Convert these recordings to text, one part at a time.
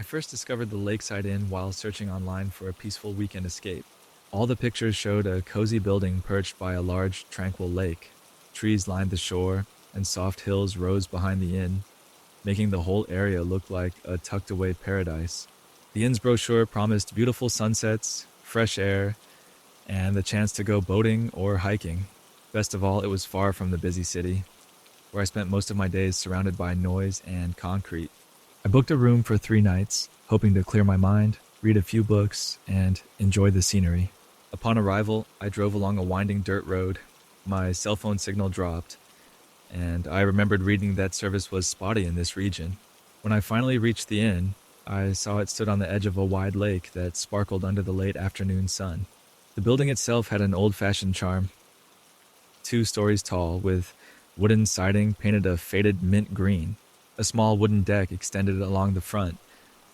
I first discovered the Lakeside Inn while searching online for a peaceful weekend escape. All the pictures showed a cozy building perched by a large, tranquil lake. Trees lined the shore, and soft hills rose behind the inn, making the whole area look like a tucked away paradise. The inn's brochure promised beautiful sunsets, fresh air, and the chance to go boating or hiking. Best of all, it was far from the busy city, where I spent most of my days surrounded by noise and concrete. I booked a room for 3 nights, hoping to clear my mind, read a few books, and enjoy the scenery. Upon arrival, I drove along a winding dirt road. My cell phone signal dropped, and I remembered reading that service was spotty in this region. When I finally reached the inn, I saw it stood on the edge of a wide lake that sparkled under the late afternoon sun. The building itself had an old-fashioned charm, 2 stories tall, with wooden siding painted a faded mint green. A small wooden deck extended along the front,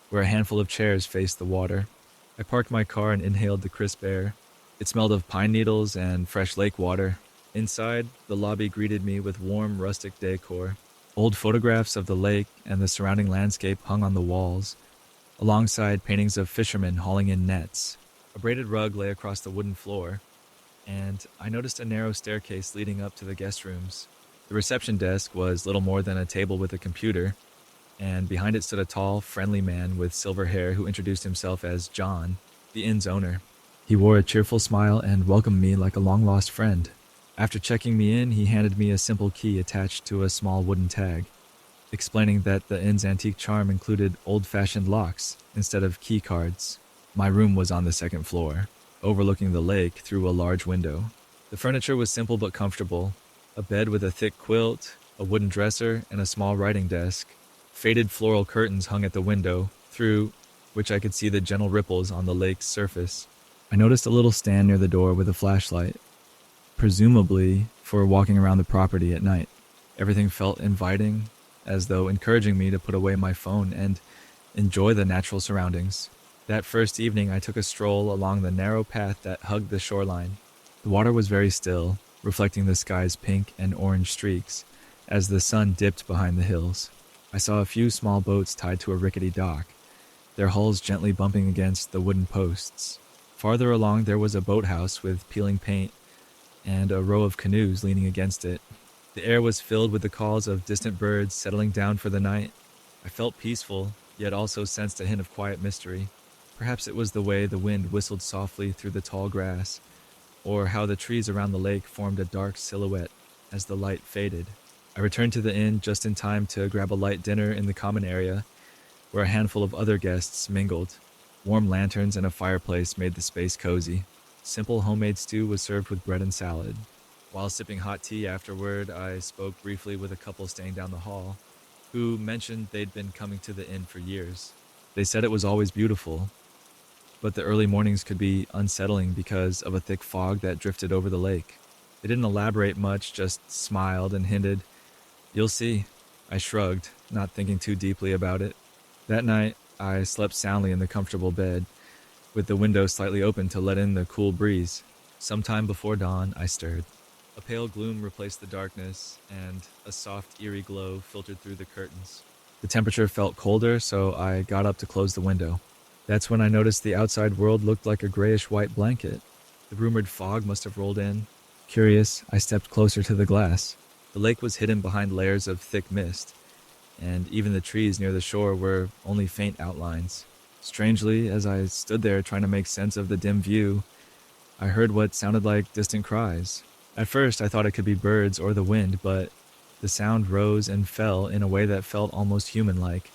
where a handful of chairs faced the water. I parked my car and inhaled the crisp air. It smelled of pine needles and fresh lake water. Inside, the lobby greeted me with warm, rustic decor. Old photographs of the lake and the surrounding landscape hung on the walls, alongside paintings of fishermen hauling in nets. A braided rug lay across the wooden floor, and I noticed a narrow staircase leading up to the guest rooms. The reception desk was little more than a table with a computer, and behind it stood a tall, friendly man with silver hair who introduced himself as John, the inn's owner. He wore a cheerful smile and welcomed me like a long-lost friend. After checking me in, he handed me a simple key attached to a small wooden tag, explaining that the inn's antique charm included old-fashioned locks instead of key cards. My room was on the second floor, overlooking the lake through a large window. The furniture was simple but comfortable: a bed with a thick quilt, a wooden dresser, and a small writing desk. Faded floral curtains hung at the window, through which I could see the gentle ripples on the lake's surface. I noticed a little stand near the door with a flashlight, presumably for walking around the property at night. Everything felt inviting, as though encouraging me to put away my phone and enjoy the natural surroundings. That first evening, I took a stroll along the narrow path that hugged the shoreline. The water was very still, reflecting the sky's pink and orange streaks as the sun dipped behind the hills. I saw a few small boats tied to a rickety dock, their hulls gently bumping against the wooden posts. Farther along, there was a boathouse with peeling paint and a row of canoes leaning against it. The air was filled with the calls of distant birds settling down for the night. I felt peaceful, yet also sensed a hint of quiet mystery. Perhaps it was the way the wind whistled softly through the tall grass, or how the trees around the lake formed a dark silhouette as the light faded. I returned to the inn just in time to grab a light dinner in the common area, where a handful of other guests mingled. Warm lanterns and a fireplace made the space cozy. Simple homemade stew was served with bread and salad. While sipping hot tea afterward, I spoke briefly with a couple staying down the hall, who mentioned they'd been coming to the inn for years. They said it was always beautiful, but the early mornings could be unsettling because of a thick fog that drifted over the lake. They didn't elaborate much, just smiled and hinted, "You'll see." I shrugged, not thinking too deeply about it. That night, I slept soundly in the comfortable bed, with the window slightly open to let in the cool breeze. Sometime before dawn, I stirred. A pale gloom replaced the darkness, and a soft, eerie glow filtered through the curtains. The temperature felt colder, so I got up to close the window. That's when I noticed the outside world looked like a grayish-white blanket. The rumored fog must have rolled in. Curious, I stepped closer to the glass. The lake was hidden behind layers of thick mist, and even the trees near the shore were only faint outlines. Strangely, as I stood there trying to make sense of the dim view, I heard what sounded like distant cries. At first, I thought it could be birds or the wind, but the sound rose and fell in a way that felt almost human-like,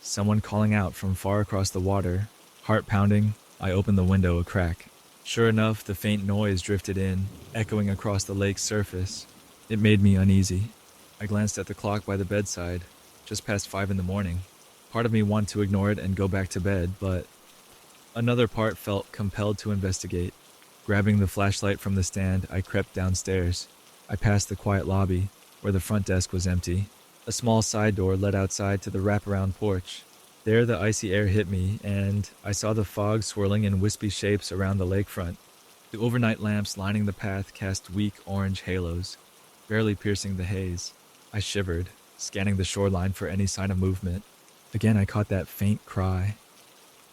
someone calling out from far across the water. Heart pounding, I opened the window a crack. Sure enough, the faint noise drifted in, echoing across the lake's surface. It made me uneasy. I glanced at the clock by the bedside, just past 5 in the morning. Part of me wanted to ignore it and go back to bed, but another part felt compelled to investigate. Grabbing the flashlight from the stand, I crept downstairs. I passed the quiet lobby, where the front desk was empty. A small side door led outside to the wraparound porch. There the icy air hit me, and I saw the fog swirling in wispy shapes around the lakefront. The overnight lamps lining the path cast weak orange halos, barely piercing the haze. I shivered, scanning the shoreline for any sign of movement. Again, I caught that faint cry.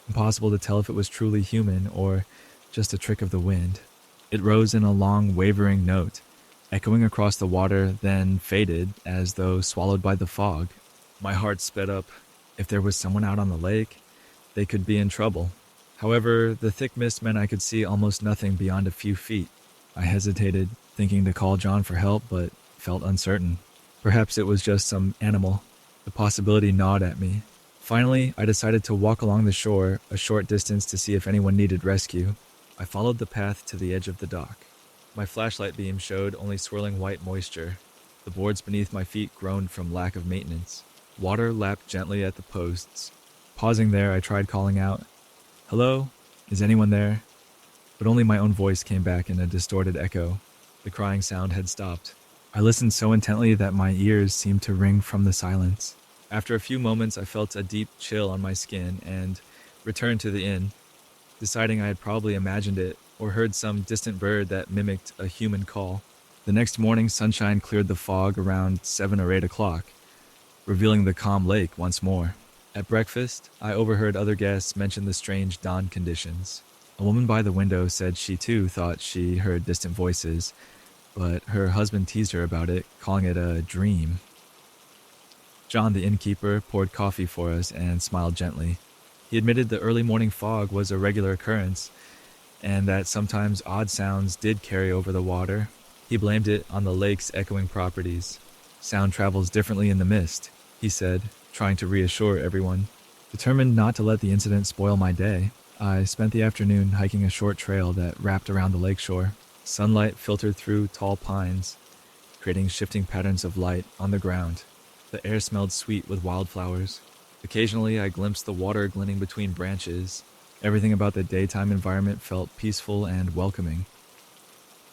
Impossible to tell if it was truly human or just a trick of the wind. It rose in a long, wavering note, echoing across the water, then faded as though swallowed by the fog. My heart sped up. If there was someone out on the lake, they could be in trouble. However, the thick mist meant I could see almost nothing beyond a few feet. I hesitated, thinking to call John for help, but felt uncertain. Perhaps it was just some animal. The possibility gnawed at me. Finally, I decided to walk along the shore a short distance to see if anyone needed rescue. I followed the path to the edge of the dock. My flashlight beam showed only swirling white moisture. The boards beneath my feet groaned from lack of maintenance. Water lapped gently at the posts. Pausing there, I tried calling out, "Hello? Is anyone there?" But only my own voice came back in a distorted echo. The crying sound had stopped. I listened so intently that my ears seemed to ring from the silence. After a few moments, I felt a deep chill on my skin and returned to the inn, deciding I had probably imagined it or heard some distant bird that mimicked a human call. The next morning, sunshine cleared the fog around 7 or 8 o'clock, revealing the calm lake once more. At breakfast, I overheard other guests mention the strange dawn conditions. A woman by the window said she too thought she heard distant voices, but her husband teased her about it, calling it a dream. John, the innkeeper, poured coffee for us and smiled gently. He admitted the early morning fog was a regular occurrence, and that sometimes odd sounds did carry over the water. He blamed it on the lake's echoing properties. "Sound travels differently in the mist," he said, trying to reassure everyone. Determined not to let the incident spoil my day, I spent the afternoon hiking a short trail that wrapped around the lakeshore. Sunlight filtered through tall pines, creating shifting patterns of light on the ground. The air smelled sweet with wildflowers. Occasionally, I glimpsed the water glinting between branches. Everything about the daytime environment felt peaceful and welcoming,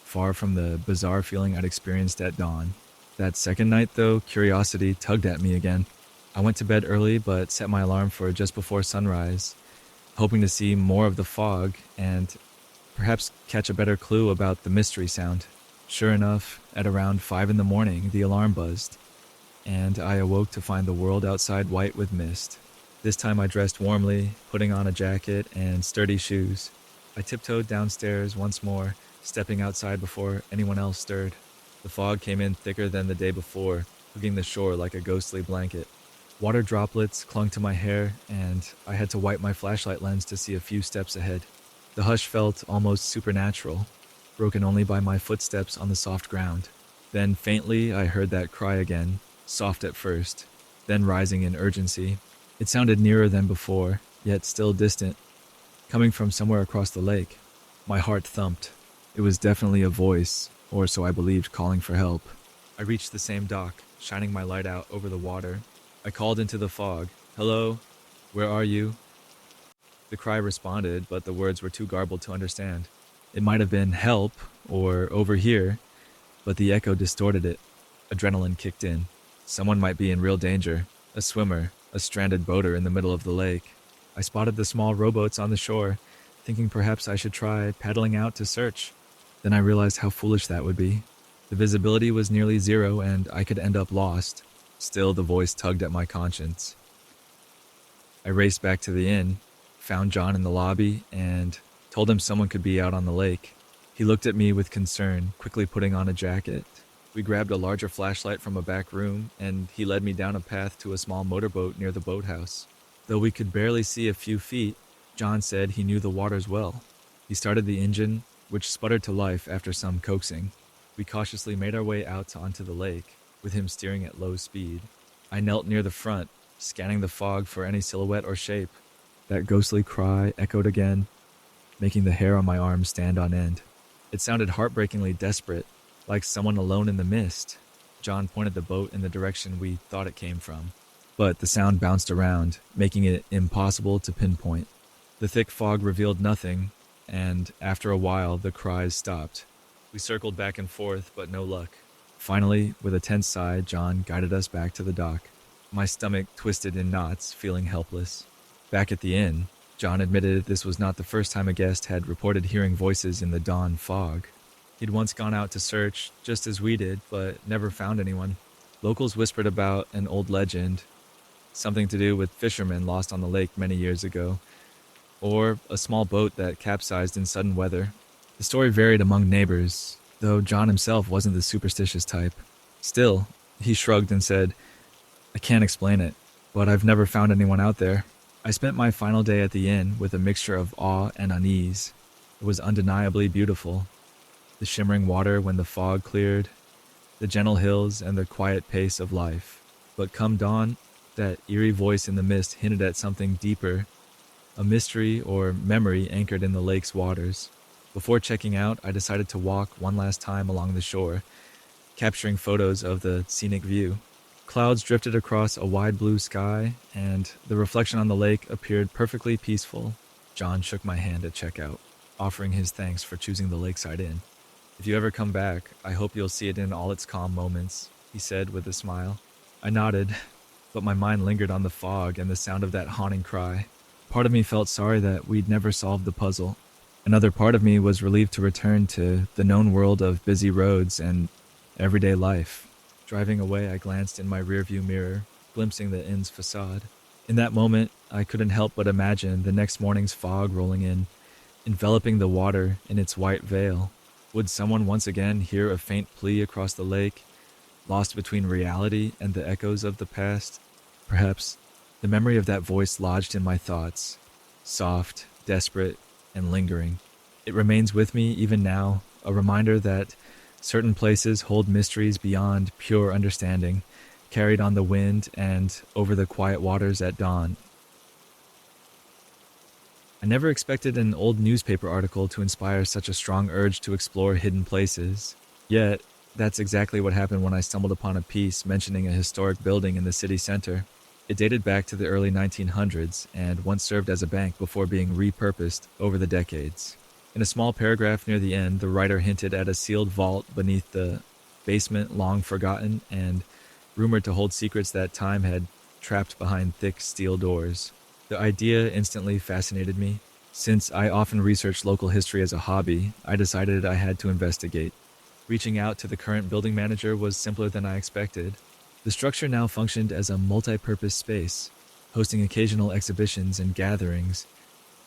far from the bizarre feeling I'd experienced at dawn. That second night, though, curiosity tugged at me again. I went to bed early but set my alarm for just before sunrise, hoping to see more of the fog and perhaps catch a better clue about the mystery sound. Sure enough, at around 5 in the morning, the alarm buzzed, and I awoke to find the world outside white with mist. This time I dressed warmly, putting on a jacket and sturdy shoes. I tiptoed downstairs once more, stepping outside before anyone else stirred. The fog came in thicker than the day before, hugging the shore like a ghostly blanket. Water droplets clung to my hair, and I had to wipe my flashlight lens to see a few steps ahead. The hush felt almost supernatural, broken only by my footsteps on the soft ground. Then faintly I heard that cry again, soft at first, then rising in urgency. It sounded nearer than before, yet still distant, coming from somewhere across the lake. My heart thumped. It was definitely a voice, or so I believed, calling for help. I reached the same dock, shining my light out over the water. I called into the fog, "Hello? Where are you?" The cry responded, but the words were too garbled to understand. It might have been "help" or "over here," but the echo distorted it. Adrenaline kicked in. Someone might be in real danger. A swimmer, a stranded boater in the middle of the lake. I spotted the small rowboats on the shore, thinking perhaps I should try paddling out to search. Then I realized how foolish that would be. The visibility was nearly zero and I could end up lost. Still, the voice tugged at my conscience. I raced back to the inn, found John in the lobby, and told him someone could be out on the lake. He looked at me with concern, quickly putting on a jacket. We grabbed a larger flashlight from a back room, and he led me down a path to a small motorboat near the boathouse. Though we could barely see a few feet, John said he knew the waters well. He started the engine, which sputtered to life after some coaxing. We cautiously made our way out onto the lake, with him steering at low speed. I knelt near the front, scanning the fog for any silhouette or shape. That ghostly cry echoed again, making the hair on my arm stand on end. It sounded heartbreakingly desperate, like someone alone in the mist. John pointed the boat in the direction we thought it came from, but the sound bounced around, making it impossible to pinpoint. The thick fog revealed nothing, and after a while the cries stopped. We circled back and forth, but no luck. Finally, with a tense sigh, John guided us back to the dock. My stomach twisted in knots, feeling helpless. Back at the inn, John admitted this was not the first time a guest had reported hearing voices in the dawn fog. He'd once gone out to search, just as we did, but never found anyone. Locals whispered about an old legend, something to do with fishermen lost on the lake many years ago, or a small boat that capsized in sudden weather. The story varied among neighbors, though John himself wasn't the superstitious type. Still, he shrugged and said, I can't explain it, but I've never found anyone out there. I spent my final day at the inn with a mixture of awe and unease. It was undeniably beautiful. The shimmering water when the fog cleared, the gentle hills, and the quiet pace of life. But come dawn, that eerie voice in the mist hinted at something deeper, a mystery or memory anchored in the lake's waters. Before checking out, I decided to walk one last time along the shore, capturing photos of the scenic view. Clouds drifted across a wide blue sky, and the reflection on the lake appeared perfectly peaceful. John shook my hand at checkout, offering his thanks for choosing the lakeside inn. If you ever come back, I hope you'll see it in all its calm moments, he said with a smile. I nodded, but my mind lingered on the fog and the sound of that haunting cry. Part of me felt sorry that we'd never solved the puzzle. Another part of me was relieved to return to the known world of busy roads and everyday life. Driving away, I glanced in my rearview mirror, glimpsing the inn's facade. In that moment, I couldn't help but imagine the next morning's fog rolling in, enveloping the water in its white veil. Would someone once again hear a faint plea across the lake, lost between reality and the echoes of the past? Perhaps. The memory of that voice lodged in my thoughts, soft, desperate, and lingering. It remains with me even now, a reminder that certain places hold mysteries beyond pure understanding, carried on the wind and over the quiet waters at dawn. I never expected an old newspaper article to inspire such a strong urge to explore hidden places. Yet, that's exactly what happened when I stumbled upon a piece mentioning a historic building in the city center. It dated back to the early 1900s and once served as a bank before being repurposed over the decades. In a small paragraph near the end, the writer hinted at a sealed vault beneath the basement long forgotten and rumored to hold secrets that time had trapped behind thick steel doors. The idea instantly fascinated me. Since I often researched local history as a hobby, I decided I had to investigate. Reaching out to the current building manager was simpler than I expected. The structure now functioned as a multi-purpose space, hosting occasional exhibitions and gatherings,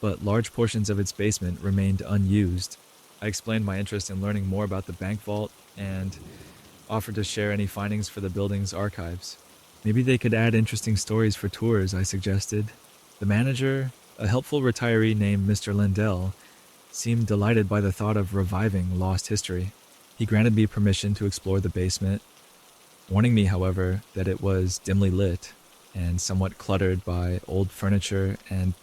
but large portions of its basement remained unused. I explained my interest in learning more about the bank vault and offered to share any findings for the building's archives. Maybe they could add interesting stories for tours, I suggested. The manager, a helpful retiree named Mr. Lindell, seemed delighted by the thought of reviving lost history. He granted me permission to explore the basement, warning me, however, that it was dimly lit and somewhat cluttered by old furniture and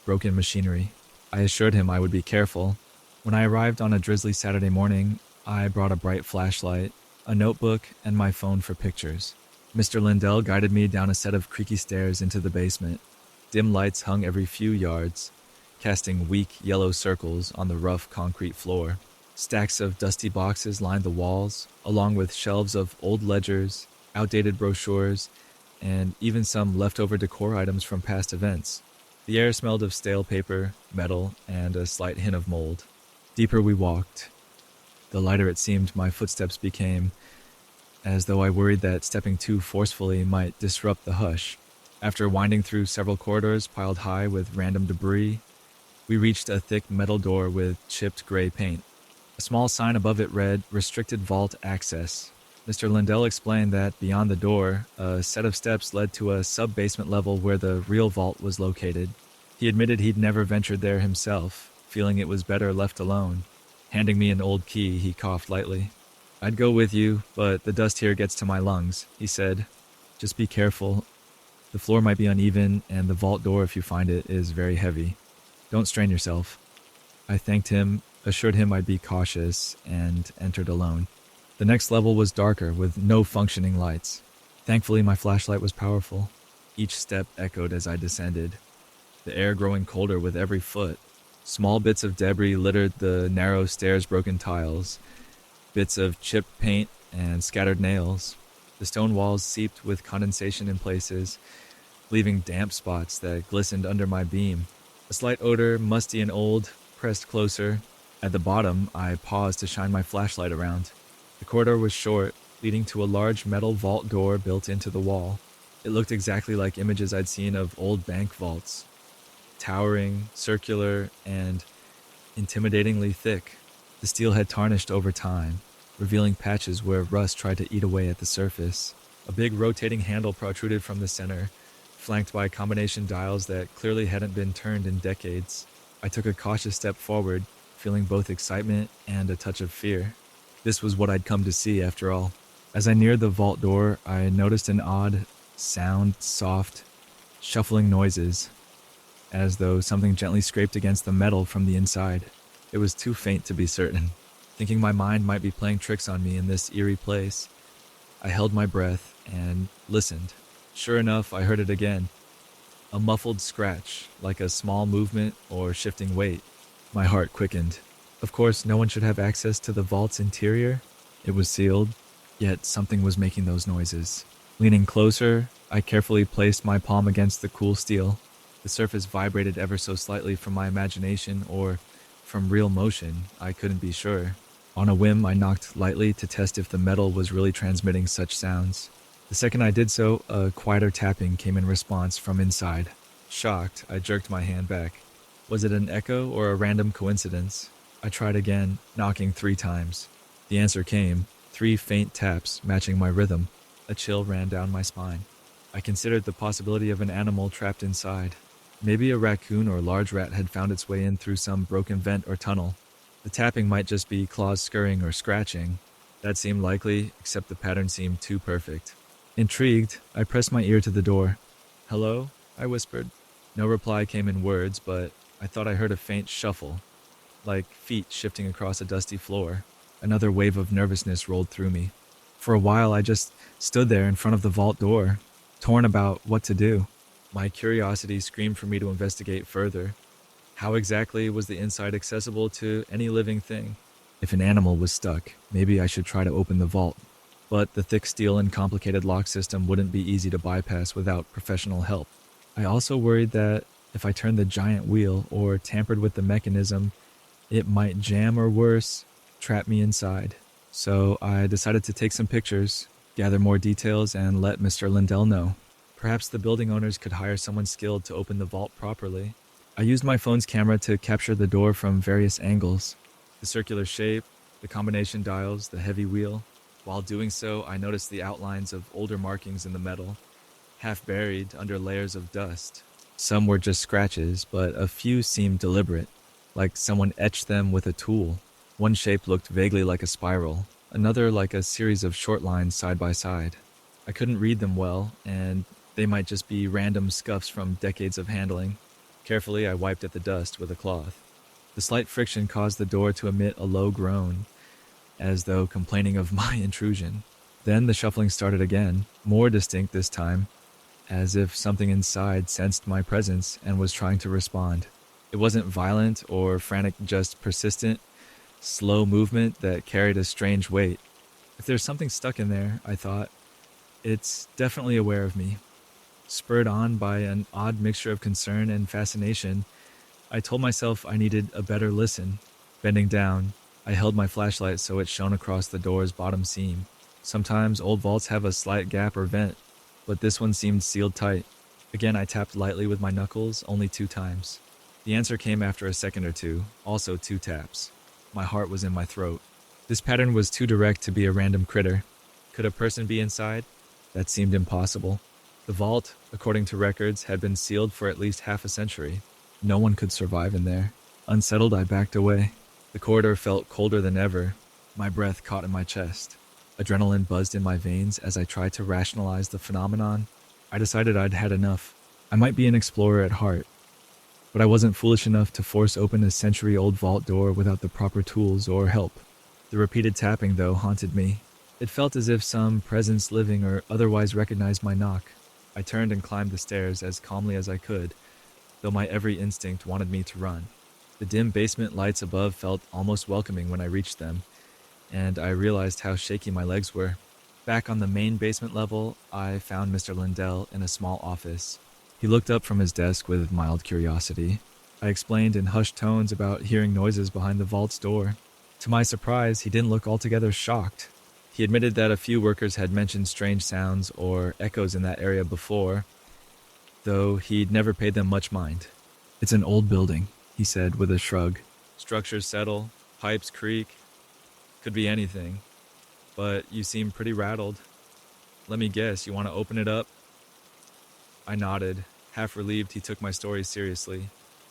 broken machinery. I assured him I would be careful. When I arrived on a drizzly Saturday morning, I brought a bright flashlight, a notebook, and my phone for pictures. Mr. Lindell guided me down a set of creaky stairs into the basement. Dim lights hung every few yards, casting weak yellow circles on the rough concrete floor. Stacks of dusty boxes lined the walls, along with shelves of old ledgers, outdated brochures, and even some leftover decor items from past events. The air smelled of stale paper, metal, and a slight hint of mold. Deeper we walked. The lighter it seemed my footsteps became, as though I worried that stepping too forcefully might disrupt the hush. After winding through several corridors piled high with random debris, we reached a thick metal door with chipped gray paint. A small sign above it read, "Restricted Vault Access." Mr. Lindell explained that beyond the door, a set of steps led to a sub-basement level where the real vault was located. He admitted he'd never ventured there himself, feeling it was better left alone. Handing me an old key, he coughed lightly. "I'd go with you, but the dust here gets to my lungs," he said. "Just be careful. The floor might be uneven, and the vault door, if you find it, is very heavy. Don't strain yourself." I thanked him, assured him I'd be cautious, and entered alone. The next level was darker, with no functioning lights. Thankfully, my flashlight was powerful. Each step echoed as I descended, the air growing colder with every foot. Small bits of debris littered the narrow stairs' broken tiles, bits of chipped paint and scattered nails. The stone walls seeped with condensation in places, leaving damp spots that glistened under my beam. A slight odor, musty and old, pressed closer. At the bottom, I paused to shine my flashlight around. The corridor was short, leading to a large metal vault door built into the wall. It looked exactly like images I'd seen of old bank vaults, towering, circular, and intimidatingly thick. The steel had tarnished over time, revealing patches where rust tried to eat away at the surface. A big rotating handle protruded from the center, flanked by combination dials that clearly hadn't been turned in decades. I took a cautious step forward, feeling both excitement and a touch of fear. This was what I'd come to see, after all. As I neared the vault door, I noticed an odd sound, soft, shuffling noises, as though something gently scraped against the metal from the inside. It was too faint to be certain. Thinking my mind might be playing tricks on me in this eerie place, I held my breath and listened. Sure enough, I heard it again. A muffled scratch, like a small movement or shifting weight. My heart quickened. Of course, no one should have access to the vault's interior. It was sealed, yet something was making those noises. Leaning closer, I carefully placed my palm against the cool steel. The surface vibrated ever so slightly from my imagination or from real motion, I couldn't be sure. On a whim, I knocked lightly to test if the metal was really transmitting such sounds. The second I did so, a quieter tapping came in response from inside. Shocked, I jerked my hand back. Was it an echo or a random coincidence? I tried again, knocking 3 times. The answer came, 3 faint taps matching my rhythm. A chill ran down my spine. I considered the possibility of an animal trapped inside. Maybe a raccoon or large rat had found its way in through some broken vent or tunnel. The tapping might just be claws scurrying or scratching. That seemed likely, except the pattern seemed too perfect. Intrigued, I pressed my ear to the door. "Hello?" I whispered. No reply came in words, but I thought I heard a faint shuffle, like feet shifting across a dusty floor. Another wave of nervousness rolled through me. For a while, I just stood there in front of the vault door, torn about what to do. My curiosity screamed for me to investigate further. How exactly was the inside accessible to any living thing? If an animal was stuck, maybe I should try to open the vault. But the thick steel and complicated lock system wouldn't be easy to bypass without professional help. I also worried that if I turned the giant wheel or tampered with the mechanism, it might jam or worse, trap me inside. So I decided to take some pictures, gather more details, and let Mr. Lindell know. Perhaps the building owners could hire someone skilled to open the vault properly. I used my phone's camera to capture the door from various angles. The circular shape, the combination dials, the heavy wheel. While doing so, I noticed the outlines of older markings in the metal, half buried under layers of dust. Some were just scratches, but a few seemed deliberate, like someone etched them with a tool. One shape looked vaguely like a spiral, another like a series of short lines side by side. I couldn't read them well, and they might just be random scuffs from decades of handling. Carefully, I wiped at the dust with a cloth. The slight friction caused the door to emit a low groan, as though complaining of my intrusion. Then the shuffling started again, more distinct this time, as if something inside sensed my presence and was trying to respond. It wasn't violent or frantic, just persistent, slow movement that carried a strange weight. If there's something stuck in there, I thought, it's definitely aware of me. Spurred on by an odd mixture of concern and fascination, I told myself I needed a better listen. Bending down, I held my flashlight so it shone across the door's bottom seam. Sometimes old vaults have a slight gap or vent, but this one seemed sealed tight. Again, I tapped lightly with my knuckles, only 2 times. The answer came after a second or two, also 2 taps. My heart was in my throat. This pattern was too direct to be a random critter. Could a person be inside? That seemed impossible. The vault, according to records, had been sealed for at least half a century. No one could survive in there. Unsettled, I backed away. The corridor felt colder than ever. My breath caught in my chest. Adrenaline buzzed in my veins as I tried to rationalize the phenomenon. I decided I'd had enough. I might be an explorer at heart, but I wasn't foolish enough to force open a century-old vault door without the proper tools or help. The repeated tapping, though, haunted me. It felt as if some presence living or otherwise recognized my knock. I turned and climbed the stairs as calmly as I could, though my every instinct wanted me to run. The dim basement lights above felt almost welcoming when I reached them, and I realized how shaky my legs were. Back on the main basement level, I found Mr. Lindell in a small office. He looked up from his desk with mild curiosity. I explained in hushed tones about hearing noises behind the vault's door. To my surprise, he didn't look altogether shocked. He admitted that a few workers had mentioned strange sounds or echoes in that area before, though he'd never paid them much mind. "It's an old building," he said with a shrug. "Structures settle, pipes creak, could be anything. But you seem pretty rattled. Let me guess, you want to open it up?" I nodded, half relieved he took my story seriously.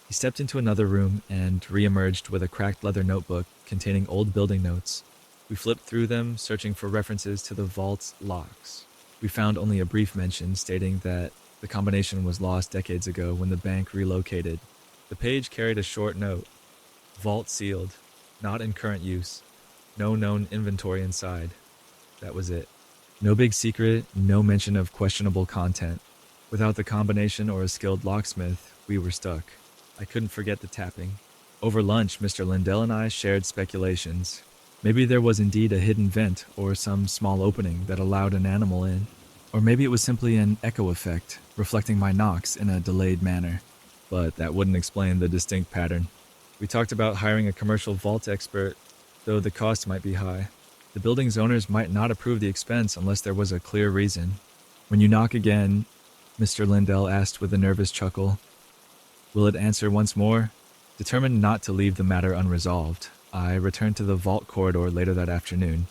He stepped into another room and reemerged with a cracked leather notebook containing old building notes. We flipped through them, searching for references to the vault's locks. We found only a brief mention stating that the combination was lost decades ago when the bank relocated. The page carried a short note: "Vault sealed, not in current use. No known inventory inside." That was it. No big secret, no mention of questionable content. Without the combination or a skilled locksmith, we were stuck. I couldn't forget the tapping. Over lunch, Mr. Lindell and I shared speculations. Maybe there was indeed a hidden vent or some small opening that allowed an animal in. Or maybe it was simply an echo effect, reflecting my knocks in a delayed manner. But that wouldn't explain the distinct pattern. We talked about hiring a commercial vault expert, though the cost might be high. The building's owners might not approve the expense unless there was a clear reason. "When you knock again," Mr. Lindell asked with a nervous chuckle, "will it answer once more?" Determined not to leave the matter unresolved, I returned to the vault corridor later that afternoon,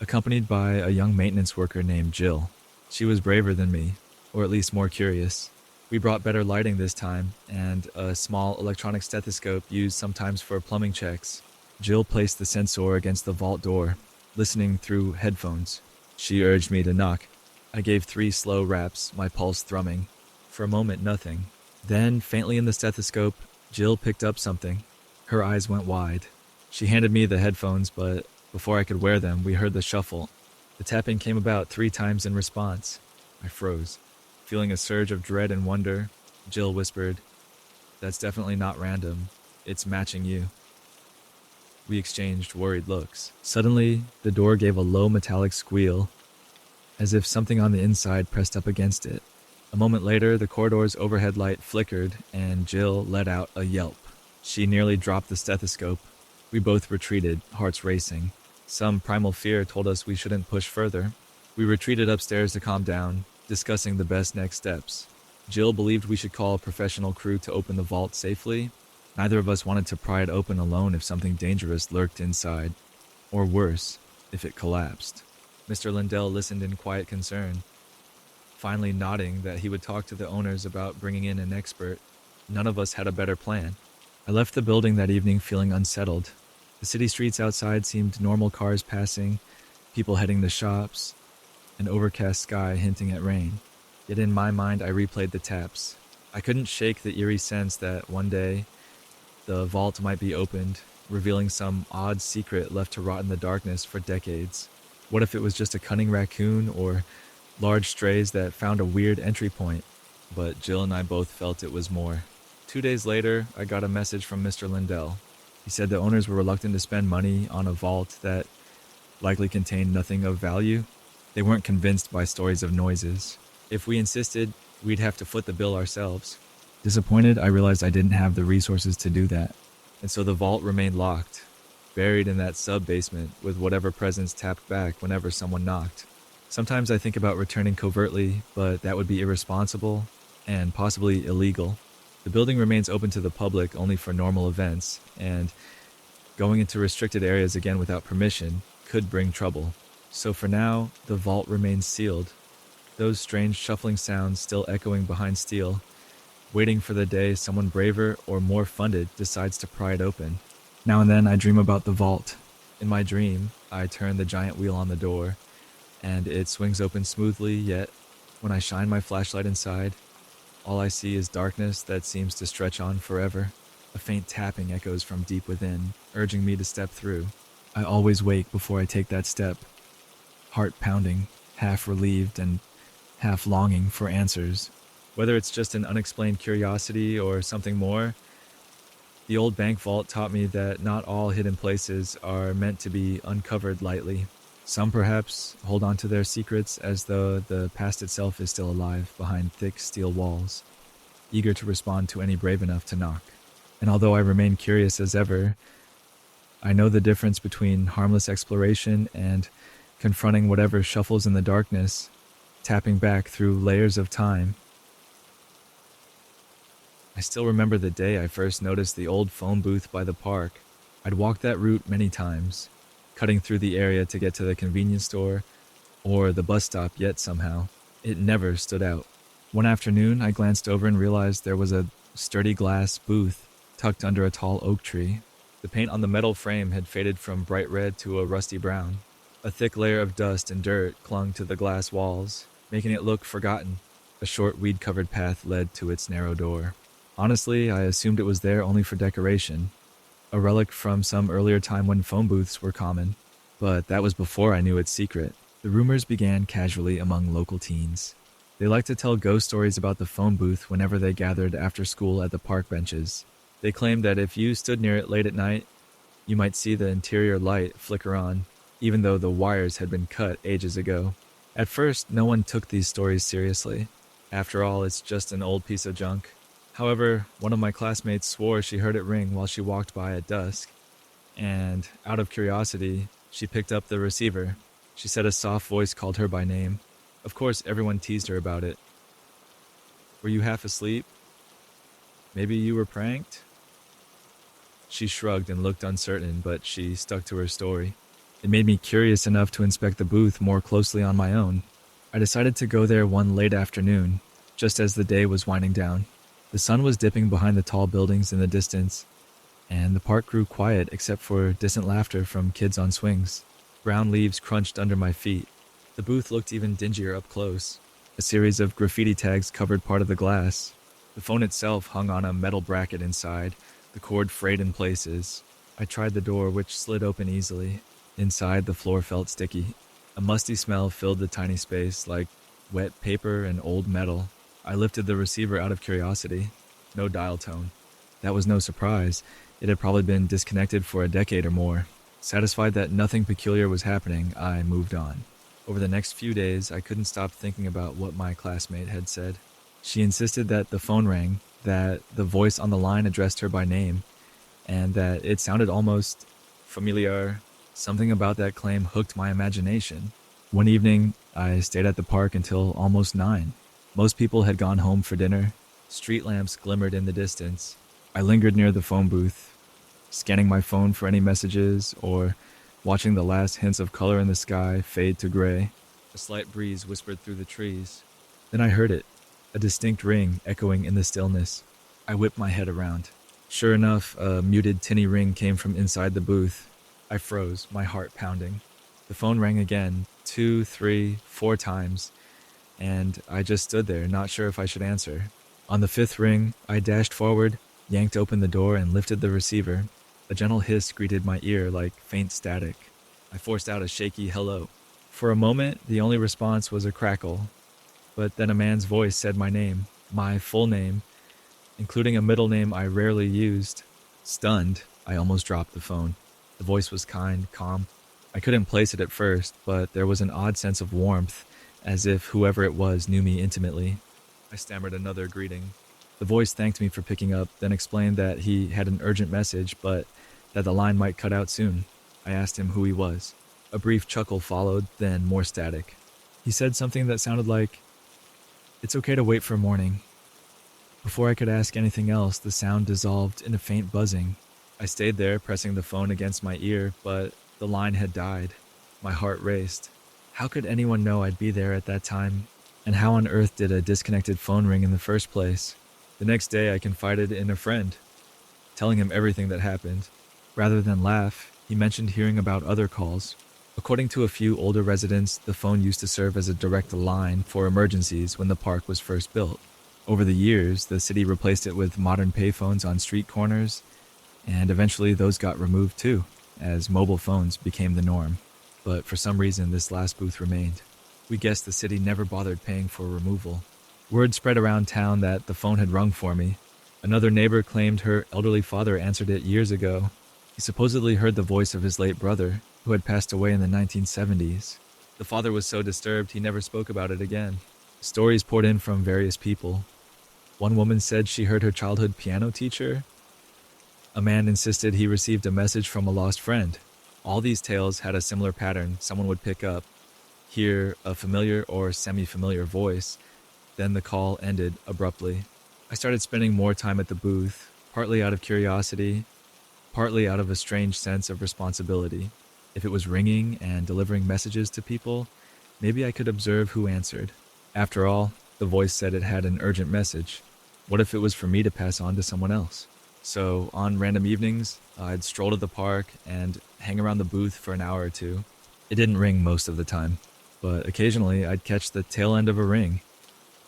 accompanied by a young maintenance worker named Jill. She was braver than me, or at least more curious. We brought better lighting this time, and a small electronic stethoscope used sometimes for plumbing checks. Jill placed the sensor against the vault door, listening through headphones. She urged me to knock. I gave 3 slow raps, my pulse thrumming. For a moment, nothing. Then, faintly in the stethoscope, Jill picked up something. Her eyes went wide. She handed me the headphones, but before I could wear them, we heard the shuffle. The tapping came about 3 times in response. I froze. Feeling a surge of dread and wonder, Jill whispered, "That's definitely not random. It's matching you." We exchanged worried looks. Suddenly, the door gave a low metallic squeal, as if something on the inside pressed up against it. A moment later, the corridor's overhead light flickered, and Jill let out a yelp. She nearly dropped the stethoscope. We both retreated, hearts racing. Some primal fear told us we shouldn't push further. We retreated upstairs to calm down, discussing the best next steps. Jill believed we should call a professional crew to open the vault safely. Neither of us wanted to pry it open alone if something dangerous lurked inside. Or worse, if it collapsed. Mr. Lindell listened in quiet concern, finally nodding that he would talk to the owners about bringing in an expert. None of us had a better plan. I left the building that evening feeling unsettled. The city streets outside seemed normal, cars passing, people heading to shops, an overcast sky hinting at rain. Yet in my mind I replayed the taps. I couldn't shake the eerie sense that one day the vault might be opened, revealing some odd secret left to rot in the darkness for decades. What if it was just a cunning raccoon or large strays that found a weird entry point? But Jill and I both felt it was more. 2 days later, I got a message from Mr. Lindell. He said the owners were reluctant to spend money on a vault that likely contained nothing of value. They weren't convinced by stories of noises. If we insisted, we'd have to foot the bill ourselves. Disappointed, I realized I didn't have the resources to do that. And so the vault remained locked, buried in that sub-basement with whatever presence tapped back whenever someone knocked. Sometimes I think about returning covertly, but that would be irresponsible and possibly illegal. The building remains open to the public only for normal events, and going into restricted areas again without permission could bring trouble. So for now, the vault remains sealed. Those strange shuffling sounds still echoing behind steel, waiting for the day someone braver or more funded decides to pry it open. Now and then I dream about the vault. In my dream, I turn the giant wheel on the door, and it swings open smoothly, yet when I shine my flashlight inside, all I see is darkness that seems to stretch on forever. A faint tapping echoes from deep within, urging me to step through. I always wake before I take that step, heart pounding, half relieved and half longing for answers. Whether it's just an unexplained curiosity or something more, the old bank vault taught me that not all hidden places are meant to be uncovered lightly. Some perhaps hold on to their secrets as though the past itself is still alive behind thick steel walls, eager to respond to any brave enough to knock. And although I remain curious as ever, I know the difference between harmless exploration and confronting whatever shuffles in the darkness, tapping back through layers of time. I still remember the day I first noticed the old phone booth by the park. I'd walked that route many times, cutting through the area to get to the convenience store or the bus stop, yet somehow it never stood out. One afternoon, I glanced over and realized there was a sturdy glass booth tucked under a tall oak tree. The paint on the metal frame had faded from bright red to a rusty brown. A thick layer of dust and dirt clung to the glass walls, making it look forgotten. A short weed-covered path led to its narrow door. Honestly, I assumed it was there only for decoration, a relic from some earlier time when phone booths were common. But that was before I knew its secret. The rumors began casually among local teens. They liked to tell ghost stories about the phone booth whenever they gathered after school at the park benches. They claimed that if you stood near it late at night, you might see the interior light flicker on, even though the wires had been cut ages ago. At first, no one took these stories seriously. After all, it's just an old piece of junk. However, one of my classmates swore she heard it ring while she walked by at dusk, and, out of curiosity, she picked up the receiver. She said a soft voice called her by name. Of course, everyone teased her about it. Were you half asleep? Maybe you were pranked? She shrugged and looked uncertain, but she stuck to her story. It made me curious enough to inspect the booth more closely on my own. I decided to go there one late afternoon, just as the day was winding down. The sun was dipping behind the tall buildings in the distance, and the park grew quiet except for distant laughter from kids on swings. Brown leaves crunched under my feet. The booth looked even dingier up close. A series of graffiti tags covered part of the glass. The phone itself hung on a metal bracket inside, the cord frayed in places. I tried the door, which slid open easily. Inside, the floor felt sticky. A musty smell filled the tiny space, like wet paper and old metal. I lifted the receiver out of curiosity. No dial tone. That was no surprise. It had probably been disconnected for a decade or more. Satisfied that nothing peculiar was happening, I moved on. Over the next few days, I couldn't stop thinking about what my classmate had said. She insisted that the phone rang, that the voice on the line addressed her by name, and that it sounded almost familiar. Something about that claim hooked my imagination. One evening, I stayed at the park until almost 9. Most people had gone home for dinner. Street lamps glimmered in the distance. I lingered near the phone booth, scanning my phone for any messages or watching the last hints of color in the sky fade to gray. A slight breeze whispered through the trees. Then I heard it, a distinct ring echoing in the stillness. I whipped my head around. Sure enough, a muted tinny ring came from inside the booth. I froze, my heart pounding. The phone rang again, 2, 3, 4 times, and I just stood there, not sure if I should answer. On the 5th ring, I dashed forward, yanked open the door, and lifted the receiver. A gentle hiss greeted my ear like faint static. I forced out a shaky hello. For a moment, the only response was a crackle, but then a man's voice said my name, my full name, including a middle name I rarely used. Stunned, I almost dropped the phone. The voice was kind, calm. I couldn't place it at first, but there was an odd sense of warmth, as if whoever it was knew me intimately. I stammered another greeting. The voice thanked me for picking up, then explained that he had an urgent message, but that the line might cut out soon. I asked him who he was. A brief chuckle followed, then more static. He said something that sounded like, "It's okay to wait for morning." Before I could ask anything else, the sound dissolved in a faint buzzing. I stayed there, pressing the phone against my ear, but the line had died. My heart raced. How could anyone know I'd be there at that time? And how on earth did a disconnected phone ring in the first place? The next day, I confided in a friend, telling him everything that happened. Rather than laugh, he mentioned hearing about other calls. According to a few older residents, the phone used to serve as a direct line for emergencies when the park was first built. Over the years, the city replaced it with modern payphones on street corners, and eventually those got removed too, as mobile phones became the norm. But for some reason, this last booth remained. We guessed the city never bothered paying for removal. Word spread around town that the phone had rung for me. Another neighbor claimed her elderly father answered it years ago. He supposedly heard the voice of his late brother, who had passed away in the 1970s. The father was so disturbed he never spoke about it again. Stories poured in from various people. One woman said she heard her childhood piano teacher. A man insisted he received a message from a lost friend. All these tales had a similar pattern. Someone would pick up, hear a familiar or semi familiar voice. Then the call ended abruptly. I started spending more time at the booth, partly out of curiosity, partly out of a strange sense of responsibility. If it was ringing and delivering messages to people, maybe I could observe who answered. After all, the voice said it had an urgent message. What if it was for me to pass on to someone else? So, on random evenings, I'd stroll to the park and hang around the booth for an hour or two. It didn't ring most of the time, but occasionally I'd catch the tail end of a ring,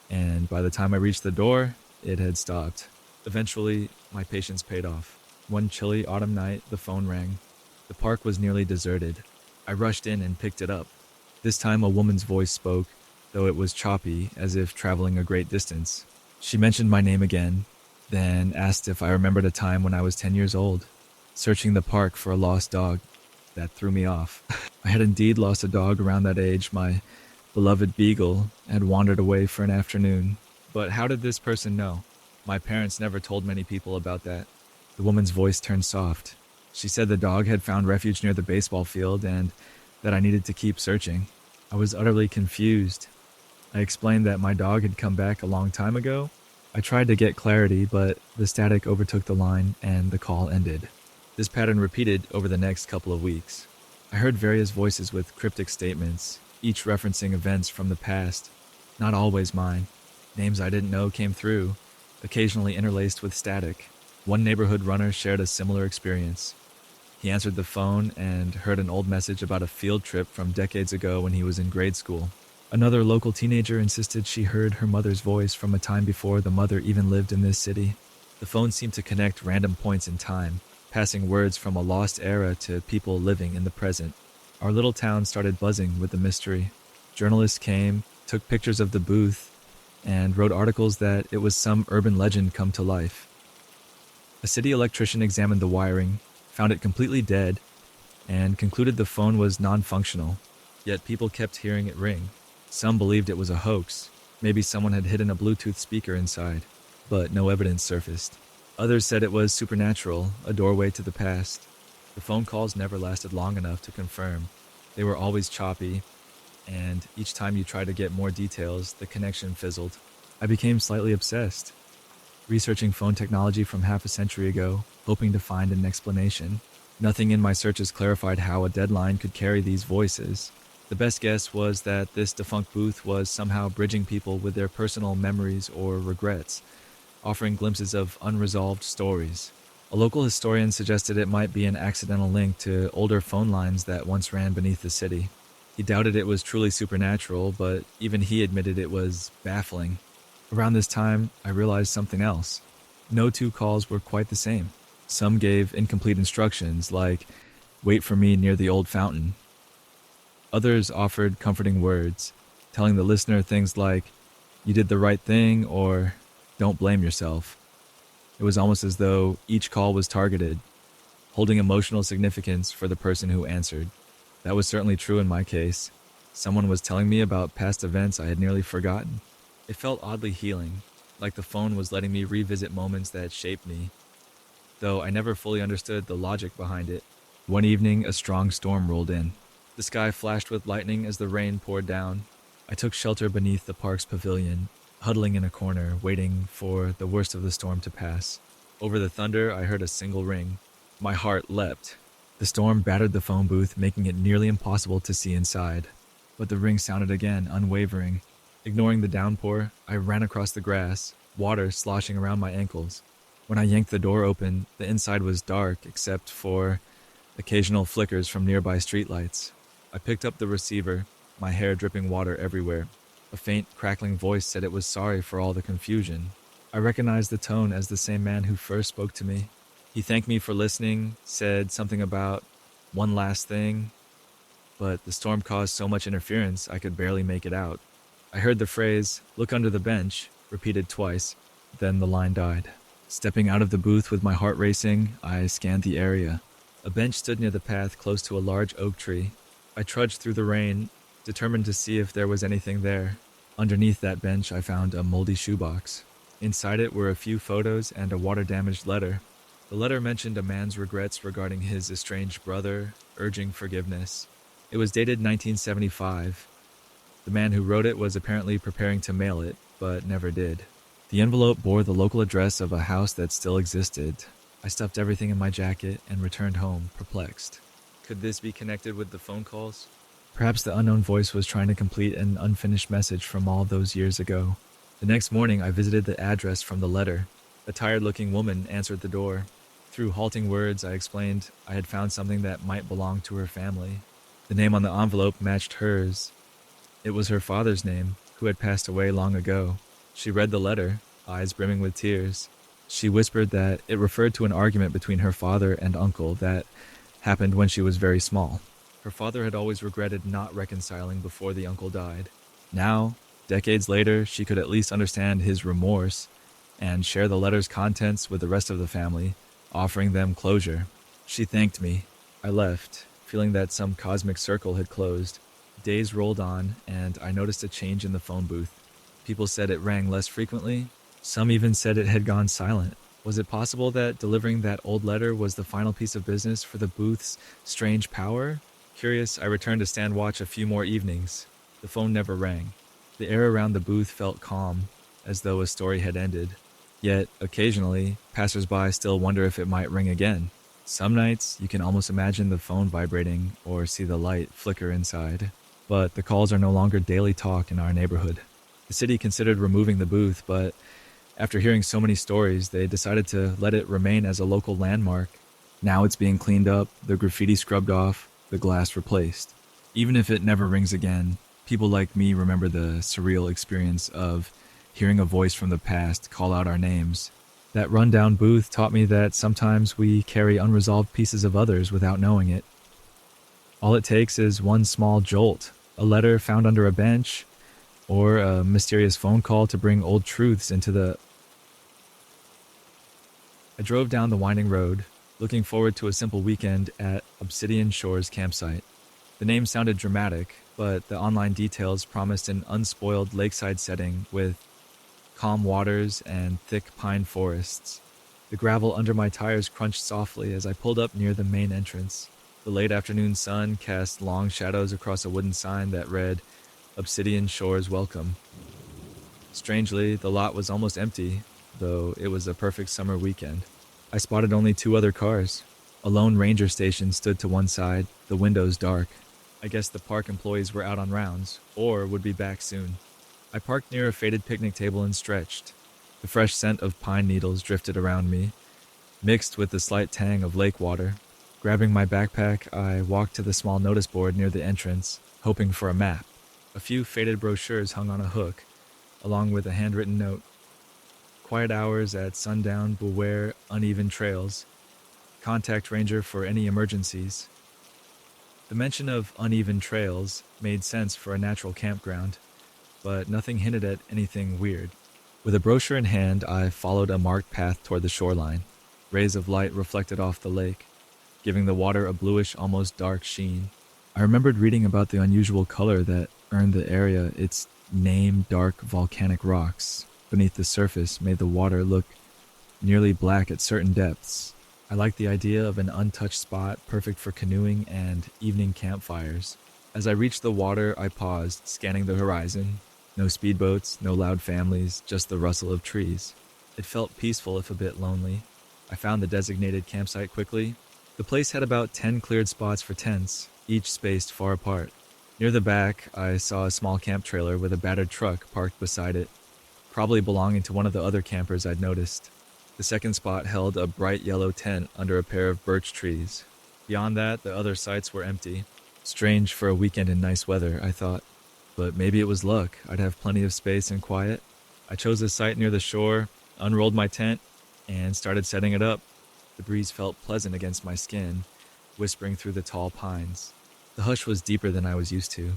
and by the time I reached the door, it had stopped. Eventually, my patience paid off. One chilly autumn night, the phone rang. The park was nearly deserted. I rushed in and picked it up. This time, a woman's voice spoke, though it was choppy, as if traveling a great distance. She mentioned my name again, then asked if I remembered a time when I was 10 years old, searching the park for a lost dog. That threw me off. I had indeed lost a dog around that age. My beloved beagle had wandered away for an afternoon. But how did this person know? My parents never told many people about that. The woman's voice turned soft. She said the dog had found refuge near the baseball field and that I needed to keep searching. I was utterly confused. I explained that my dog had come back a long time ago. I tried to get clarity, but the static overtook the line and the call ended. This pattern repeated over the next couple of weeks. I heard various voices with cryptic statements, each referencing events from the past, not always mine. Names I didn't know came through, occasionally interlaced with static. One neighborhood runner shared a similar experience. He answered the phone and heard an old message about a field trip from decades ago when he was in grade school. Another local teenager insisted she heard her mother's voice from a time before the mother even lived in this city. The phone seemed to connect random points in time, passing words from a lost era to people living in the present. Our little town started buzzing with the mystery. Journalists came, took pictures of the booth, and wrote articles that it was some urban legend come to life. A city electrician examined the wiring, found it completely dead, and concluded the phone was non-functional. Yet people kept hearing it ring. Some believed it was a hoax. Maybe someone had hidden a Bluetooth speaker inside, but no evidence surfaced. Others said it was supernatural, a doorway to the past. The phone calls never lasted long enough to confirm. They were always choppy, and each time you tried to get more details, the connection fizzled. I became slightly obsessed, researching phone technology from half a century ago, hoping to find an explanation. Nothing in my searches clarified how a deadline could carry these voices. The best guess was that this defunct booth was somehow bridging people with their personal memories or regrets, offering glimpses of unresolved stories. A local historian suggested it might be an accidental link to older phone lines that once ran beneath the city. He doubted it was truly supernatural, but even he admitted it was baffling. Around this time, I realized something else. No two calls were quite the same. Some gave incomplete instructions, like, "Wait for me near the old fountain." Others offered comforting words, telling the listener things like, "You did the right thing," or "Don't blame yourself." It was almost as though each call was targeted, holding emotional significance for the person who answered. That was certainly true in my case. Someone was telling me about past events I had nearly forgotten. It felt oddly healing, like the phone was letting me revisit moments that shaped me, though I never fully understood the logic behind it. One evening, a strong storm rolled in. The sky flashed with lightning as the rain poured down. I took shelter beneath the park's pavilion, huddling in a corner, waiting for the worst of the storm to pass. Over the thunder, I heard a single ring. My heart leapt. The storm battered the phone booth, making it nearly impossible to see inside. But the ring sounded again, unwavering. Ignoring the downpour, I ran across the grass, water sloshing around my ankles. When I yanked the door open, the inside was dark except for occasional flickers from nearby streetlights. I picked up the receiver, my hair dripping water everywhere. A faint, crackling voice said it was sorry for all the confusion. I recognized the tone as the same man who first spoke to me. He thanked me for listening, said something about one last thing, but the storm caused so much interference I could barely make it out. I heard the phrase, "Look under the bench," repeated twice, then the line died. Stepping out of the booth with my heart racing, I scanned the area. A bench stood near the path close to a large oak tree. I trudged through the rain, determined to see if there was anything there. Underneath that bench, I found a moldy shoebox. Inside it were a few photos and a water-damaged letter. The letter mentioned a man's regrets regarding his estranged brother, urging forgiveness. It was dated 1975, The man who wrote it was apparently preparing to mail it, but never did. The envelope bore the local address of a house that still existed. I stuffed everything in my jacket and returned home, perplexed. Could this be connected with the phone calls? Perhaps the unknown voice was trying to complete an unfinished message from all those years ago. The next morning, I visited the address from the letter. A tired-looking woman answered the door. Through halting words, I explained I had found something that might belong to her family. The name on the envelope matched hers. It was her father's name, who had passed away long ago. She read the letter, eyes brimming with tears. She whispered that it referred to an argument between her father and uncle that happened when she was very small. Her father had always regretted not reconciling before the uncle died. Now, decades later, she could at least understand his remorse and share the letter's contents with the rest of the family, offering them closure. She thanked me. I left, feeling that some cosmic circle had closed. Days rolled on, and I noticed a change in the phone booth. People said it rang less frequently. Some even said it had gone silent. Was it possible that delivering that old letter was the final piece of business for the booth's strange power? Curious, I returned to stand watch a few more evenings. The phone never rang. The air around the booth felt calm, as though a story had ended. Yet, occasionally, passersby still wonder if it might ring again. Some nights, you can almost imagine the phone vibrating or see the light flicker inside. But the calls are no longer daily talk in our neighborhood. The city considered removing the booth, but after hearing so many stories, they decided to let it remain as a local landmark. Now it's being cleaned up, the graffiti scrubbed off, the glass replaced. Even if it never rings again, people like me remember the surreal experience of hearing a voice from the past call out our names. That rundown booth taught me that sometimes we carry unresolved pieces of others without knowing it. All it takes is one small jolt, a letter found under a bench, or a mysterious phone call to bring old truths into the... I drove down the winding road, looking forward to a simple weekend at Obsidian Shores campsite. The name sounded dramatic, but the online details promised an unspoiled lakeside setting with calm waters and thick pine forests. The gravel under my tires crunched softly as I pulled up near the main entrance. The late afternoon sun cast long shadows across a wooden sign that read, "Obsidian Shores Welcome." Strangely, the lot was almost empty, though it was a perfect summer weekend. I spotted only 2 other cars. A lone ranger station stood to one side, the windows dark. I guess the park employees were out on rounds, or would be back soon. I parked near a faded picnic table and stretched. The fresh scent of pine needles drifted around me, mixed with the slight tang of lake water. Grabbing my backpack, I walked to the small notice board near the entrance, hoping for a map. A few faded brochures hung on a hook, along with a handwritten note. Quiet hours at sundown, beware uneven trails. Contact ranger for any emergencies. The mention of uneven trails made sense for a natural campground, but nothing hinted at anything weird. With a brochure in hand, I followed a marked path toward the shoreline. Rays of light reflected off the lake, giving the water a bluish, almost dark sheen. I remembered reading about the unusual color that earned the area its name. Dark volcanic rocks beneath the surface made the water look nearly black at certain depths. I liked the idea of an untouched spot perfect for canoeing and evening campfires. As I reached the water, I paused, scanning the horizon. No speedboats, no loud families, just the rustle of trees. It felt peaceful if a bit lonely. I found the designated campsite quickly. The place had about 10 cleared spots for tents, each spaced far apart. Near the back, I saw a small camp trailer with a battered truck parked beside it, probably belonging to one of the other campers I'd noticed. The second spot held a bright yellow tent under a pair of birch trees. Beyond that, the other sites were empty. Strange for a weekend in nice weather, I thought. But maybe it was luck. I'd have plenty of space and quiet. I chose a site near the shore, unrolled my tent, and started setting it up. The breeze felt pleasant against my skin, whispering through the tall pines. The hush was deeper than I was used to.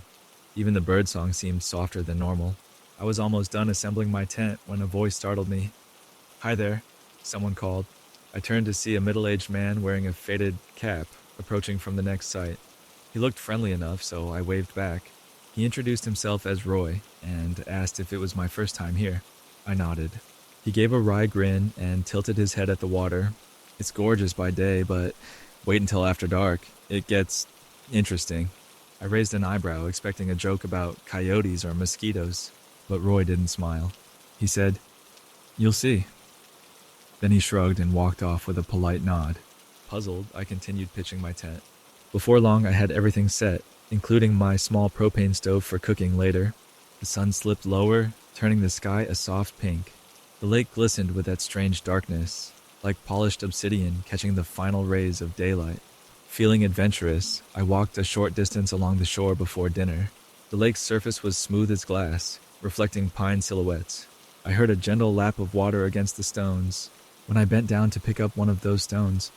Even the birdsong seemed softer than normal. I was almost done assembling my tent when a voice startled me. "Hi there," someone called. I turned to see a middle-aged man wearing a faded cap approaching from the next site. He looked friendly enough, so I waved back. He introduced himself as Roy and asked if it was my first time here. I nodded. He gave a wry grin and tilted his head at the water. "It's gorgeous by day, but wait until after dark. It gets interesting." I raised an eyebrow, expecting a joke about coyotes or mosquitoes, but Roy didn't smile. He said, "You'll see." Then he shrugged and walked off with a polite nod. Puzzled, I continued pitching my tent. Before long, I had everything set, including my small propane stove for cooking later. The sun slipped lower, turning the sky a soft pink. The lake glistened with that strange darkness, like polished obsidian catching the final rays of daylight. Feeling adventurous, I walked a short distance along the shore before dinner. The lake's surface was smooth as glass, reflecting pine silhouettes. I heard a gentle lap of water against the stones. When I bent down to pick up one of those stones,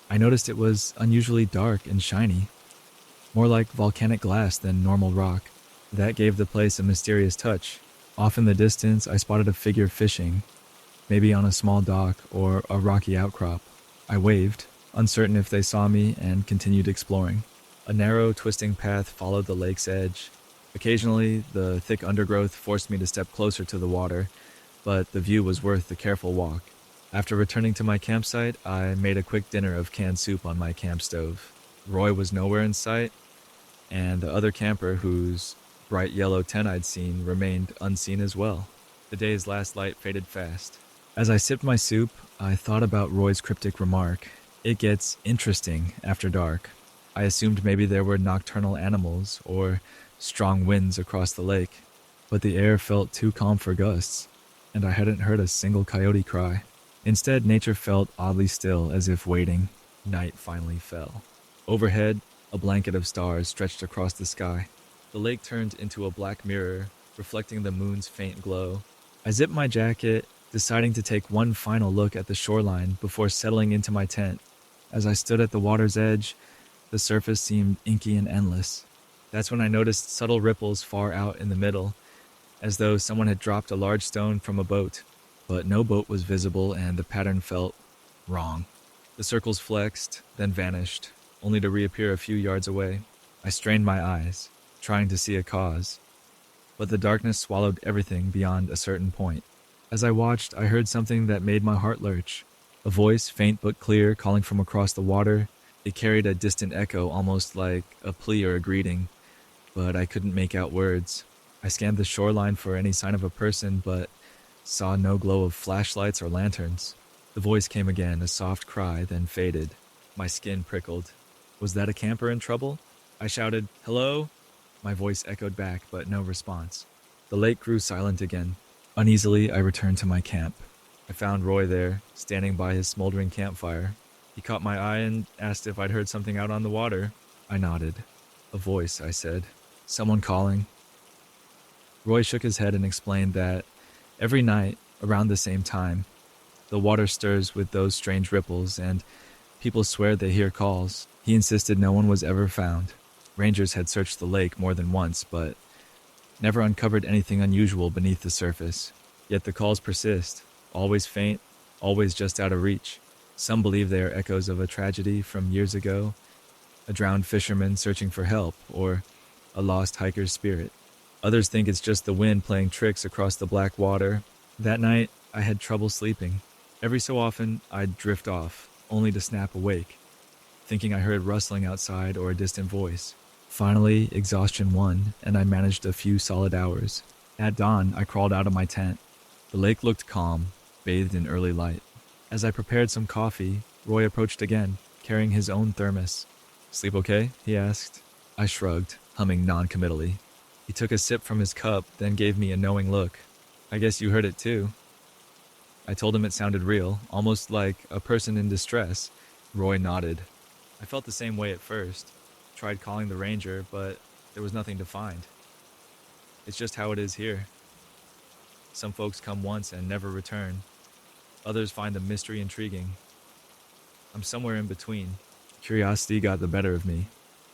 I noticed it was unusually dark and shiny, more like volcanic glass than normal rock. That gave the place a mysterious touch. Off in the distance, I spotted a figure fishing, maybe on a small dock or a rocky outcrop. I waved, uncertain if they saw me, and continued exploring. A narrow, twisting path followed the lake's edge. Occasionally, the thick undergrowth forced me to step closer to the water, but the view was worth the careful walk. After returning to my campsite, I made a quick dinner of canned soup on my camp stove. Roy was nowhere in sight, and the other camper whose bright yellow tent I'd seen remained unseen as well. The day's last light faded fast. As I sipped my soup, I thought about Roy's cryptic remark. It gets interesting after dark. I assumed maybe there were nocturnal animals or strong winds across the lake, but the air felt too calm for gusts, and I hadn't heard a single coyote cry. Instead, nature felt oddly still, as if waiting. Night finally fell. Overhead, a blanket of stars stretched across the sky. The lake turned into a black mirror, reflecting the moon's faint glow. I zipped my jacket, deciding to take one final look at the shoreline before settling into my tent. As I stood at the water's edge, the surface seemed inky and endless. That's when I noticed subtle ripples far out in the middle, as though someone had dropped a large stone from a boat. But no boat was visible, and the pattern felt wrong. The circles flexed, then vanished, only to reappear a few yards away. I strained my eyes, trying to see a cause, but the darkness swallowed everything beyond a certain point. As I watched, I heard something that made my heart lurch. A voice, faint but clear, calling from across the water. It carried a distant echo, almost like a plea or a greeting, but I couldn't make out words. I scanned the shoreline for any sign of a person, but saw no glow of flashlights or lanterns. The voice came again, a soft cry, then faded. My skin prickled. Was that a camper in trouble? I shouted, "Hello?" My voice echoed back, but no response. The lake grew silent again. Uneasily, I returned to my camp. I found Roy there, standing by his smoldering campfire. He caught my eye and asked if I'd heard something out on the water. I nodded. "A voice," I said. "Someone calling?" Roy shook his head and explained that every night, around the same time, the water stirs with those strange ripples, and people swear they hear calls. He insisted no one was ever found. Rangers had searched the lake more than once, but never uncovered anything unusual beneath the surface. Yet the calls persist, always faint, always just out of reach. Some believe they are echoes of a tragedy from years ago, a drowned fisherman searching for help, or a lost hiker's spirit. Others think it's just the wind playing tricks across the black water. That night, I had trouble sleeping. Every so often, I'd drift off, only to snap awake, thinking I heard rustling outside or a distant voice. Finally, exhaustion won, and I managed a few solid hours. At dawn, I crawled out of my tent. The lake looked calm, bathed in early light. As I prepared some coffee, Roy approached again, carrying his own thermos. "Sleep okay?" he asked. I shrugged, humming non-committally. He took a sip from his cup, then gave me a knowing look. "I guess you heard it too." I told him it sounded real, almost like a person in distress. Roy nodded. I felt the same way at first. Tried calling the ranger, but there was nothing to find. It's just how it is here. Some folks come once and never return. Others find the mystery intriguing. I'm somewhere in between. Curiosity got the better of me.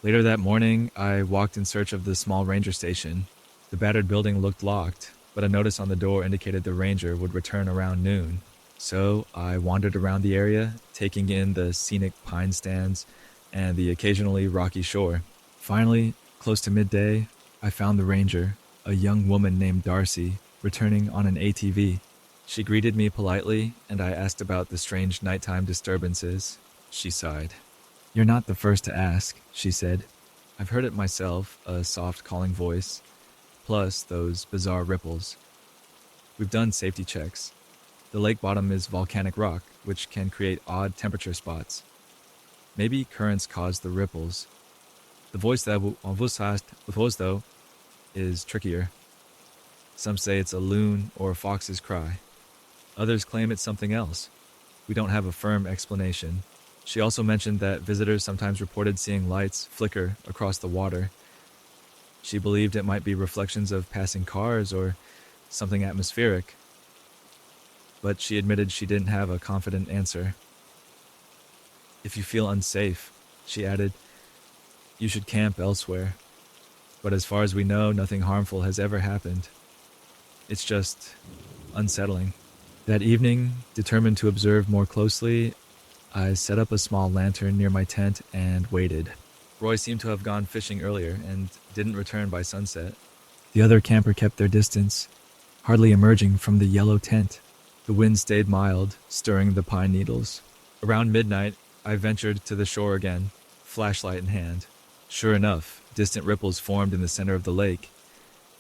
Later that morning, I walked in search of the small ranger station. The battered building looked locked, but a notice on the door indicated the ranger would return around noon. So I wandered around the area, taking in the scenic pine stands and the occasionally rocky shore. Finally, close to midday, I found the ranger, a young woman named Darcy, returning on an ATV. She greeted me politely, and I asked about the strange nighttime disturbances. She sighed. "You're not the first to ask," she said. I've heard it myself, a soft calling voice, plus those bizarre ripples. We've done safety checks. The lake bottom is volcanic rock, which can create odd temperature spots. Maybe currents cause the ripples. The voice that was though is trickier. Some say it's a loon or a fox's cry. Others claim it's something else. We don't have a firm explanation. She also mentioned that visitors sometimes reported seeing lights flicker across the water. She believed it might be reflections of passing cars or something atmospheric, but she admitted she didn't have a confident answer. If you feel unsafe, she added, you should camp elsewhere. But as far as we know, nothing harmful has ever happened. It's just unsettling. That evening, determined to observe more closely, I set up a small lantern near my tent and waited. Roy seemed to have gone fishing earlier and didn't return by sunset. The other camper kept their distance, hardly emerging from the yellow tent. The wind stayed mild, stirring the pine needles. Around midnight, I ventured to the shore again, flashlight in hand. Sure enough, distant ripples formed in the center of the lake,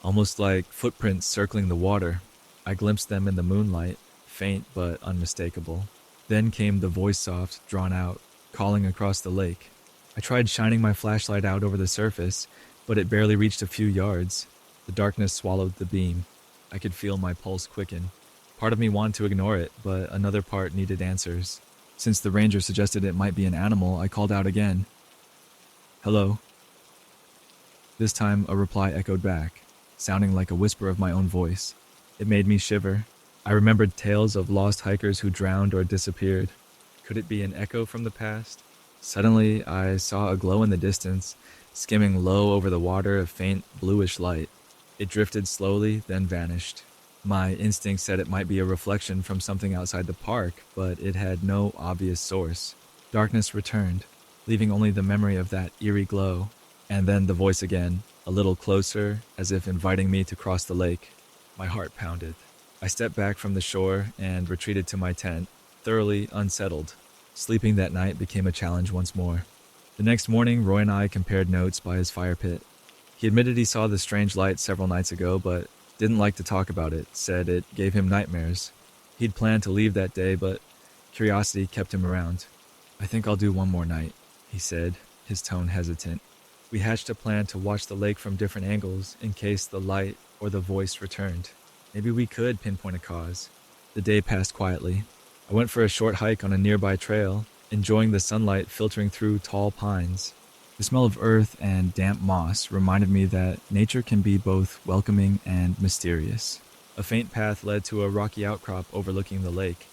almost like footprints circling the water. I glimpsed them in the moonlight, faint but unmistakable. Then came the voice, soft, drawn out, calling across the lake. I tried shining my flashlight out over the surface, but it barely reached a few yards. The darkness swallowed the beam. I could feel my pulse quicken. Part of me wanted to ignore it, but another part needed answers. Since the ranger suggested it might be an animal, I called out again. Hello. This time, a reply echoed back, sounding like a whisper of my own voice. It made me shiver. I remembered tales of lost hikers who drowned or disappeared. Could it be an echo from the past? Suddenly, I saw a glow in the distance, skimming low over the water, a faint bluish light. It drifted slowly, then vanished. My instinct said it might be a reflection from something outside the park, but it had no obvious source. Darkness returned, leaving only the memory of that eerie glow. And then the voice again, a little closer, as if inviting me to cross the lake. My heart pounded. I stepped back from the shore and retreated to my tent, thoroughly unsettled. Sleeping that night became a challenge once more. The next morning, Roy and I compared notes by his fire pit. He admitted he saw the strange light several nights ago, but didn't like to talk about it, said it gave him nightmares. He'd planned to leave that day, but curiosity kept him around. I think I'll do one more night, he said, his tone hesitant. We hatched a plan to watch the lake from different angles in case the light or the voice returned. Maybe we could pinpoint a cause. The day passed quietly. I went for a short hike on a nearby trail, enjoying the sunlight filtering through tall pines. The smell of earth and damp moss reminded me that nature can be both welcoming and mysterious. A faint path led to a rocky outcrop overlooking the lake,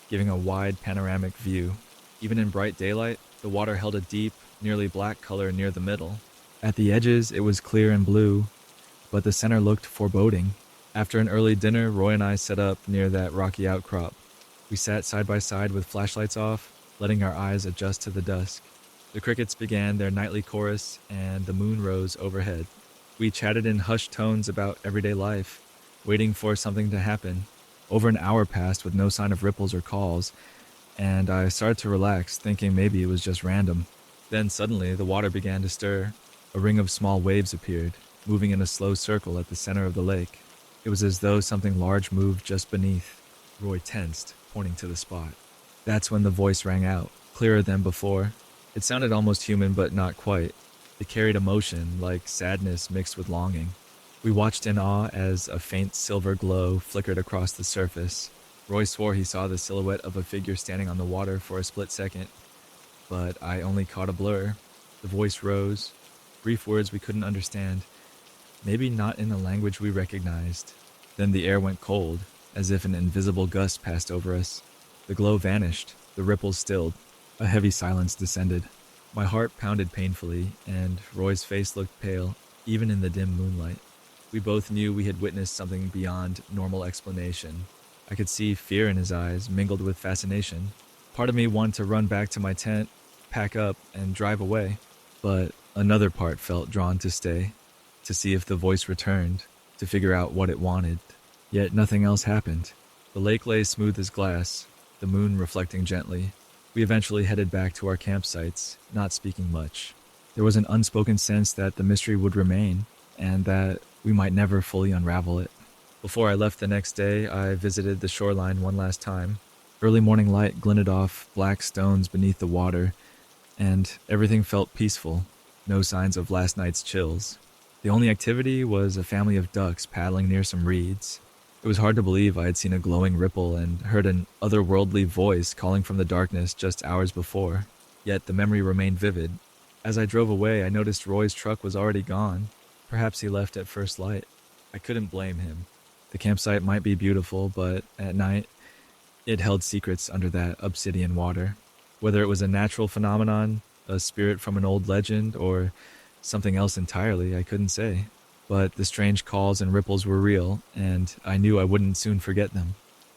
giving a wide panoramic view. Even in bright daylight, the water held a deep, nearly black color near the middle. At the edges, it was clear and blue, but the center looked foreboding. After an early dinner, Roy and I set up near that rocky outcrop. We sat side by side with flashlights off, letting our eyes adjust to the dusk. The crickets began their nightly chorus, and the moon rose overhead. We chatted in hushed tones about everyday life, waiting for something to happen. Over an hour passed with no sign of ripples or calls, and I started to relax, thinking maybe it was just random. Then suddenly, the water began to stir. A ring of small waves appeared, moving in a slow circle at the center of the lake. It was as though something large moved just beneath. Roy tensed, pointing to the spot. That's when the voice rang out, clearer than before. It sounded almost human, but not quite. It carried emotion, like sadness mixed with longing. We watched in awe as a faint silver glow flickered across the surface. Roy swore he saw the silhouette of a figure standing on the water for a split second, but I only caught a blur. The voice rose, brief words we couldn't understand, maybe not in a language we recognized. Then the air went cold, as if an invisible gust passed over us. The glow vanished, the ripples stilled. A heavy silence descended. My heart pounded painfully, and Roy's face looked pale, even in the dim moonlight. We both knew we had witnessed something beyond normal explanation. I could see fear in his eyes, mingled with fascination. Part of me wanted to run back to my tent, pack up, and drive away. But another part felt drawn to stay, to see if the voice returned, to figure out what it wanted. Yet nothing else happened. The lake lay smooth as glass, the moon reflecting gently. We eventually headed back to our campsites, not speaking much. There was an unspoken sense that the mystery would remain and that we might never fully unravel it. Before I left the next day, I visited the shoreline one last time. Early morning light glinted off black stones beneath the water, and everything felt peaceful. No signs of last night's chills. The only activity was a family of ducks paddling near some reeds. It was hard to believe I had seen a glowing ripple and heard an otherworldly voice calling from the darkness just hours before. Yet the memory remained vivid. As I drove away, I noticed Roy's truck was already gone. Perhaps he left at first light. I couldn't blame him. The campsite might be beautiful, but at night, it held secrets under that obsidian water. Whether it was a natural phenomenon, a spirit from an old legend, or something else entirely, I couldn't say. But the strange calls and ripples were real, and I knew I wouldn't soon forget them.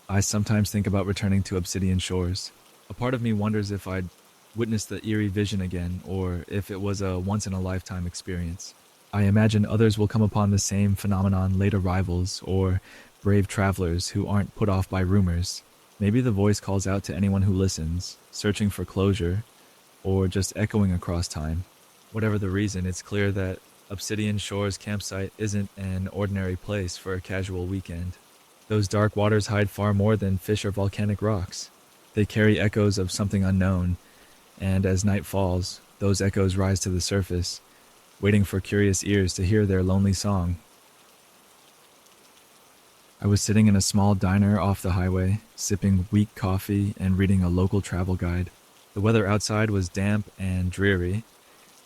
I sometimes think about returning to Obsidian Shores. A part of me wonders if I'd witness the eerie vision again, or if it was a once-in-a-lifetime experience. I imagine others will come upon the same phenomenon, late arrivals, or brave travelers who aren't put off by rumors. Maybe the voice calls out to anyone who listens, searching for closure, or just echoing across time. Whatever the reason, it's clear that Obsidian Shores campsite isn't an ordinary place for a casual weekend. Those dark waters hide far more than fish or volcanic rocks. They carry echoes of something unknown, and as night falls, those echoes rise to the surface, waiting for curious ears to hear their lonely song. I was sitting in a small diner off the highway, sipping weak coffee and reading a local travel guide. The weather outside was damp and dreary,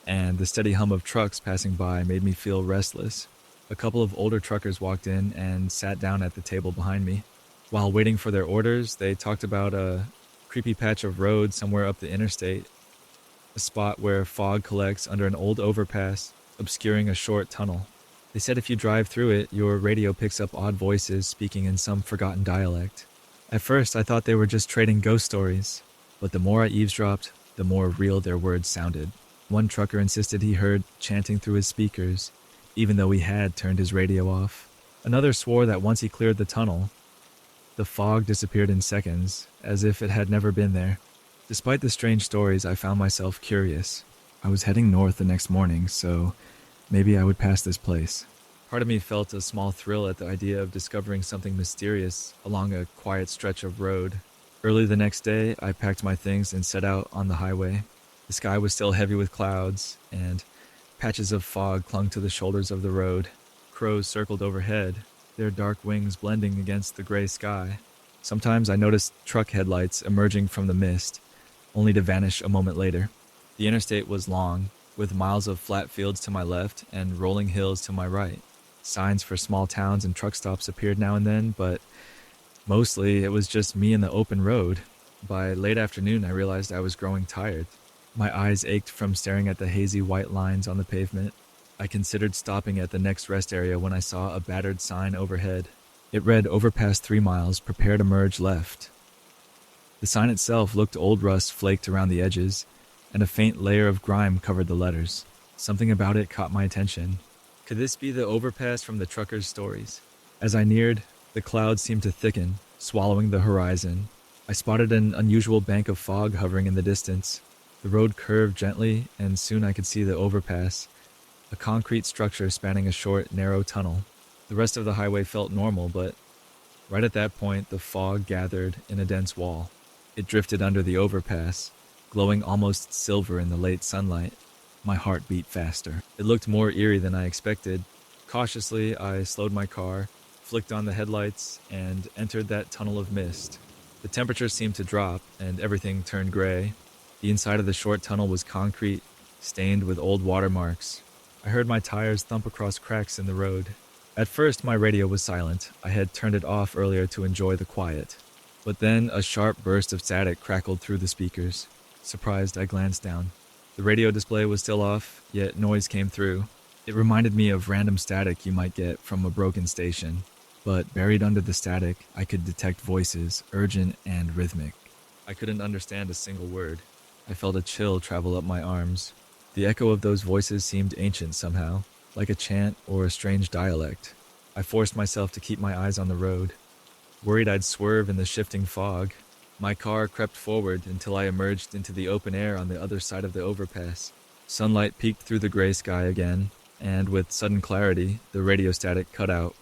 and the steady hum of trucks passing by made me feel restless. A couple of older truckers walked in and sat down at the table behind me. While waiting for their orders, they talked about a creepy patch of road somewhere up the interstate, a spot where fog collects under an old overpass, obscuring a short tunnel. They said if you drive through it, your radio picks up odd voices speaking in some forgotten dialect. At first, I thought they were just trading ghost stories, but the more I eavesdropped, the more real their words sounded. One trucker insisted he heard chanting through his speakers, even though he had turned his radio off. Another swore that once he cleared the tunnel, the fog disappeared in seconds, as if it had never been there. Despite the strange stories, I found myself curious. I was heading north the next morning, so maybe I would pass this place. Part of me felt a small thrill at the idea of discovering something mysterious along a quiet stretch of road. Early the next day, I packed my things and set out on the highway. The sky was still heavy with clouds, and patches of fog clung to the shoulders of the road. Crows circled overhead, their dark wings blending against the gray sky. Sometimes I noticed truck headlights emerging from the mist, only to vanish a moment later. The interstate was long, with miles of flat fields to my left and rolling hills to my right. Signs for small towns and truck stops appeared now and then, but mostly it was just me and the open road. By late afternoon, I realized I was growing tired. My eyes ached from staring at the hazy white lines on the pavement. I considered stopping at the next rest area when I saw a battered sign overhead. It read, "Overpass 3 miles, prepare to merge left." The sign itself looked old rust flaked around the edges, and a faint layer of grime covered the letters. Something about it caught my attention. Could this be the overpass from the truckers' stories? As I neared, the clouds seemed to thicken, swallowing the horizon. I spotted an unusual bank of fog hovering in the distance. The road curved gently, and soon I could see the overpass, a concrete structure spanning a short, narrow tunnel. The rest of the highway felt normal, but right at that point, the fog gathered in a dense wall. It drifted under the overpass, glowing almost silver in the late sunlight. My heart beat faster. It looked more eerie than I expected. Cautiously, I slowed my car, flicked on the headlights, and entered that tunnel of mist. The temperature seemed to drop, and everything turned gray. The inside of the short tunnel was concrete, stained with old watermarks. I heard my tires thump across cracks in the road. At first, my radio was silent. I had turned it off earlier to enjoy the quiet. But then a sharp burst of static crackled through the speakers. Surprised, I glanced down. The radio display was still off, yet noise came through. It reminded me of random static you might get from a broken station. But buried under the static, I could detect voices, urgent and rhythmic. I couldn't understand a single word. I felt a chill travel up my arms. The echo of those voices seemed ancient somehow, like a chant or a strange dialect. I forced myself to keep my eyes on the road. Worried I'd swerve in the shifting fog, my car crept forward until I emerged into the open air on the other side of the overpass. Sunlight peeked through the gray sky again, and with sudden clarity, the radio static cut out.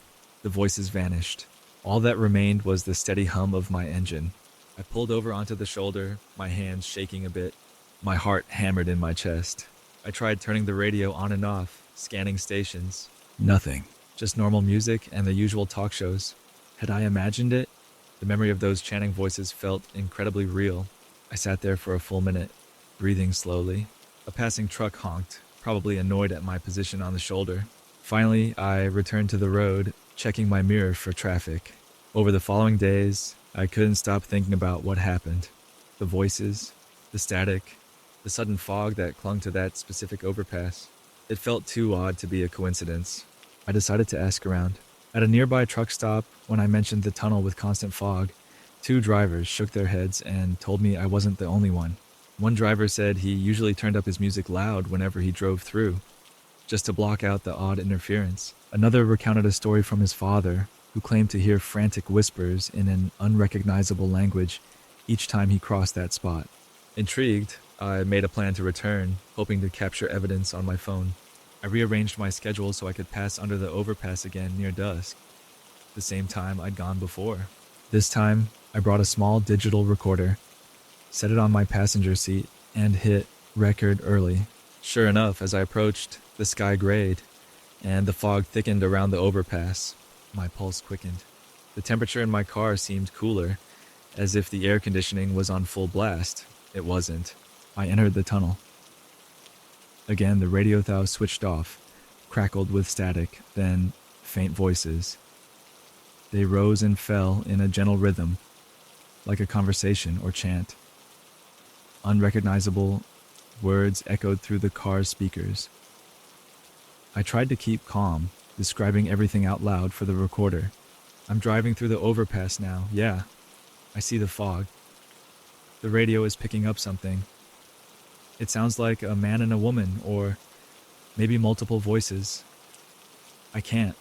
The voices vanished. All that remained was the steady hum of my engine. I pulled over onto the shoulder, my hands shaking a bit. My heart hammered in my chest. I tried turning the radio on and off, scanning stations. Nothing. Just normal music and the usual talk shows. Had I imagined it? The memory of those chanting voices felt incredibly real. I sat there for a full minute, breathing slowly. A passing truck honked, probably annoyed at my position on the shoulder. Finally, I returned to the road, checking my mirror for traffic. Over the following days, I couldn't stop thinking about what happened. The voices, the static, the sudden fog that clung to that specific overpass. It felt too odd to be a coincidence. I decided to ask around. At a nearby truck stop, when I mentioned the tunnel with constant fog, two drivers shook their heads and told me I wasn't the only one. One driver said he usually turned up his music loud whenever he drove through, just to block out the odd interference. Another recounted a story from his father, who claimed to hear frantic whispers in an unrecognizable language each time he crossed that spot. Intrigued, I made a plan to return, hoping to capture evidence on my phone. I rearranged my schedule so I could pass under the overpass again near dusk, the same time I'd gone before. This time, I brought a small digital recorder, set it on my passenger seat, and hit record early. Sure enough, as I approached, the sky grayed, and the fog thickened around the overpass. My pulse quickened. The temperature in my car seemed cooler, as if the air conditioning was on full blast. It wasn't. I entered the tunnel. Again, the radio thou switched off, crackled with static, then faint voices. They rose and fell in a gentle rhythm, like a conversation or chant. Unrecognizable words echoed through the car's speakers. I tried to keep calm, describing everything out loud for the recorder. I'm driving through the overpass now, yeah. I see the fog. The radio is picking up something. It sounds like a man and a woman, or maybe multiple voices. I can't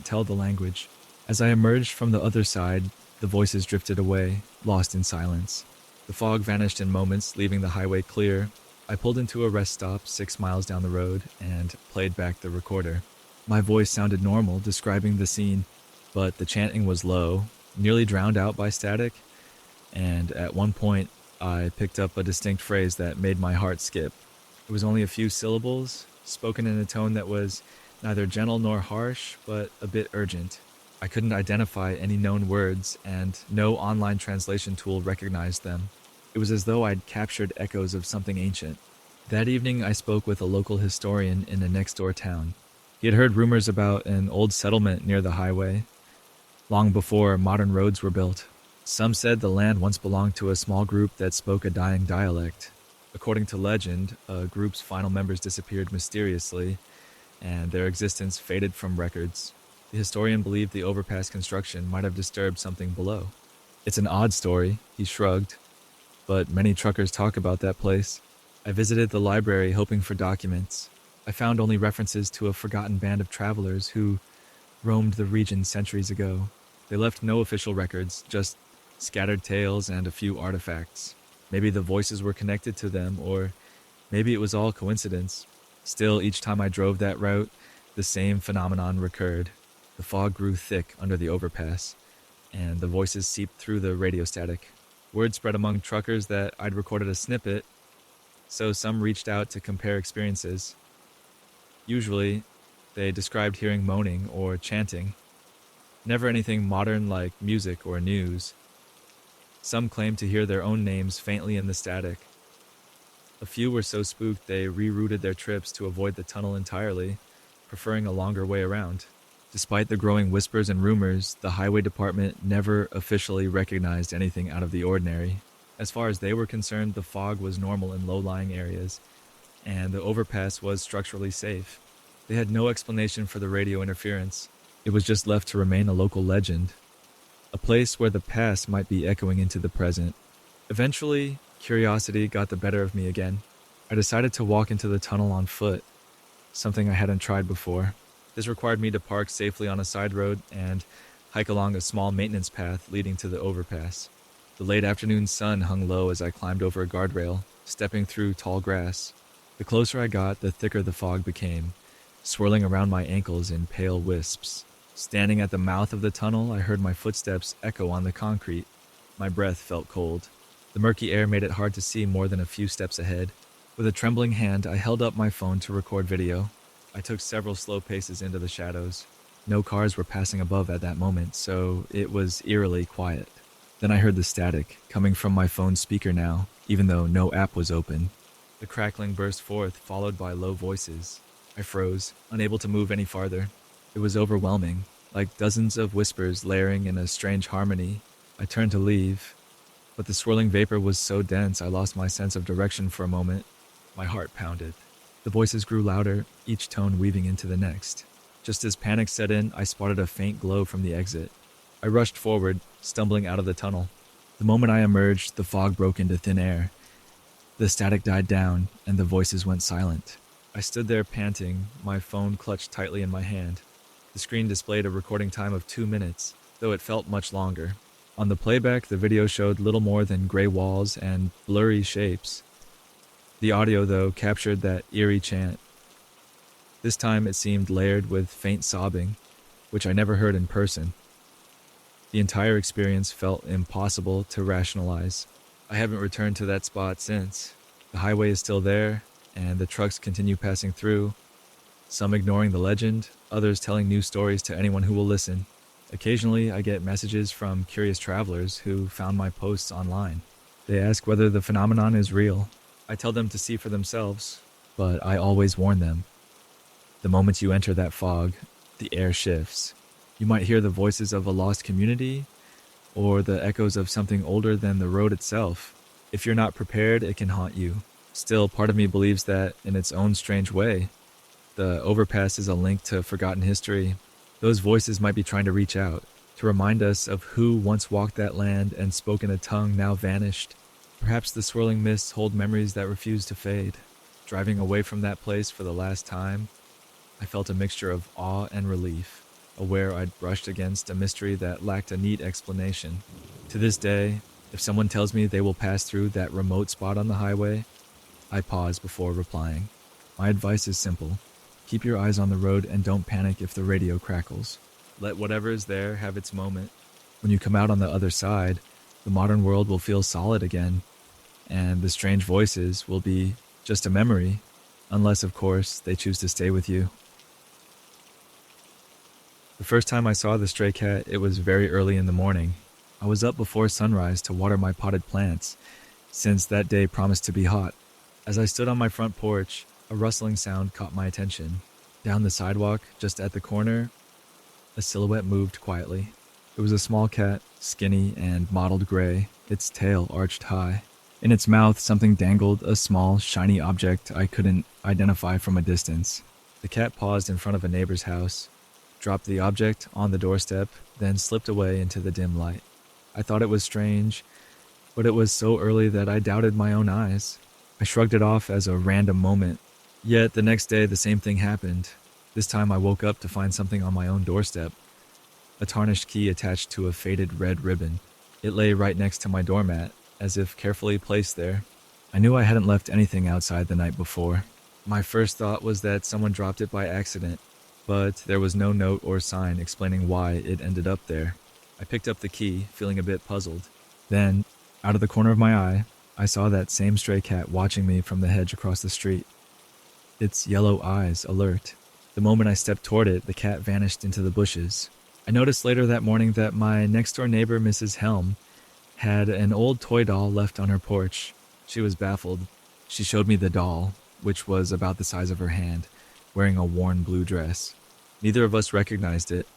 tell the language. As I emerged from the other side, the voices drifted away, lost in silence. The fog vanished in moments, leaving the highway clear. I pulled into a rest stop 6 miles down the road and played back the recorder. My voice sounded normal, describing the scene, but the chanting was low, nearly drowned out by static, and at one point, I picked up a distinct phrase that made my heart skip. It was only a few syllables, spoken in a tone that was neither gentle nor harsh, but a bit urgent. I couldn't identify any known words, and no online translation tool recognized them. It was as though I'd captured echoes of something ancient. That evening, I spoke with a local historian in a next-door town. He had heard rumors about an old settlement near the highway, long before modern roads were built. Some said the land once belonged to a small group that spoke a dying dialect. According to legend, a group's final members disappeared mysteriously, and their existence faded from records. The historian believed the overpass construction might have disturbed something below. It's an odd story, he shrugged, but many truckers talk about that place. I visited the library hoping for documents. I found only references to a forgotten band of travelers who roamed the region centuries ago. They left no official records, just scattered tales and a few artifacts. Maybe the voices were connected to them, or maybe it was all coincidence. Still, each time I drove that route, the same phenomenon recurred. The fog grew thick under the overpass, and the voices seeped through the radio static. Word spread among truckers that I'd recorded a snippet, so some reached out to compare experiences. Usually, they described hearing moaning or chanting. Never anything modern like music or news. Some claimed to hear their own names faintly in the static. A few were so spooked they rerouted their trips to avoid the tunnel entirely, preferring a longer way around. Despite the growing whispers and rumors, the highway department never officially recognized anything out of the ordinary. As far as they were concerned, the fog was normal in low-lying areas, and the overpass was structurally safe. They had no explanation for the radio interference. It was just left to remain a local legend, a place where the past might be echoing into the present. Eventually, curiosity got the better of me again. I decided to walk into the tunnel on foot, something I hadn't tried before. This required me to park safely on a side road and hike along a small maintenance path leading to the overpass. The late afternoon sun hung low as I climbed over a guardrail, stepping through tall grass. The closer I got, the thicker the fog became, swirling around my ankles in pale wisps. Standing at the mouth of the tunnel, I heard my footsteps echo on the concrete. My breath felt cold. The murky air made it hard to see more than a few steps ahead. With a trembling hand, I held up my phone to record video. I took several slow paces into the shadows. No cars were passing above at that moment, so it was eerily quiet. Then I heard the static, coming from my phone's speaker now, even though no app was open. The crackling burst forth, followed by low voices. I froze, unable to move any farther. It was overwhelming, like dozens of whispers layering in a strange harmony. I turned to leave, but the swirling vapor was so dense I lost my sense of direction for a moment. My heart pounded. The voices grew louder, each tone weaving into the next. Just as panic set in, I spotted a faint glow from the exit. I rushed forward, stumbling out of the tunnel. The moment I emerged, the fog broke into thin air. The static died down, and the voices went silent. I stood there panting, my phone clutched tightly in my hand. The screen displayed a recording time of 2 minutes, though it felt much longer. On the playback, the video showed little more than gray walls and blurry shapes. The audio, though, captured that eerie chant. This time it seemed layered with faint sobbing, which I never heard in person. The entire experience felt impossible to rationalize. I haven't returned to that spot since. The highway is still there, and the trucks continue passing through, some ignoring the legend, others telling new stories to anyone who will listen. Occasionally, I get messages from curious travelers who found my posts online. They ask whether the phenomenon is real. I tell them to see for themselves, but I always warn them. The moment you enter that fog, the air shifts. You might hear the voices of a lost community, or the echoes of something older than the road itself. If you're not prepared, it can haunt you. Still, part of me believes that, in its own strange way, the overpass is a link to forgotten history. Those voices might be trying to reach out, to remind us of who once walked that land and spoke in a tongue now vanished. Perhaps the swirling mists hold memories that refuse to fade. Driving away from that place for the last time, I felt a mixture of awe and relief, aware I'd brushed against a mystery that lacked a neat explanation. To this day, if someone tells me they will pass through that remote spot on the highway, I pause before replying. My advice is simple. Keep your eyes on the road and don't panic if the radio crackles. Let whatever is there have its moment. When you come out on the other side, the modern world will feel solid again, and the strange voices will be just a memory, unless, of course, they choose to stay with you. The first time I saw the stray cat, it was very early in the morning. I was up before sunrise to water my potted plants, since that day promised to be hot. As I stood on my front porch, a rustling sound caught my attention. Down the sidewalk, just at the corner, a silhouette moved quietly. It was a small cat, skinny and mottled gray, its tail arched high. In its mouth, something dangled, a small, shiny object I couldn't identify from a distance. The cat paused in front of a neighbor's house, dropped the object on the doorstep, then slipped away into the dim light. I thought it was strange, but it was so early that I doubted my own eyes. I shrugged it off as a random moment. Yet the next day, the same thing happened. This time I woke up to find something on my own doorstep. A tarnished key attached to a faded red ribbon. It lay right next to my doormat, as if carefully placed there. I knew I hadn't left anything outside the night before. My first thought was that someone dropped it by accident, but there was no note or sign explaining why it ended up there. I picked up the key, feeling a bit puzzled. Then, out of the corner of my eye, I saw that same stray cat watching me from the hedge across the street. Its yellow eyes alert. The moment I stepped toward it, the cat vanished into the bushes. I noticed later that morning that my next-door neighbor, Mrs. Helm, had an old toy doll left on her porch. She was baffled. She showed me the doll, which was about the size of her hand, wearing a worn blue dress. Neither of us recognized it.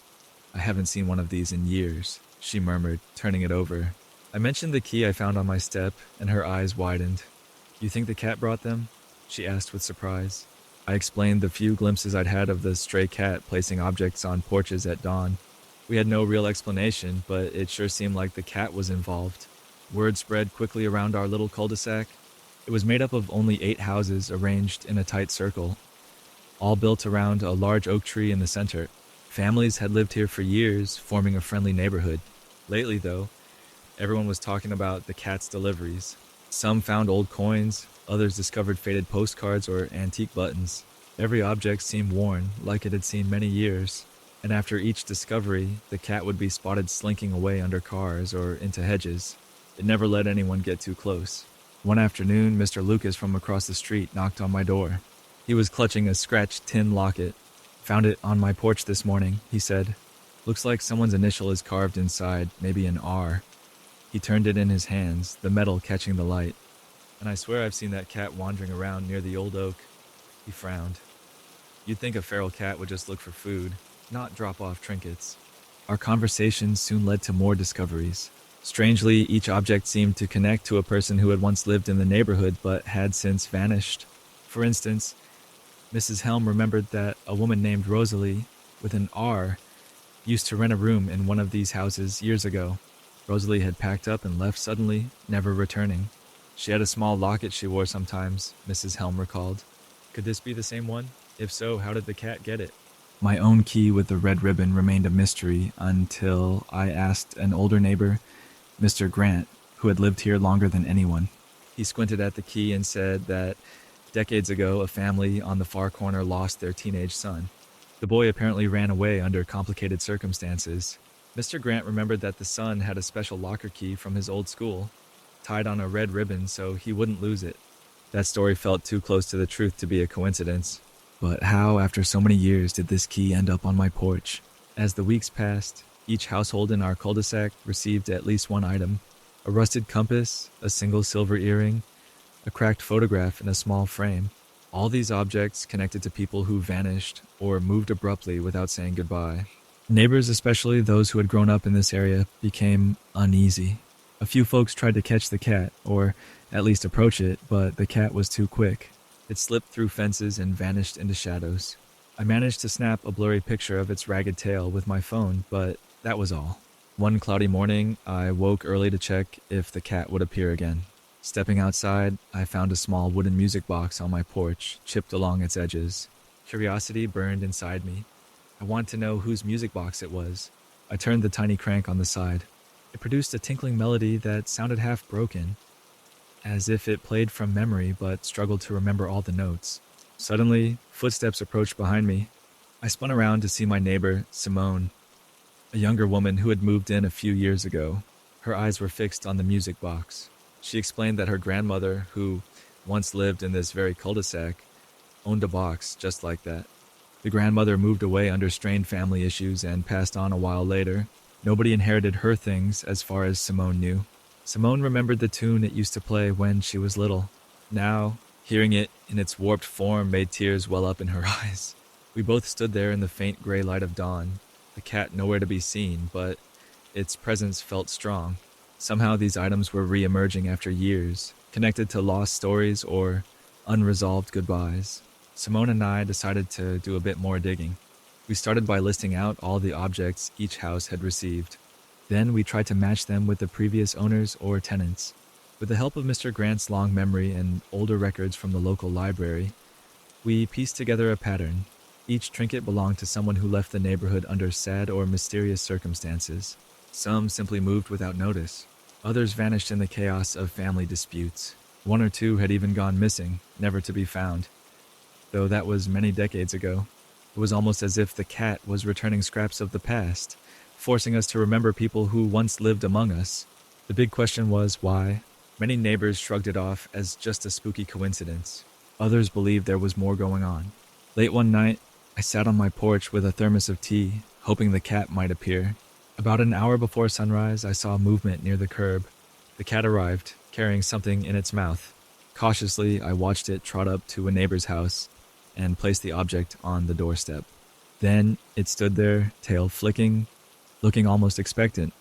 I haven't seen one of these in years, she murmured, turning it over. I mentioned the key I found on my step, and her eyes widened. You think the cat brought them? She asked with surprise. I explained the few glimpses I'd had of the stray cat placing objects on porches at dawn. We had no real explanation, but it sure seemed like the cat was involved. Word spread quickly around our little cul-de-sac. It was made up of only 8 houses arranged in a tight circle, all built around a large oak tree in the center. Families had lived here for years, forming a friendly neighborhood. Lately, though, Everyone was talking about the cat's deliveries. Some found old coins, others discovered faded postcards or antique buttons. Every object seemed worn, like it had seen many years. And after each discovery, the cat would be spotted slinking away under cars or into hedges. It never let anyone get too close. One afternoon, Mr. Lucas from across the street knocked on my door. He was clutching a scratched tin locket. "Found it on my porch this morning," he said. "Looks like someone's initial is carved inside, maybe an R." He turned it in his hands, the metal catching the light. "And I swear I've seen that cat wandering around near the old oak." He frowned. "You'd think a feral cat would just look for food, not drop off trinkets." Our conversation soon led to more discoveries. Strangely, each object seemed to connect to a person who had once lived in the neighborhood but had since vanished. For instance, Mrs. Helm remembered that a woman named Rosalie, with an R, used to rent a room in one of these houses years ago. Rosalie had packed up and left suddenly, never returning. She had a small locket she wore sometimes, Mrs. Helm recalled. Could this be the same one? If so, how did the cat get it? My own key with the red ribbon remained a mystery until I asked an older neighbor, Mr. Grant, who had lived here longer than anyone. He squinted at the key and said that decades ago, a family on the far corner lost their teenage son. The boy apparently ran away under complicated circumstances. Mr. Grant remembered that the son had a special locker key from his old school, tied on a red ribbon so he wouldn't lose it. That story felt too close to the truth to be a coincidence. But how, after so many years, did this key end up on my porch? As the weeks passed, each household in our cul-de-sac received at least one item: a rusted compass, a single silver earring, a cracked photograph in a small frame. All these objects connected to people who vanished or moved abruptly without saying goodbye. Neighbors, especially those who had grown up in this area, became uneasy. A few folks tried to catch the cat, or at least approach it, but the cat was too quick. It slipped through fences and vanished into shadows. I managed to snap a blurry picture of its ragged tail with my phone, but that was all. One cloudy morning, I woke early to check if the cat would appear again. Stepping outside, I found a small wooden music box on my porch, chipped along its edges. Curiosity burned inside me. I wanted to know whose music box it was. I turned the tiny crank on the side. It produced a tinkling melody that sounded half broken, as if it played from memory but struggled to remember all the notes. Suddenly, footsteps approached behind me. I spun around to see my neighbor, Simone, a younger woman who had moved in a few years ago. Her eyes were fixed on the music box. She explained that her grandmother, who once lived in this very cul-de-sac, owned a box just like that. The grandmother moved away under strained family issues and passed on a while later. Nobody inherited her things as far as Simone knew. Simone remembered the tune it used to play when she was little. Now, hearing it in its warped form made tears well up in her eyes. We both stood there in the faint gray light of dawn, the cat nowhere to be seen, but its presence felt strong. Somehow these items were re-emerging after years, connected to lost stories or unresolved goodbyes. Simone and I decided to do a bit more digging. We started by listing out all the objects each house had received. Then we tried to match them with the previous owners or tenants. With the help of Mr. Grant's long memory and older records from the local library, we pieced together a pattern. Each trinket belonged to someone who left the neighborhood under sad or mysterious circumstances. Some simply moved without notice. Others vanished in the chaos of family disputes. One or two had even gone missing, never to be found. Though that was many decades ago, it was almost as if the cat was returning scraps of the past, forcing us to remember people who once lived among us. The big question was why. Many neighbors shrugged it off as just a spooky coincidence. Others believed there was more going on. Late one night, I sat on my porch with a thermos of tea, hoping the cat might appear. About an hour before sunrise, I saw movement near the curb. The cat arrived, carrying something in its mouth. Cautiously, I watched it trot up to a neighbor's house and place the object on the doorstep. Then it stood there, tail flicking, looking almost expectant.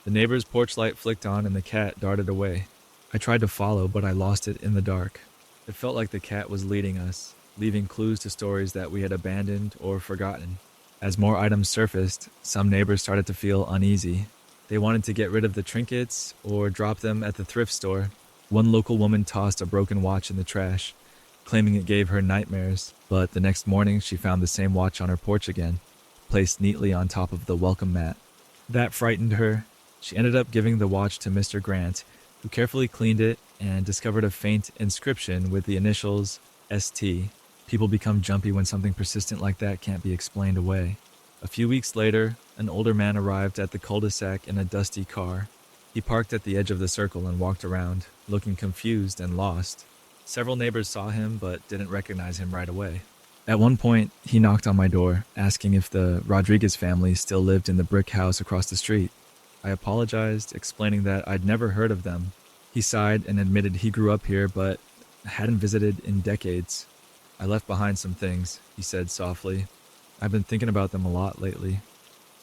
The neighbor's porch light flicked on and the cat darted away. I tried to follow, but I lost it in the dark. It felt like the cat was leading us, leaving clues to stories that we had abandoned or forgotten. As more items surfaced, some neighbors started to feel uneasy. They wanted to get rid of the trinkets or drop them at the thrift store. One local woman tossed a broken watch in the trash, claiming it gave her nightmares, but the next morning she found the same watch on her porch again, placed neatly on top of the welcome mat. That frightened her. She ended up giving the watch to Mr. Grant, who carefully cleaned it and discovered a faint inscription with the initials ST. People become jumpy when something persistent like that can't be explained away. A few weeks later, an older man arrived at the cul-de-sac in a dusty car. He parked at the edge of the circle and walked around, looking confused and lost. Several neighbors saw him but didn't recognize him right away. At one point, he knocked on my door, asking if the Rodriguez family still lived in the brick house across the street. I apologized, explaining that I'd never heard of them. He sighed and admitted he grew up here but hadn't visited in decades. I left behind some things, he said softly. I've been thinking about them a lot lately.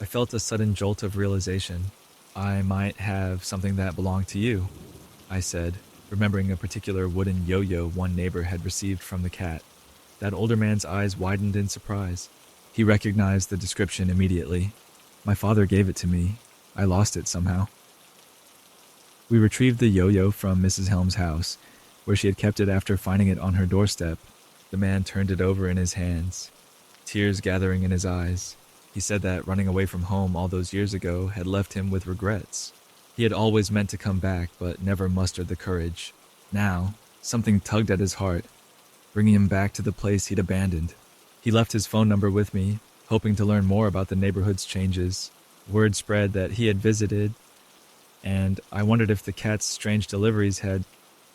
I felt a sudden jolt of realization. I might have something that belonged to you, I said, remembering a particular wooden yo-yo one neighbor had received from the cat. That older man's eyes widened in surprise. He recognized the description immediately. My father gave it to me. I lost it somehow. We retrieved the yo-yo from Mrs. Helm's house, where she had kept it after finding it on her doorstep. The man turned it over in his hands, tears gathering in his eyes. He said that running away from home all those years ago had left him with regrets. He had always meant to come back, but never mustered the courage. Now, something tugged at his heart, bringing him back to the place he'd abandoned. He left his phone number with me, hoping to learn more about the neighborhood's changes. Word spread that he had visited, and I wondered if the cat's strange deliveries had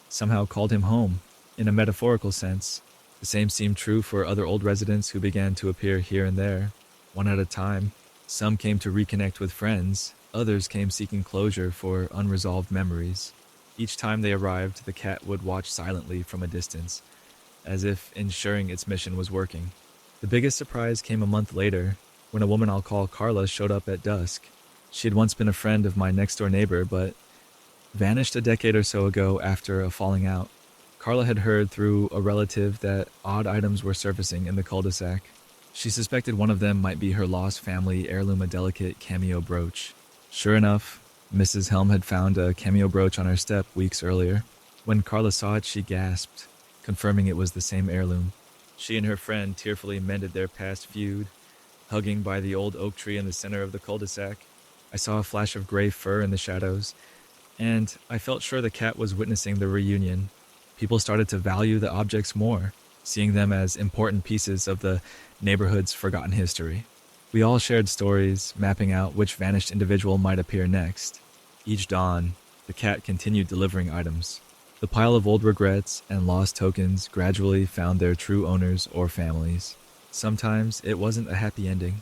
somehow called him home, in a metaphorical sense. The same seemed true for other old residents who began to appear here and there, one at a time. Some came to reconnect with friends, others came seeking closure for unresolved memories. Each time they arrived, the cat would watch silently from a distance, as if ensuring its mission was working. The biggest surprise came a month later, when a woman I'll call Carla showed up at dusk. She had once been a friend of my next-door neighbor, but vanished a decade or so ago after a falling out. Carla had heard through a relative that odd items were surfacing in the cul-de-sac. She suspected one of them might be her lost family heirloom, a delicate cameo brooch. Sure enough, Mrs. Helm had found a cameo brooch on her step weeks earlier. When Carla saw it, she gasped, confirming it was the same heirloom. She and her friend tearfully mended their past feud, hugging by the old oak tree in the center of the cul-de-sac. I saw a flash of gray fur in the shadows, and I felt sure the cat was witnessing the reunion. People started to value the objects more, seeing them as important pieces of the neighborhood's forgotten history. We all shared stories, mapping out which vanished individual might appear next. Each dawn, the cat continued delivering items. The pile of old regrets and lost tokens gradually found their true owners or families. Sometimes it wasn't a happy ending.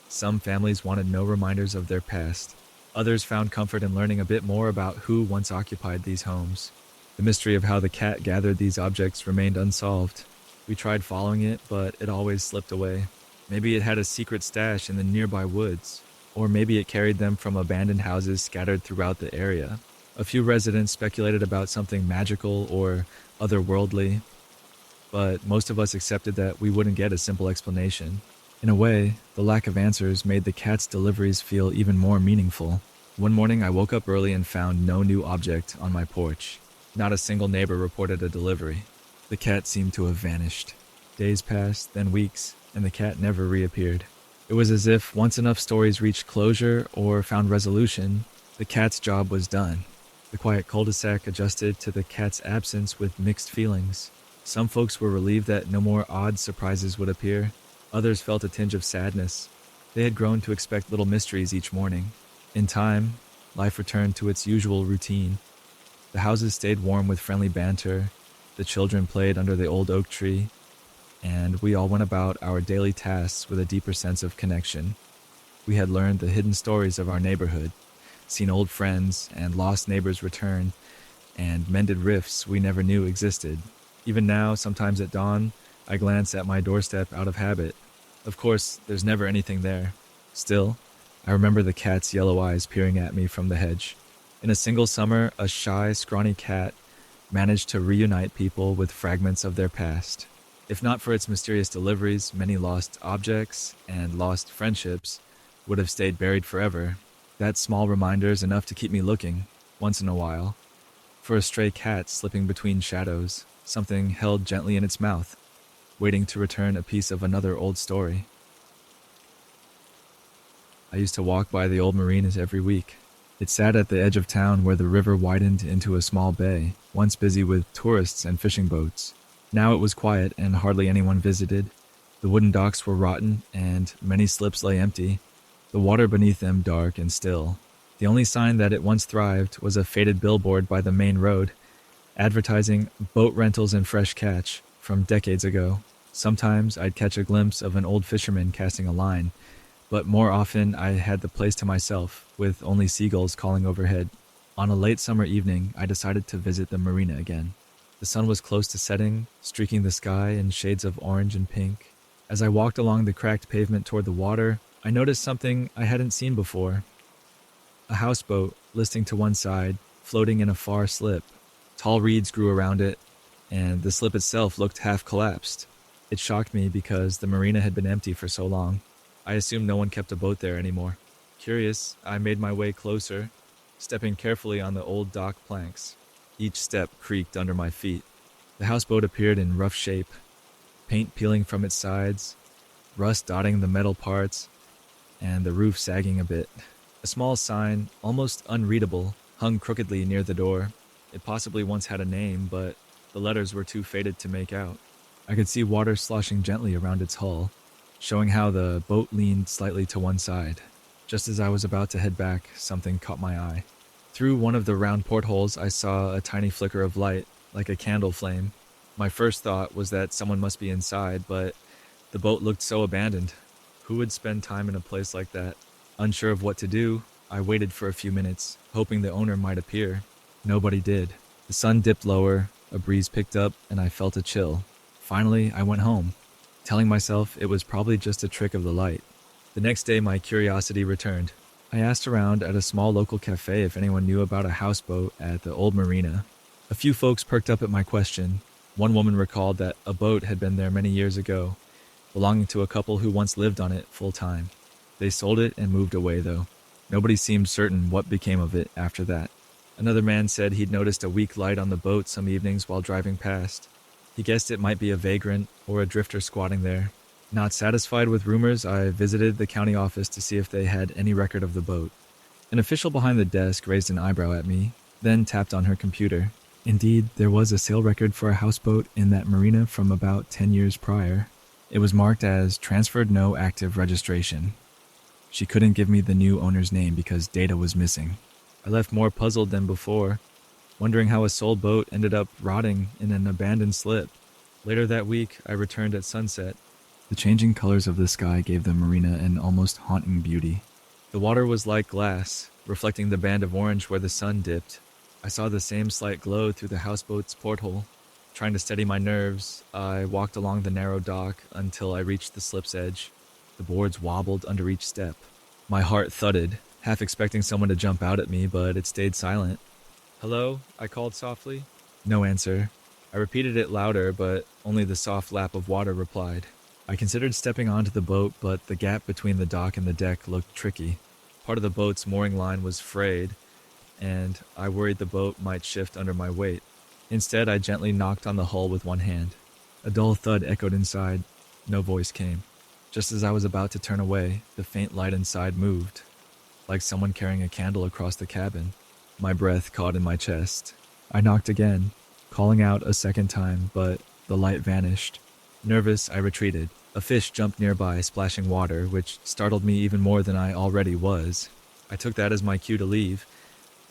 Some families wanted no reminders of their past. Others found comfort in learning a bit more about who once occupied these homes. The mystery of how the cat gathered these objects remained unsolved. We tried following it, but it always slipped away. Maybe it had a secret stash in the nearby woods, or maybe it carried them from abandoned houses scattered throughout the area. A few residents speculated about something magical or otherworldly, but most of us accepted that we wouldn't get a simple explanation. In a way, the lack of answers made the cat's deliveries feel even more meaningful. One morning I woke up early and found no new object on my porch. Not a single neighbor reported a delivery. The cat seemed to have vanished. Days passed, then weeks, and the cat never reappeared. It was as if once enough stories reached closure or found resolution, the cat's job was done. The quiet cul-de-sac adjusted to the cat's absence with mixed feelings. Some folks were relieved that no more odd surprises would appear. Others felt a tinge of sadness. They had grown to expect little mysteries each morning. In time, life returned to its usual routine. The houses stayed warm with friendly banter, the children played under the old oak tree, and we all went about our daily tasks with a deeper sense of connection. We had learned the hidden stories of our neighborhood, seen old friends and lost neighbors return, and mended rifts we never knew existed. Even now, sometimes at dawn, I glance at my doorstep out of habit. Of course, there's never anything there. Still, I remember the cat's yellow eyes peering at me from the hedge. In a single summer, a shy, scrawny cat managed to reunite people with fragments of their past. If not for its mysterious deliveries, many lost objects and lost friendships would have stayed buried forever. That small reminder is enough to keep me looking, once in a while, for a stray cat slipping between shadows, something held gently in its mouth, waiting to return a piece of another old story. I used to walk by the old marinas every week. It sat at the edge of town where the river widened into a small bay, once busy with tourists and fishing boats. Now it was quiet and hardly anyone visited. The wooden docks were rotten and many slips lay empty, the water beneath them dark and still. The only sign that it once thrived was a faded billboard by the main road, advertising boat rentals and fresh catch from decades ago. Sometimes I'd catch a glimpse of an old fisherman casting a line, but more often I had the place to myself, with only seagulls calling overhead. On a late summer evening, I decided to visit the marina again. The sun was close to setting, streaking the sky in shades of orange and pink. As I walked along the cracked pavement toward the water, I noticed something I hadn't seen before. A houseboat, listing to one side, floating in a far slip. Tall reeds grew around it, and the slip itself looked half collapsed. It shocked me because the marina had been empty for so long. I assumed no one kept a boat there anymore. Curious, I made my way closer, stepping carefully on the old dock planks. Each step creaked under my feet. The houseboat appeared in rough shape, paint peeling from its sides, rust dotting the metal parts, and the roof sagging a bit. A small sign, almost unreadable, hung crookedly near the door. It possibly once had a name, but the letters were too faded to make out. I could see water sloshing gently around its hull, showing how the boat leaned slightly to one side. Just as I was about to head back, something caught my eye. Through one of the round portholes, I saw a tiny flicker of light, like a candle flame. My first thought was that someone must be inside, but the boat looked so abandoned. Who would spend time in a place like that? Unsure of what to do, I waited for a few minutes, hoping the owner might appear. Nobody did. The sun dipped lower, a breeze picked up, and I felt a chill. Finally, I went home, telling myself it was probably just a trick of the light. The next day, my curiosity returned. I asked around at a small local cafe if anyone knew about a houseboat at the old marina. A few folks perked up at my question. One woman recalled that a boat had been there many years ago, belonging to a couple who once lived on it full time. They sold it and moved away, though. Nobody seemed certain what became of it after that. Another man said he'd noticed a weak light on the boat some evenings while driving past. He guessed it might be a vagrant or a drifter squatting there. Not satisfied with rumors, I visited the county office to see if they had any record of the boat. An official behind the desk raised an eyebrow at me, then tapped on her computer. Indeed, there was a sale record for a houseboat in that marina from about 10 years prior. It was marked as transferred no active registration. She couldn't give me the new owner's name because data was missing. I left more puzzled than before, wondering how a sold boat ended up rotting in an abandoned slip. Later that week, I returned at sunset. The changing colors of the sky gave the marina an almost haunting beauty. The water was like glass, reflecting the band of orange where the sun dipped. I saw the same slight glow through the houseboat's porthole. Trying to steady my nerves, I walked along the narrow dock until I reached the slip's edge. The boards wobbled under each step. My heart thudded, half expecting someone to jump out at me, but it stayed silent. "Hello?" I called softly. No answer. I repeated it louder, but only the soft lap of water replied. I considered stepping onto the boat, but the gap between the dock and the deck looked tricky. Part of the boat's mooring line was frayed, and I worried the boat might shift under my weight. Instead, I gently knocked on the hull with one hand. A dull thud echoed inside. No voice came. Just as I was about to turn away, the faint light inside moved, like someone carrying a candle across the cabin. My breath caught in my chest. I knocked again, calling out a second time, but the light vanished. Nervous, I retreated. A fish jumped nearby, splashing water, which startled me even more than I already was. I took that as my cue to leave,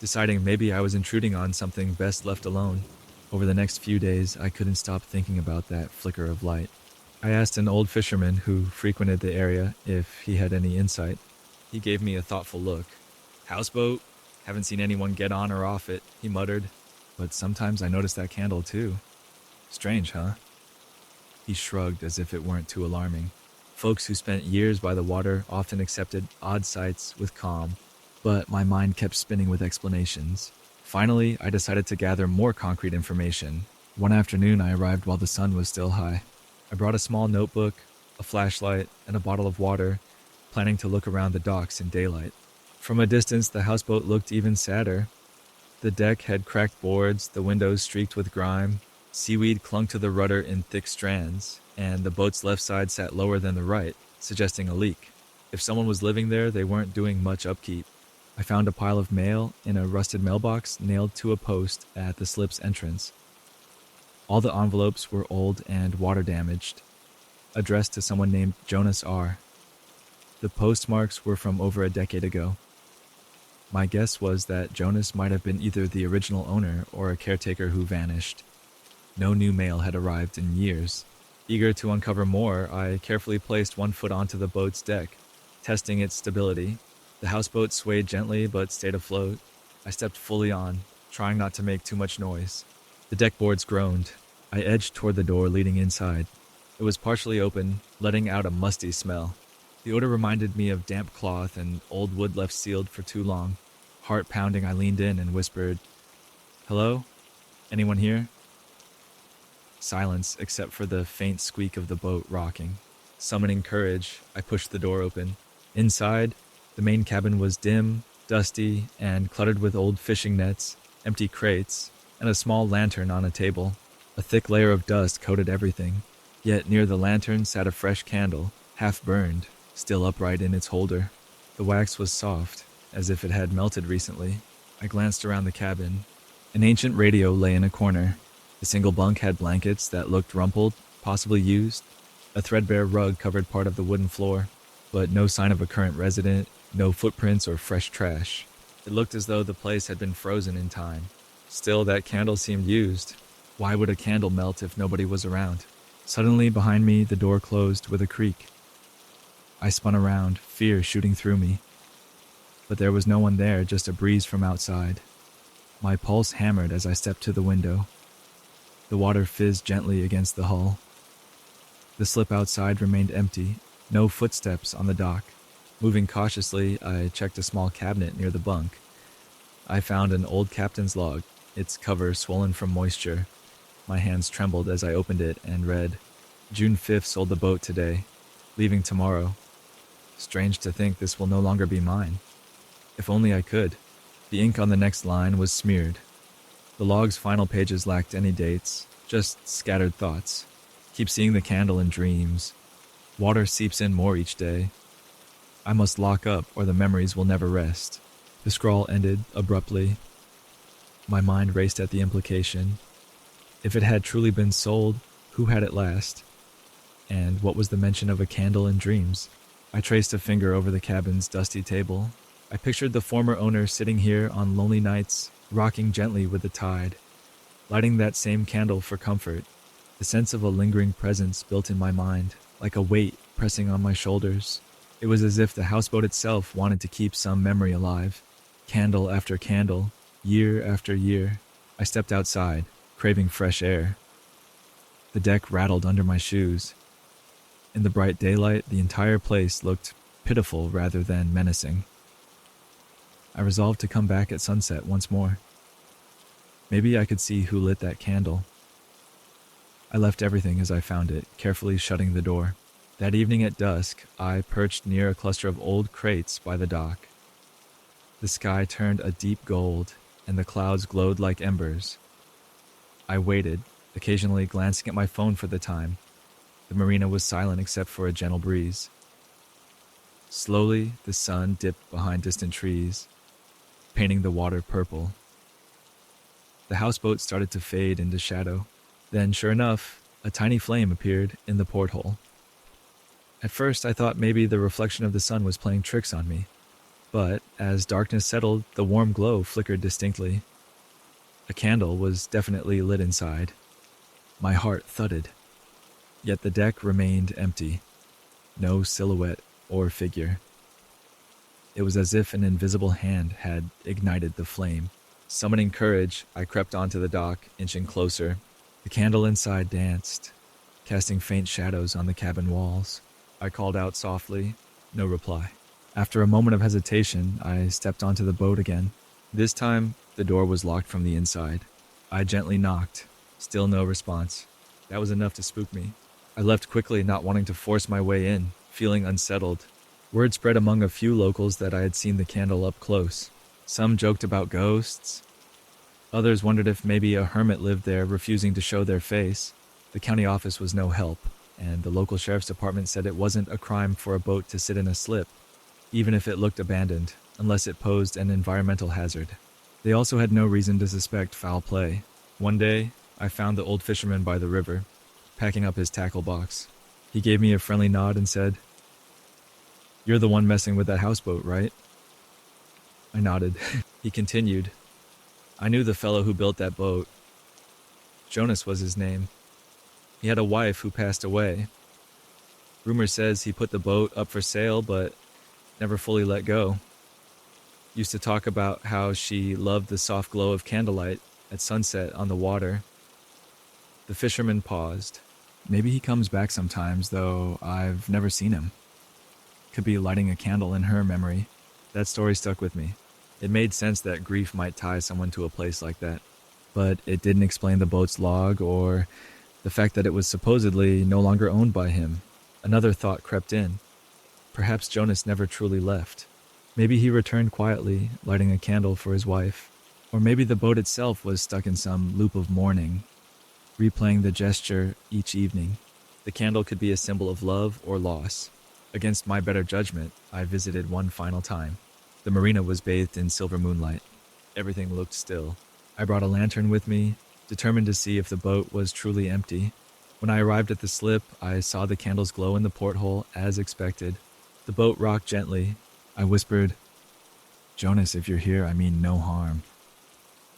deciding maybe I was intruding on something best left alone. Over the next few days, I couldn't stop thinking about that flicker of light. I asked an old fisherman who frequented the area if he had any insight. He gave me a thoughtful look. "Houseboat? Haven't seen anyone get on or off it," he muttered. "But sometimes I notice that candle too. Strange, huh?" He shrugged as if it weren't too alarming. Folks who spent years by the water often accepted odd sights with calm, but my mind kept spinning with explanations. Finally, I decided to gather more concrete information. One afternoon, I arrived while the sun was still high. I brought a small notebook, a flashlight, and a bottle of water, planning to look around the docks in daylight. From a distance, the houseboat looked even sadder. The deck had cracked boards, the windows streaked with grime. Seaweed clung to the rudder in thick strands, and the boat's left side sat lower than the right, suggesting a leak. If someone was living there, they weren't doing much upkeep. I found a pile of mail in a rusted mailbox nailed to a post at the slip's entrance. All the envelopes were old and water damaged, addressed to someone named Jonas R. The postmarks were from over a decade ago. My guess was that Jonas might have been either the original owner or a caretaker who vanished. No new mail had arrived in years. Eager to uncover more, I carefully placed one foot onto the boat's deck, testing its stability. The houseboat swayed gently but stayed afloat. I stepped fully on, trying not to make too much noise. The deck boards groaned. I edged toward the door leading inside. It was partially open, letting out a musty smell. The odor reminded me of damp cloth and old wood left sealed for too long. Heart pounding, I leaned in and whispered, "Hello? Anyone here?" Silence, except for the faint squeak of the boat rocking. Summoning courage, I pushed the door open. Inside, the main cabin was dim, dusty, and cluttered with old fishing nets, empty crates, and a small lantern on a table. A thick layer of dust coated everything, yet near the lantern sat a fresh candle, half burned, still upright in its holder. The wax was soft, as if it had melted recently. I glanced around the cabin. An ancient radio lay in a corner. The single bunk had blankets that looked rumpled, possibly used. A threadbare rug covered part of the wooden floor, but no sign of a current resident, no footprints or fresh trash. It looked as though the place had been frozen in time. Still, that candle seemed used. Why would a candle melt if nobody was around? Suddenly, behind me, the door closed with a creak. I spun around, fear shooting through me. But there was no one there, just a breeze from outside. My pulse hammered as I stepped to the window. The water fizzed gently against the hull. The slip outside remained empty, no footsteps on the dock. Moving cautiously, I checked a small cabinet near the bunk. I found an old captain's log, its cover swollen from moisture. My hands trembled as I opened it and read, "June 5th sold the boat today, leaving tomorrow. Strange to think this will no longer be mine. If only I could." The ink on the next line was smeared. The log's final pages lacked any dates, just scattered thoughts. Keep seeing the candle in dreams. Water seeps in more each day. I must lock up or the memories will never rest. The scrawl ended abruptly. My mind raced at the implication. If it had truly been sold, who had it last? And what was the mention of a candle in dreams? I traced a finger over the cabin's dusty table. I pictured the former owner sitting here on lonely nights, rocking gently with the tide, lighting that same candle for comfort. The sense of a lingering presence built in my mind, like a weight pressing on my shoulders. It was as if the houseboat itself wanted to keep some memory alive. Candle after candle, year after year. I stepped outside, craving fresh air. The deck rattled under my shoes. In the bright daylight, the entire place looked pitiful rather than menacing. I resolved to come back at sunset once more. Maybe I could see who lit that candle. I left everything as I found it, carefully shutting the door. That evening at dusk, I perched near a cluster of old crates by the dock. The sky turned a deep gold, and the clouds glowed like embers. I waited, occasionally glancing at my phone for the time. The marina was silent except for a gentle breeze. Slowly, the sun dipped behind distant trees, painting the water purple. The houseboat started to fade into shadow. Then, sure enough, a tiny flame appeared in the porthole. At first, I thought maybe the reflection of the sun was playing tricks on me. But as darkness settled, the warm glow flickered distinctly. A candle was definitely lit inside. My heart thudded. Yet the deck remained empty. No silhouette or figure. It was as if an invisible hand had ignited the flame. Summoning courage, I crept onto the dock, inching closer. The candle inside danced, casting faint shadows on the cabin walls. I called out softly. No reply. After a moment of hesitation, I stepped onto the boat again. This time, the door was locked from the inside. I gently knocked. Still no response. That was enough to spook me. I left quickly, not wanting to force my way in, feeling unsettled. Word spread among a few locals that I had seen the candle up close. Some joked about ghosts. Others wondered if maybe a hermit lived there, refusing to show their face. The county office was no help, and the local sheriff's department said it wasn't a crime for a boat to sit in a slip, even if it looked abandoned. unless it posed an environmental hazard. They also had no reason to suspect foul play. One day, I found the old fisherman by the river, packing up his tackle box. He gave me a friendly nod and said, "You're the one messing with that houseboat, right?" I nodded. He continued, "I knew the fellow who built that boat. Jonas was his name. He had a wife who passed away. Rumor says he put the boat up for sale, but never fully let go. Used to talk about how she loved the soft glow of candlelight at sunset on the water." The fisherman paused. "Maybe he comes back sometimes, though I've never seen him. Could be lighting a candle in her memory." That story stuck with me. It made sense that grief might tie someone to a place like that, but it didn't explain the boat's log or the fact that it was supposedly no longer owned by him. Another thought crept in. Perhaps Jonas never truly left. Maybe he returned quietly, lighting a candle for his wife. Or maybe the boat itself was stuck in some loop of mourning, replaying the gesture each evening. The candle could be a symbol of love or loss. Against my better judgment, I visited one final time. The marina was bathed in silver moonlight. Everything looked still. I brought a lantern with me, determined to see if the boat was truly empty. When I arrived at the slip, I saw the candles glow in the porthole as expected. The boat rocked gently. I whispered, "Jonas, if you're here, I mean no harm."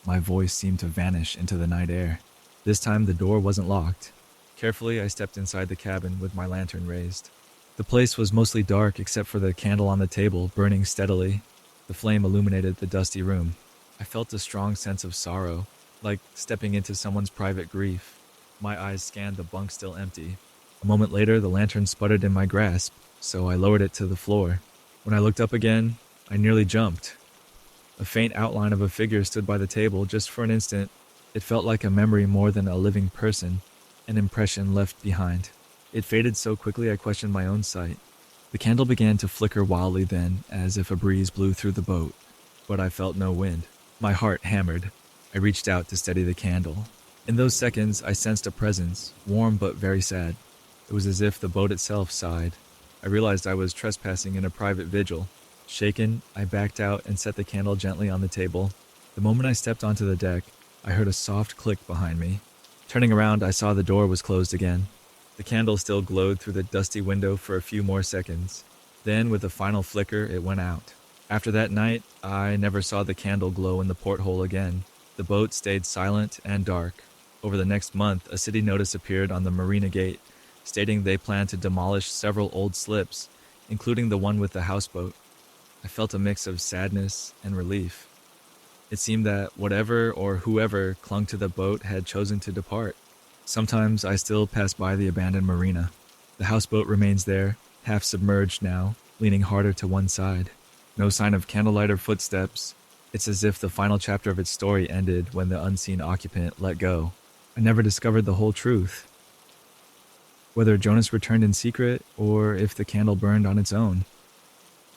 My voice seemed to vanish into the night air. This time the door wasn't locked. Carefully, I stepped inside the cabin with my lantern raised. The place was mostly dark except for the candle on the table burning steadily. The flame illuminated the dusty room. I felt a strong sense of sorrow, like stepping into someone's private grief. My eyes scanned the bunk still empty. A moment later, the lantern sputtered in my grasp, so I lowered it to the floor. When I looked up again, I nearly jumped. A faint outline of a figure stood by the table just for an instant. It felt like a memory more than a living person, an impression left behind. It faded so quickly I questioned my own sight. The candle began to flicker wildly then, as if a breeze blew through the boat, but I felt no wind. My heart hammered. I reached out to steady the candle. In those seconds, I sensed a presence, warm but very sad. It was as if the boat itself sighed. I realized I was trespassing in a private vigil. Shaken, I backed out and set the candle gently on the table. The moment I stepped onto the deck, I heard a soft click behind me. Turning around, I saw the door was closed again. The candle still glowed through the dusty window for a few more seconds. Then, with a final flicker, it went out. After that night, I never saw the candle glow in the porthole again. The boat stayed silent and dark. Over the next month, a city notice appeared on the marina gate, stating they planned to demolish several old slips, including the one with the houseboat. I felt a mix of sadness and relief. It seemed that whatever or whoever clung to the boat had chosen to depart. Sometimes I still pass by the abandoned marina. The houseboat remains there, half submerged now, leaning harder to one side. No sign of candlelight or footsteps. It's as if the final chapter of its story ended when the unseen occupant let go. I never discovered the whole truth. Whether Jonas returned in secret or if the candle burned on its own,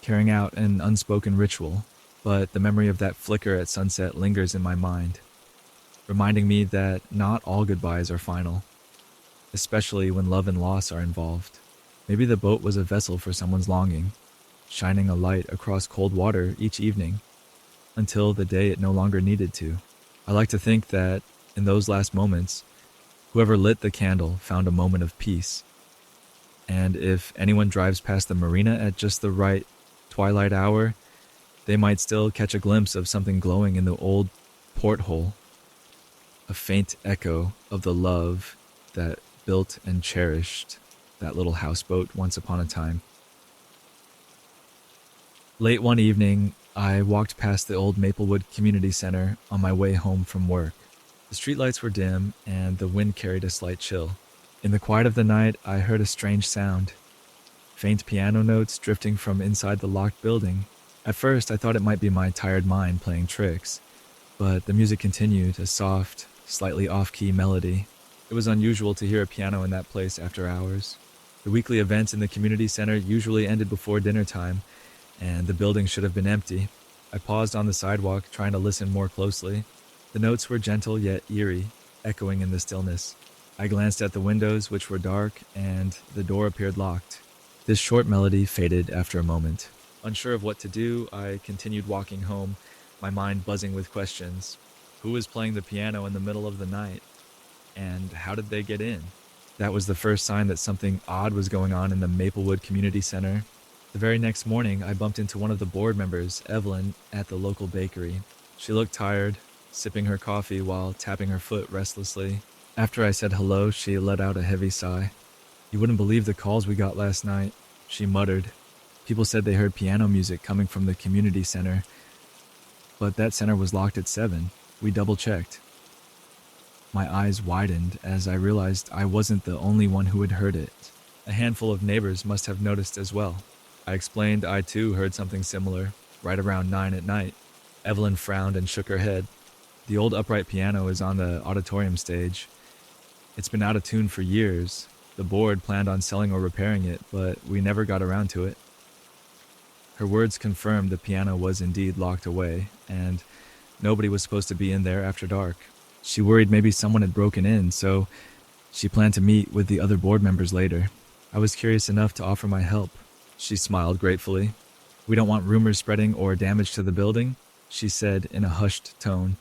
carrying out an unspoken ritual. But the memory of that flicker at sunset lingers in my mind, reminding me that not all goodbyes are final, especially when love and loss are involved. Maybe the boat was a vessel for someone's longing, shining a light across cold water each evening, until the day it no longer needed to. I like to think that, in those last moments, whoever lit the candle found a moment of peace. And if anyone drives past the marina at just the right twilight hour, they might still catch a glimpse of something glowing in the old porthole, a faint echo of the love that built and cherished that little houseboat once upon a time. Late one evening, I walked past the old Maplewood Community Center on my way home from work. The streetlights were dim, and the wind carried a slight chill. In the quiet of the night, I heard a strange sound. Faint piano notes drifting from inside the locked building. At first, I thought it might be my tired mind playing tricks, but the music continued, a soft, slightly off-key melody. It was unusual to hear a piano in that place after hours. The weekly events in the community center usually ended before dinner time, and the building should have been empty. I paused on the sidewalk, trying to listen more closely. The notes were gentle yet eerie, echoing in the stillness. I glanced at the windows, which were dark, and the door appeared locked. This short melody faded after a moment. Unsure of what to do, I continued walking home, my mind buzzing with questions. Who was playing the piano in the middle of the night? And how did they get in? That was the first sign that something odd was going on in the Maplewood Community Center. The very next morning, I bumped into one of the board members, Evelyn, at the local bakery. She looked tired, sipping her coffee while tapping her foot restlessly. After I said hello, she let out a heavy sigh. You wouldn't believe the calls we got last night, she muttered. People said they heard piano music coming from the community center, but that center was locked at 7. We double checked. My eyes widened as I realized I wasn't the only one who had heard it. A handful of neighbors must have noticed as well. I explained I too heard something similar, right around 9 at night. Evelyn frowned and shook her head. The old upright piano is on the auditorium stage. It's been out of tune for years. The board planned on selling or repairing it, but we never got around to it. Her words confirmed the piano was indeed locked away, and nobody was supposed to be in there after dark. She worried maybe someone had broken in, so she planned to meet with the other board members later. I was curious enough to offer my help. She smiled gratefully. We don't want rumors spreading or damage to the building, she said in a hushed tone.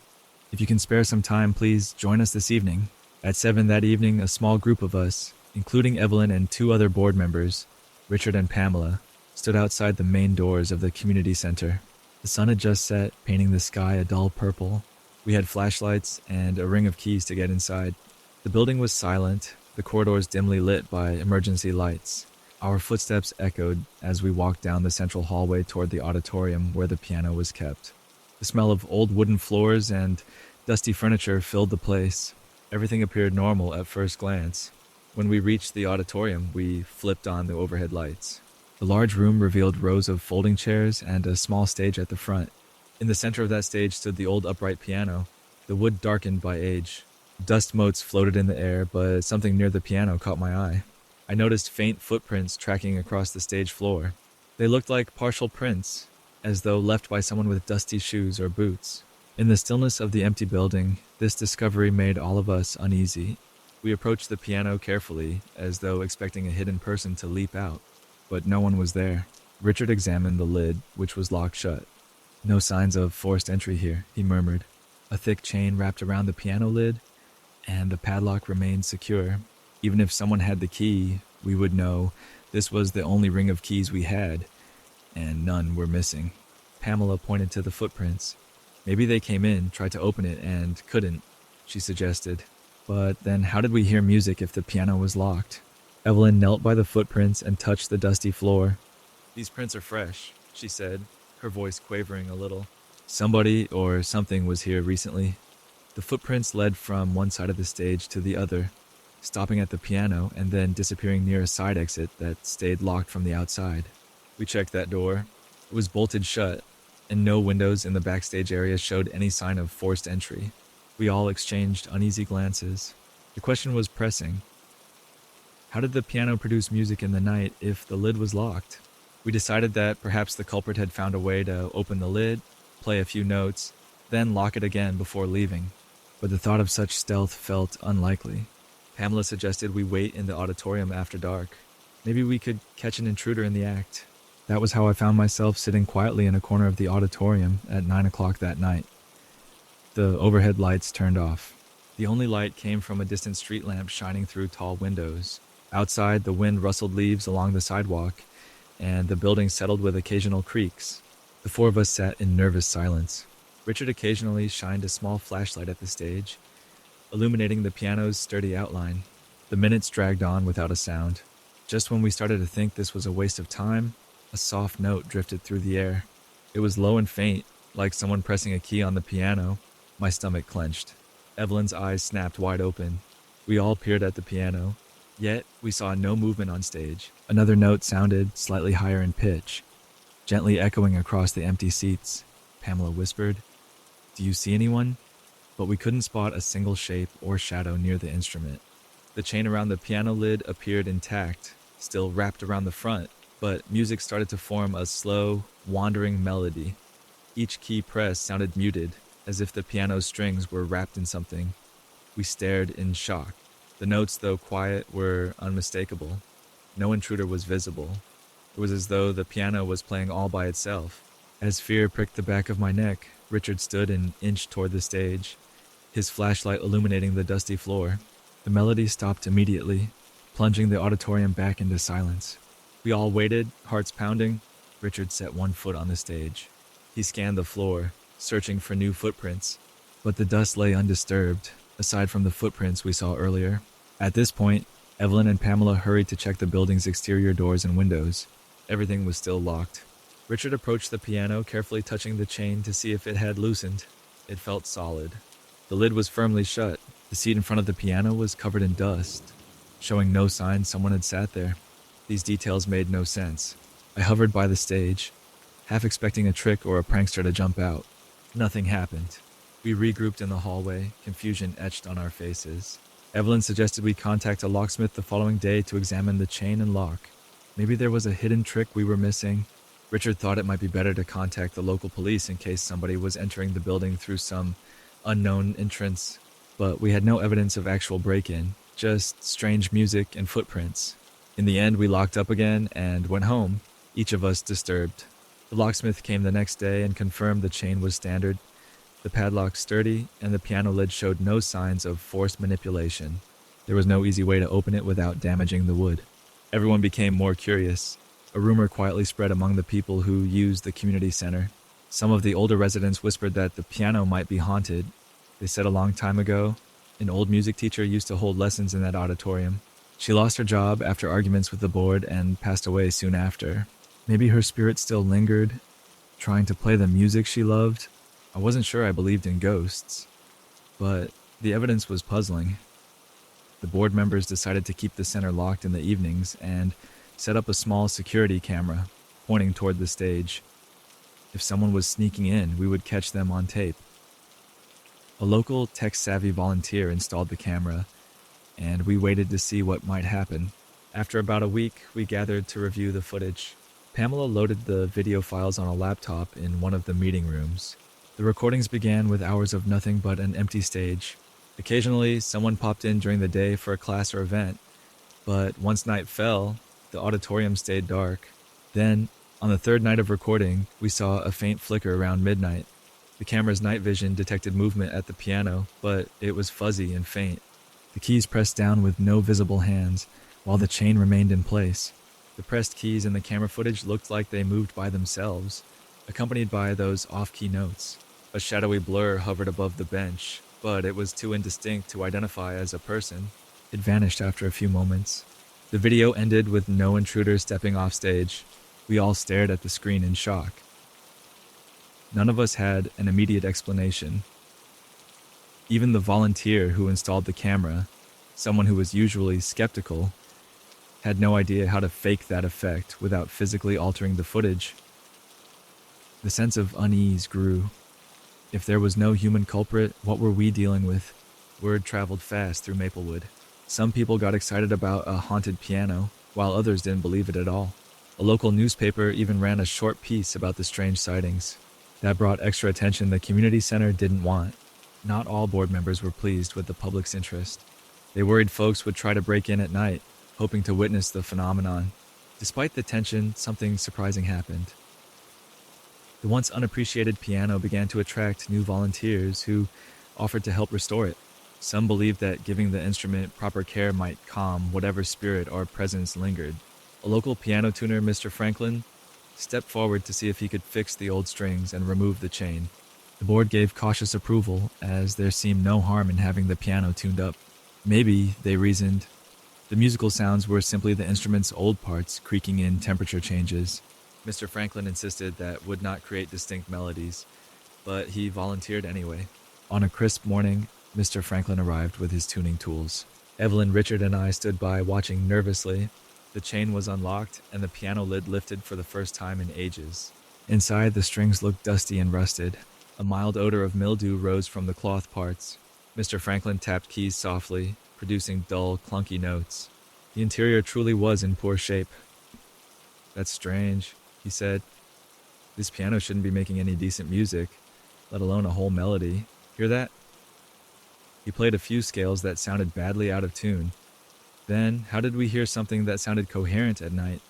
If you can spare some time, please join us this evening. At 7 that evening, a small group of us, including Evelyn and 2 other board members, Richard and Pamela, stood outside the main doors of the community center. The sun had just set, painting the sky a dull purple. We had flashlights and a ring of keys to get inside. The building was silent, the corridors dimly lit by emergency lights. Our footsteps echoed as we walked down the central hallway toward the auditorium where the piano was kept. The smell of old wooden floors and dusty furniture filled the place. Everything appeared normal at first glance. When we reached the auditorium, we flipped on the overhead lights. The large room revealed rows of folding chairs and a small stage at the front. In the center of that stage stood the old upright piano, the wood darkened by age. Dust motes floated in the air, but something near the piano caught my eye. I noticed faint footprints tracking across the stage floor. They looked like partial prints, as though left by someone with dusty shoes or boots. In the stillness of the empty building, this discovery made all of us uneasy. We approached the piano carefully, as though expecting a hidden person to leap out. But no one was there. Richard examined the lid, which was locked shut. No signs of forced entry here, he murmured. A thick chain wrapped around the piano lid, and the padlock remained secure. Even if someone had the key, we would know this was the only ring of keys we had, and none were missing. Pamela pointed to the footprints. Maybe they came in, tried to open it, and couldn't, she suggested. But then how did we hear music if the piano was locked? Evelyn knelt by the footprints and touched the dusty floor. These prints are fresh, she said, her voice quavering a little. Somebody or something was here recently. The footprints led from one side of the stage to the other, stopping at the piano and then disappearing near a side exit that stayed locked from the outside. We checked that door. It was bolted shut, and no windows in the backstage area showed any sign of forced entry. We all exchanged uneasy glances. The question was pressing. How did the piano produce music in the night if the lid was locked? We decided that perhaps the culprit had found a way to open the lid, play a few notes, then lock it again before leaving. But the thought of such stealth felt unlikely. Pamela suggested we wait in the auditorium after dark. Maybe we could catch an intruder in the act. That was how I found myself sitting quietly in a corner of the auditorium at 9 o'clock that night. The overhead lights turned off. The only light came from a distant street lamp shining through tall windows. Outside, the wind rustled leaves along the sidewalk, and the building settled with occasional creaks. The 4 of us sat in nervous silence. Richard occasionally shined a small flashlight at the stage, illuminating the piano's sturdy outline. The minutes dragged on without a sound. Just when we started to think this was a waste of time, a soft note drifted through the air. It was low and faint, like someone pressing a key on the piano. My stomach clenched. Evelyn's eyes snapped wide open. We all peered at the piano. Yet, we saw no movement on stage. Another note sounded slightly higher in pitch, gently echoing across the empty seats. Pamela whispered, "Do you see anyone?" But we couldn't spot a single shape or shadow near the instrument. The chain around the piano lid appeared intact, still wrapped around the front, but music started to form a slow, wandering melody. Each key press sounded muted, as if the piano's strings were wrapped in something. We stared in shock. The notes, though quiet, were unmistakable. No intruder was visible. It was as though the piano was playing all by itself. As fear pricked the back of my neck, Richard stood and inched toward the stage, his flashlight illuminating the dusty floor. The melody stopped immediately, plunging the auditorium back into silence. We all waited, hearts pounding. Richard set one foot on the stage. He scanned the floor, searching for new footprints, but the dust lay undisturbed, aside from the footprints we saw earlier. At this point, Evelyn and Pamela hurried to check the building's exterior doors and windows. Everything was still locked. Richard approached the piano, carefully touching the chain to see if it had loosened. It felt solid. The lid was firmly shut. The seat in front of the piano was covered in dust, showing no sign someone had sat there. These details made no sense. I hovered by the stage, half expecting a trick or a prankster to jump out. Nothing happened. We regrouped in the hallway, confusion etched on our faces. Evelyn suggested we contact a locksmith the following day to examine the chain and lock. Maybe there was a hidden trick we were missing. Richard thought it might be better to contact the local police in case somebody was entering the building through some unknown entrance. But we had no evidence of actual break-in, just strange music and footprints. In the end, we locked up again and went home, each of us disturbed. The locksmith came the next day and confirmed the chain was standard, the padlock sturdy, and the piano lid showed no signs of forced manipulation. There was no easy way to open it without damaging the wood. Everyone became more curious. A rumor quietly spread among the people who used the community center. Some of the older residents whispered that the piano might be haunted. They said a long time ago, an old music teacher used to hold lessons in that auditorium. She lost her job after arguments with the board and passed away soon after. Maybe her spirit still lingered, trying to play the music she loved. I wasn't sure I believed in ghosts, but the evidence was puzzling. The board members decided to keep the center locked in the evenings and set up a small security camera pointing toward the stage. If someone was sneaking in, we would catch them on tape. A local tech-savvy volunteer installed the camera, and we waited to see what might happen. After about a week, we gathered to review the footage. Pamela loaded the video files on a laptop in one of the meeting rooms. The recordings began with hours of nothing but an empty stage. Occasionally, someone popped in during the day for a class or event, but once night fell, the auditorium stayed dark. Then, on the third night of recording, we saw a faint flicker around midnight. The camera's night vision detected movement at the piano, but it was fuzzy and faint. The keys pressed down with no visible hands, while the chain remained in place. The pressed keys in the camera footage looked like they moved by themselves, accompanied by those off-key notes. A shadowy blur hovered above the bench, but it was too indistinct to identify as a person. It vanished after a few moments. The video ended with no intruder stepping off stage. We all stared at the screen in shock. None of us had an immediate explanation. Even the volunteer who installed the camera, someone who was usually skeptical, had no idea how to fake that effect without physically altering the footage. The sense of unease grew. If there was no human culprit, what were we dealing with? Word traveled fast through Maplewood. Some people got excited about a haunted piano, while others didn't believe it at all. A local newspaper even ran a short piece about the strange sightings. That brought extra attention the community center didn't want. Not all board members were pleased with the public's interest. They worried folks would try to break in at night, hoping to witness the phenomenon. Despite the tension, something surprising happened. The once unappreciated piano began to attract new volunteers who offered to help restore it. Some believed that giving the instrument proper care might calm whatever spirit or presence lingered. A local piano tuner, Mr. Franklin, stepped forward to see if he could fix the old strings and remove the chain. The board gave cautious approval, as there seemed no harm in having the piano tuned up. Maybe, they reasoned, the musical sounds were simply the instrument's old parts creaking in temperature changes. Mr. Franklin insisted that would not create distinct melodies, but he volunteered anyway. On a crisp morning, Mr. Franklin arrived with his tuning tools. Evelyn, Richard, and I stood by watching nervously. The chain was unlocked, and the piano lid lifted for the first time in ages. Inside, the strings looked dusty and rusted. A mild odor of mildew rose from the cloth parts. Mr. Franklin tapped keys softly, producing dull, clunky notes. The interior truly was in poor shape. "That's strange," he said. "This piano shouldn't be making any decent music, let alone a whole melody. Hear that?" He played a few scales that sounded badly out of tune. Then, how did we hear something that sounded coherent at night?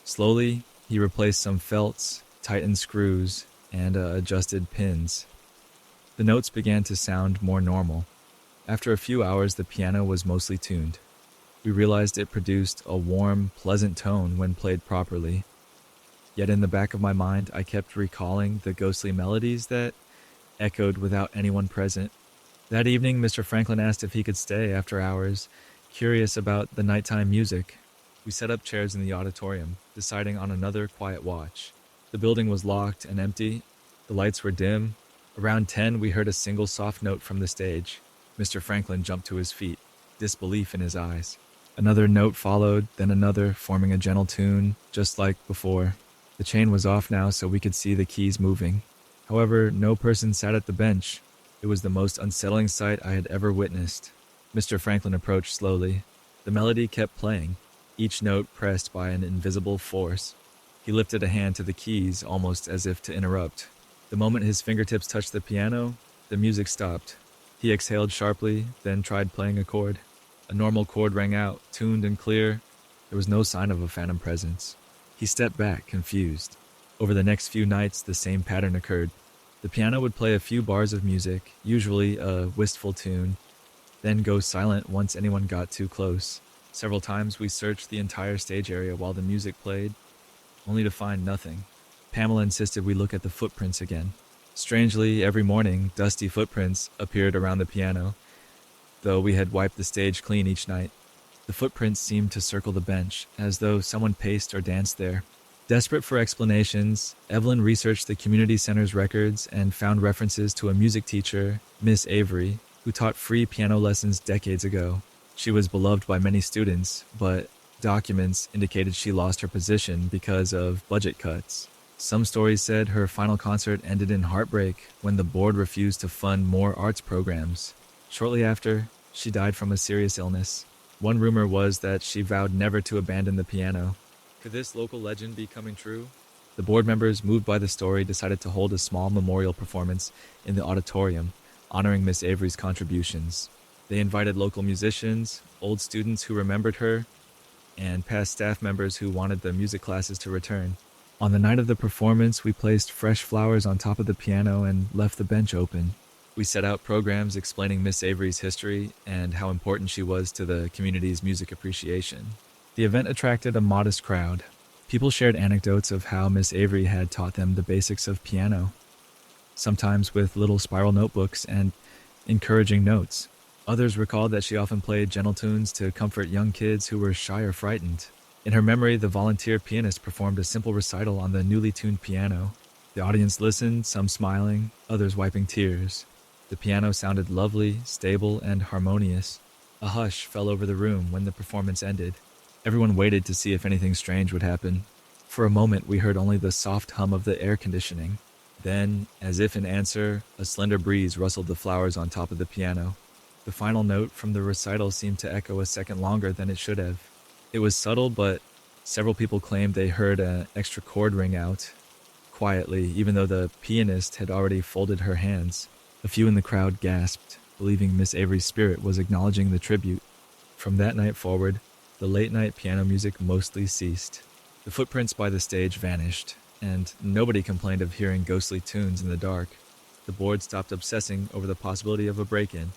Slowly, He replaced some felts, tightened screws, and adjusted pins. The notes began to sound more normal. After a few hours, the piano was mostly tuned. We realized it produced a warm, pleasant tone when played properly. Yet in the back of my mind, I kept recalling the ghostly melodies that echoed without anyone present. That evening, Mr. Franklin asked if he could stay after hours, curious about the nighttime music. We set up chairs in the auditorium, deciding on another quiet watch. The building was locked and empty. The lights were dim. Around 10, we heard a single soft note from the stage. Mr. Franklin jumped to his feet, disbelief in his eyes. Another note followed, then another, forming a gentle tune, just like before. The chain was off now, so we could see the keys moving. However, no person sat at the bench. It was the most unsettling sight I had ever witnessed. Mr. Franklin approached slowly. The melody kept playing, each note pressed by an invisible force. He lifted a hand to the keys, almost as if to interrupt. The moment his fingertips touched the piano, the music stopped. He exhaled sharply, then tried playing a chord. A normal chord rang out, tuned and clear. There was no sign of a phantom presence. He stepped back, confused. Over the next few nights, the same pattern occurred. The piano would play a few bars of music, usually a wistful tune, then go silent once anyone got too close. Several times we searched the entire stage area while the music played, only to find nothing. Pamela insisted we look at the footprints again. Strangely, every morning, dusty footprints appeared around the piano, though we had wiped the stage clean each night. The footprints seemed to circle the bench, as though someone paced or danced there. Desperate for explanations, Evelyn researched the community center's records and found references to a music teacher, Miss Avery, who taught free piano lessons decades ago. She was beloved by many students, but documents indicated she lost her position because of budget cuts. Some stories said her final concert ended in heartbreak when the board refused to fund more arts programs. Shortly after, she died from a serious illness. One rumor was that she vowed never to abandon the piano. Could this local legend be coming true? The board members, moved by the story, decided to hold a small memorial performance in the auditorium, honoring Miss Avery's contributions. They invited local musicians, old students who remembered her, and past staff members who wanted the music classes to return. On the night of the performance, we placed fresh flowers on top of the piano and left the bench open. We set out programs explaining Miss Avery's history and how important she was to the community's music appreciation. The event attracted a modest crowd. People shared anecdotes of how Miss Avery had taught them the basics of piano, sometimes with little spiral notebooks and encouraging notes. Others recalled that she often played gentle tunes to comfort young kids who were shy or frightened. In her memory, the volunteer pianist performed a simple recital on the newly tuned piano. The audience listened, some smiling, others wiping tears. The piano sounded lovely, stable, and harmonious. A hush fell over the room when the performance ended. Everyone waited to see if anything strange would happen. For a moment, we heard only the soft hum of the air conditioning. Then, as if in answer, a slender breeze rustled the flowers on top of the piano. The final note from the recital seemed to echo a second longer than it should have. It was subtle, but several people claimed they heard an extra chord ring out, quietly, even though the pianist had already folded her hands. A few in the crowd gasped, believing Miss Avery's spirit was acknowledging the tribute. From that night forward, the late-night piano music mostly ceased. The footprints by the stage vanished, and nobody complained of hearing ghostly tunes in the dark. The board stopped obsessing over the possibility of a break-in.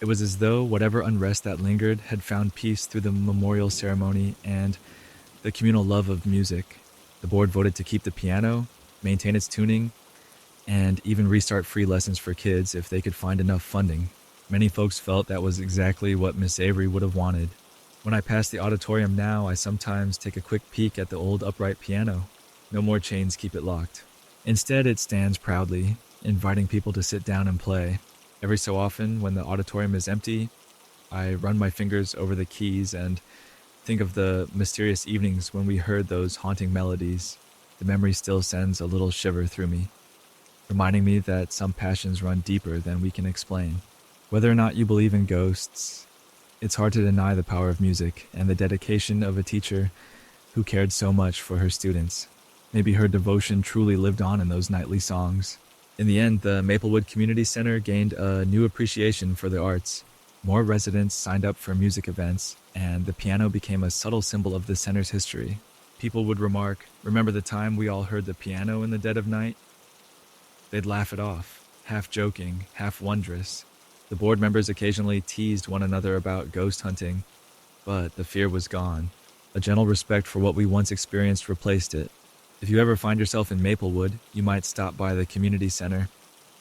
It was as though whatever unrest that lingered had found peace through the memorial ceremony and the communal love of music. The board voted to keep the piano, maintain its tuning, and even restart free lessons for kids if they could find enough funding. Many folks felt that was exactly what Miss Avery would have wanted. When I pass the auditorium now, I sometimes take a quick peek at the old upright piano. No more chains keep it locked. Instead, it stands proudly, inviting people to sit down and play. Every so often, when the auditorium is empty, I run my fingers over the keys and think of the mysterious evenings when we heard those haunting melodies. The memory still sends a little shiver through me, reminding me that some passions run deeper than we can explain. Whether or not you believe in ghosts, it's hard to deny the power of music and the dedication of a teacher who cared so much for her students. Maybe her devotion truly lived on in those nightly songs. In the end, the Maplewood Community Center gained a new appreciation for the arts. More residents signed up for music events, and the piano became a subtle symbol of the center's history. People would remark, "Remember the time we all heard the piano in the dead of night?" They'd laugh it off, half joking, half wondrous. The board members occasionally teased one another about ghost hunting, but the fear was gone. A gentle respect for what we once experienced replaced it. If you ever find yourself in Maplewood, you might stop by the community center.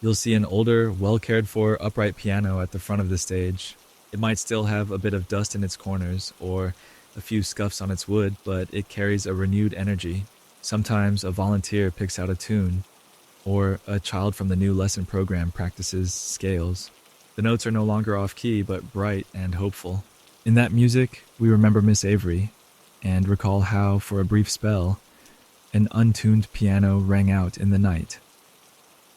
You'll see an older, well cared for upright piano at the front of the stage. It might still have a bit of dust in its corners or a few scuffs on its wood, but it carries a renewed energy. Sometimes a volunteer picks out a tune, or a child from the new lesson program practices scales. The notes are no longer off key, but bright and hopeful. In that music, we remember Miss Avery and recall how, for a brief spell, an untuned piano rang out in the night,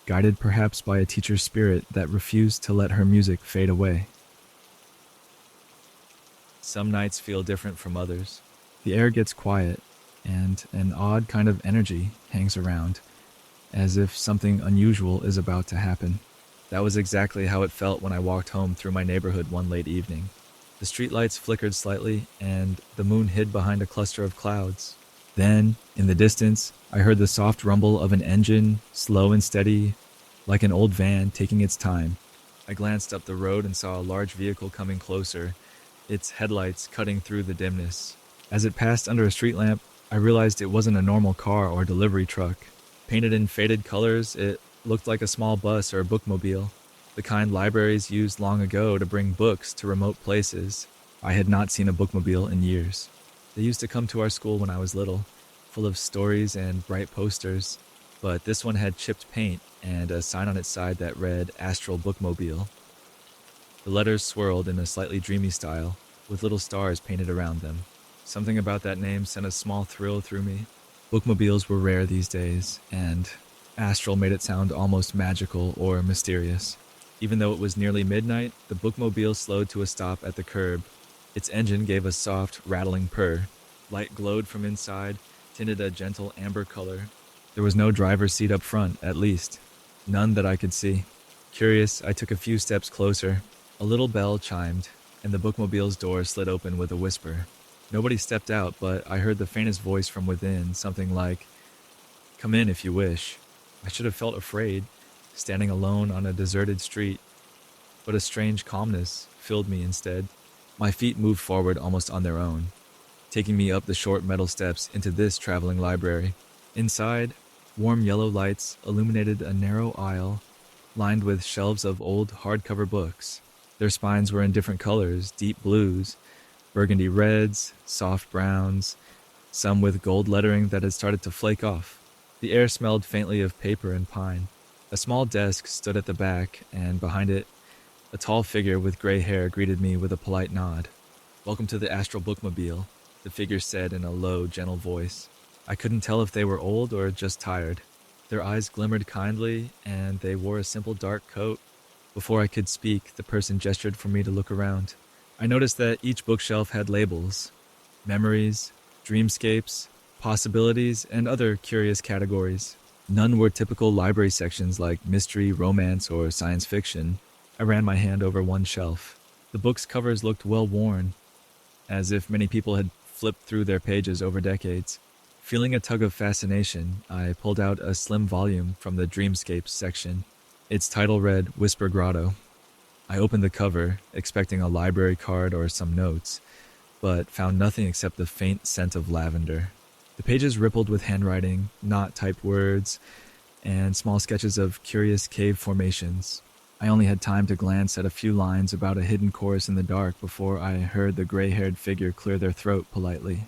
guided perhaps by a teacher's spirit that refused to let her music fade away. Some nights feel different from others. The air gets quiet, and an odd kind of energy hangs around, as if something unusual is about to happen. That was exactly how it felt when I walked home through my neighborhood one late evening. The streetlights flickered slightly, and the moon hid behind a cluster of clouds. Then, in the distance, I heard the soft rumble of an engine, slow and steady, like an old van taking its time. I glanced up the road and saw a large vehicle coming closer, its headlights cutting through the dimness. As it passed under a street lamp, I realized it wasn't a normal car or delivery truck. Painted in faded colors, it looked like a small bus or bookmobile, the kind libraries used long ago to bring books to remote places. I had not seen a bookmobile in years. They used to come to our school when I was little, full of stories and bright posters, but this one had chipped paint and a sign on its side that read Astral Bookmobile. The letters swirled in a slightly dreamy style, with little stars painted around them. Something about that name sent a small thrill through me. Bookmobiles were rare these days, and Astral made it sound almost magical or mysterious. Even though it was nearly midnight, the bookmobile slowed to a stop at the curb. Its engine gave a soft, rattling purr. Light glowed from inside, tinted a gentle amber color. There was no driver's seat up front, at least. None that I could see. Curious, I took a few steps closer. A little bell chimed, and the bookmobile's door slid open with a whisper. Nobody stepped out, but I heard the faintest voice from within, something like, "Come in if you wish." I should have felt afraid, standing alone on a deserted street, but a strange calmness filled me instead. My feet moved forward almost on their own, taking me up the short metal steps into this traveling library. Inside, warm yellow lights illuminated a narrow aisle lined with shelves of old hardcover books. Their spines were in different colors, deep blues, burgundy reds, soft browns, some with gold lettering that had started to flake off. The air smelled faintly of paper and pine. A small desk stood at the back, and behind it, a tall figure with gray hair greeted me with a polite nod. "Welcome to the Astral Bookmobile," the figure said in a low, gentle voice. I couldn't tell if they were old or just tired. Their eyes glimmered kindly, and they wore a simple dark coat. Before I could speak, the person gestured for me to look around. I noticed that each bookshelf had labels: memories, dreamscapes, possibilities, and other curious categories. None were typical library sections like mystery, romance, or science fiction. I ran my hand over one shelf. The book's covers looked well worn, as if many people had flipped through their pages over decades. Feeling a tug of fascination, I pulled out a slim volume from the Dreamscapes section. Its title read Whisper Grotto. I opened the cover, expecting a library card or some notes, but found nothing except the faint scent of lavender. The pages rippled with handwriting, not typed words, and small sketches of curious cave formations. I only had time to glance at a few lines about a hidden chorus in the dark before I heard the gray-haired figure clear their throat politely.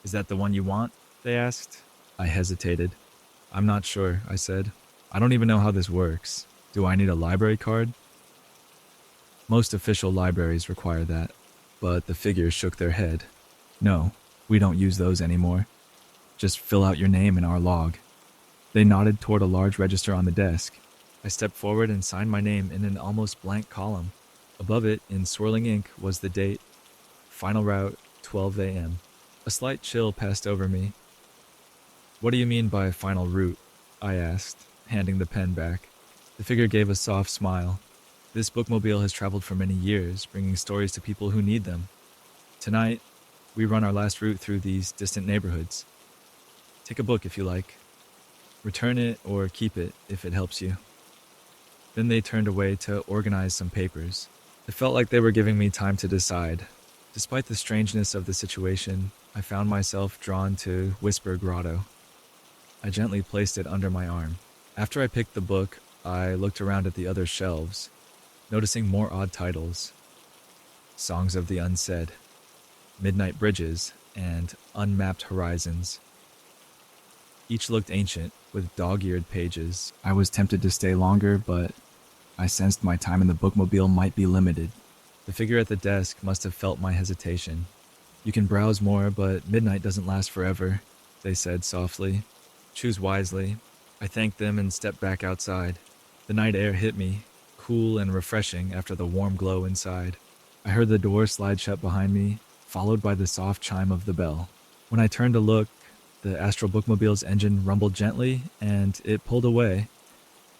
"Is that the one you want?" they asked. I hesitated. "I'm not sure," I said. "I don't even know how this works. Do I need a library card?" Most official libraries require that, but the figure shook their head. "No, we don't use those anymore. Just fill out your name in our log." They nodded toward a large register on the desk. I stepped forward and signed my name in an almost blank column. Above it, in swirling ink, was the date: final route, 12 a.m. A slight chill passed over me. "What do you mean by final route?" I asked, handing the pen back. The figure gave a soft smile. "This bookmobile has traveled for many years, bringing stories to people who need them. Tonight, we run our last route through these distant neighborhoods. Take a book if you like. Return it or keep it if it helps you. Then they turned away to organize some papers. It felt like they were giving me time to decide. Despite the strangeness of the situation, I found myself drawn to Whisper Grotto. I gently placed it under my arm. After I picked the book, I looked around at the other shelves, noticing more odd titles: Songs of the Unsaid, Midnight Bridges, and Unmapped Horizons. Each looked ancient, with dog-eared pages. I was tempted to stay longer, but I sensed my time in the bookmobile might be limited. The figure at the desk must have felt my hesitation. You can browse more, but midnight doesn't last forever, they said softly. Choose wisely. I thanked them and stepped back outside. The night air hit me, cool and refreshing after the warm glow inside. I heard the door slide shut behind me, followed by the soft chime of the bell. When I turned to look, the Astral Bookmobile's engine rumbled gently, and it pulled away,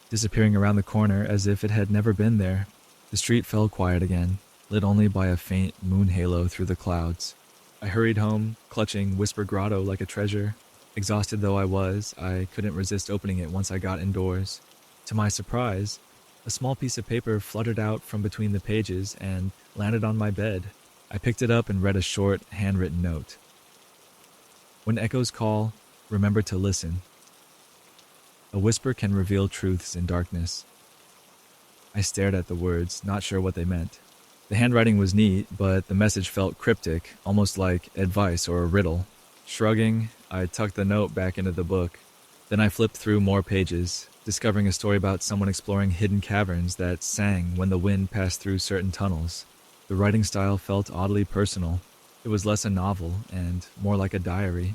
disappearing around the corner as if it had never been there. The street fell quiet again, lit only by a faint moon halo through the clouds. I hurried home, clutching Whisper Grotto like a treasure. Exhausted though I was, I couldn't resist opening it once I got indoors. To my surprise, a small piece of paper fluttered out from between the pages and landed on my bed. I picked it up and read a short, handwritten note. When echoes call, remember to listen. A whisper can reveal truths in darkness. I stared at the words, not sure what they meant. The handwriting was neat, but the message felt cryptic, almost like advice or a riddle. Shrugging, I tucked the note back into the book. Then I flipped through more pages, discovering a story about someone exploring hidden caverns that sang when the wind passed through certain tunnels. The writing style felt oddly personal. It was less a novel and more like a diary.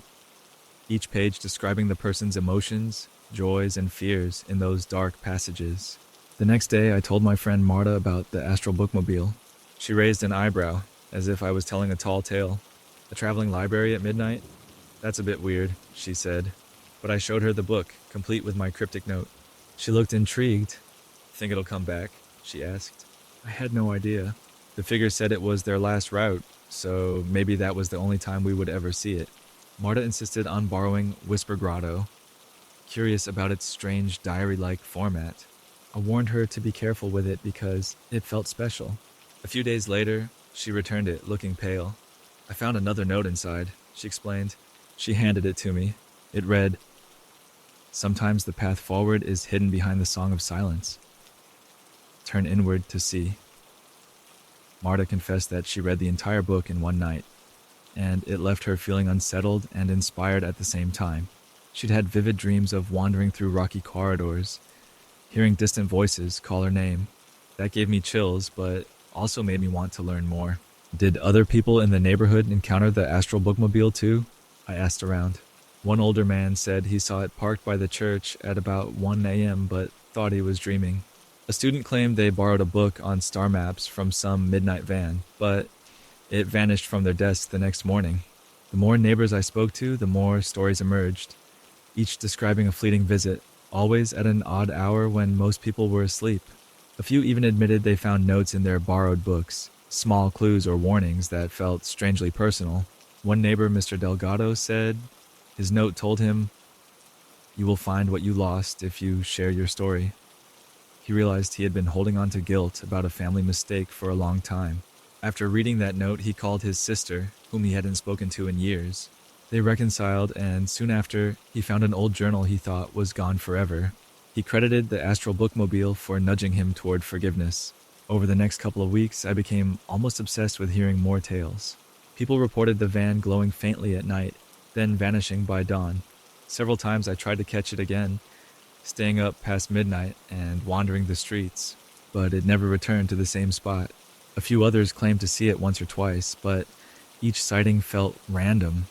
Each page describing the person's emotions, joys, and fears in those dark passages. The next day, I told my friend Marta about the Astral Bookmobile. She raised an eyebrow, as if I was telling a tall tale. A traveling library at midnight? That's a bit weird, she said. But I showed her the book, complete with my cryptic note. She looked intrigued. Think it'll come back? She asked. I had no idea. The figure said it was their last route, so maybe that was the only time we would ever see it. Marta insisted on borrowing Whisper Grotto, curious about its strange diary-like format. I warned her to be careful with it because it felt special. A few days later, she returned it, looking pale. I found another note inside, she explained. She handed it to me. It read, "Sometimes the path forward is hidden behind the song of silence. Turn inward to see." Marta confessed that she read the entire book in one night, and it left her feeling unsettled and inspired at the same time. She'd had vivid dreams of wandering through rocky corridors, hearing distant voices call her name. That gave me chills, but also made me want to learn more. Did other people in the neighborhood encounter the Astral Bookmobile too? I asked around. One older man said he saw it parked by the church at about 1 a.m. but thought he was dreaming. A student claimed they borrowed a book on star maps from some midnight van, but it vanished from their desk the next morning. The more neighbors I spoke to, the more stories emerged, each describing a fleeting visit, always at an odd hour when most people were asleep. A few even admitted they found notes in their borrowed books, small clues or warnings that felt strangely personal. One neighbor, Mr. Delgado, said his note told him, "You will find what you lost if you share your story." He realized he had been holding on to guilt about a family mistake for a long time. After reading that note, he called his sister, whom he hadn't spoken to in years. They reconciled, and soon after, he found an old journal he thought was gone forever. He credited the Astral Bookmobile for nudging him toward forgiveness. Over the next couple of weeks, I became almost obsessed with hearing more tales. People reported the van glowing faintly at night, then vanishing by dawn. Several times I tried to catch it again, staying up past midnight and wandering the streets, but it never returned to the same spot. A few others claimed to see it once or twice, but each sighting felt random,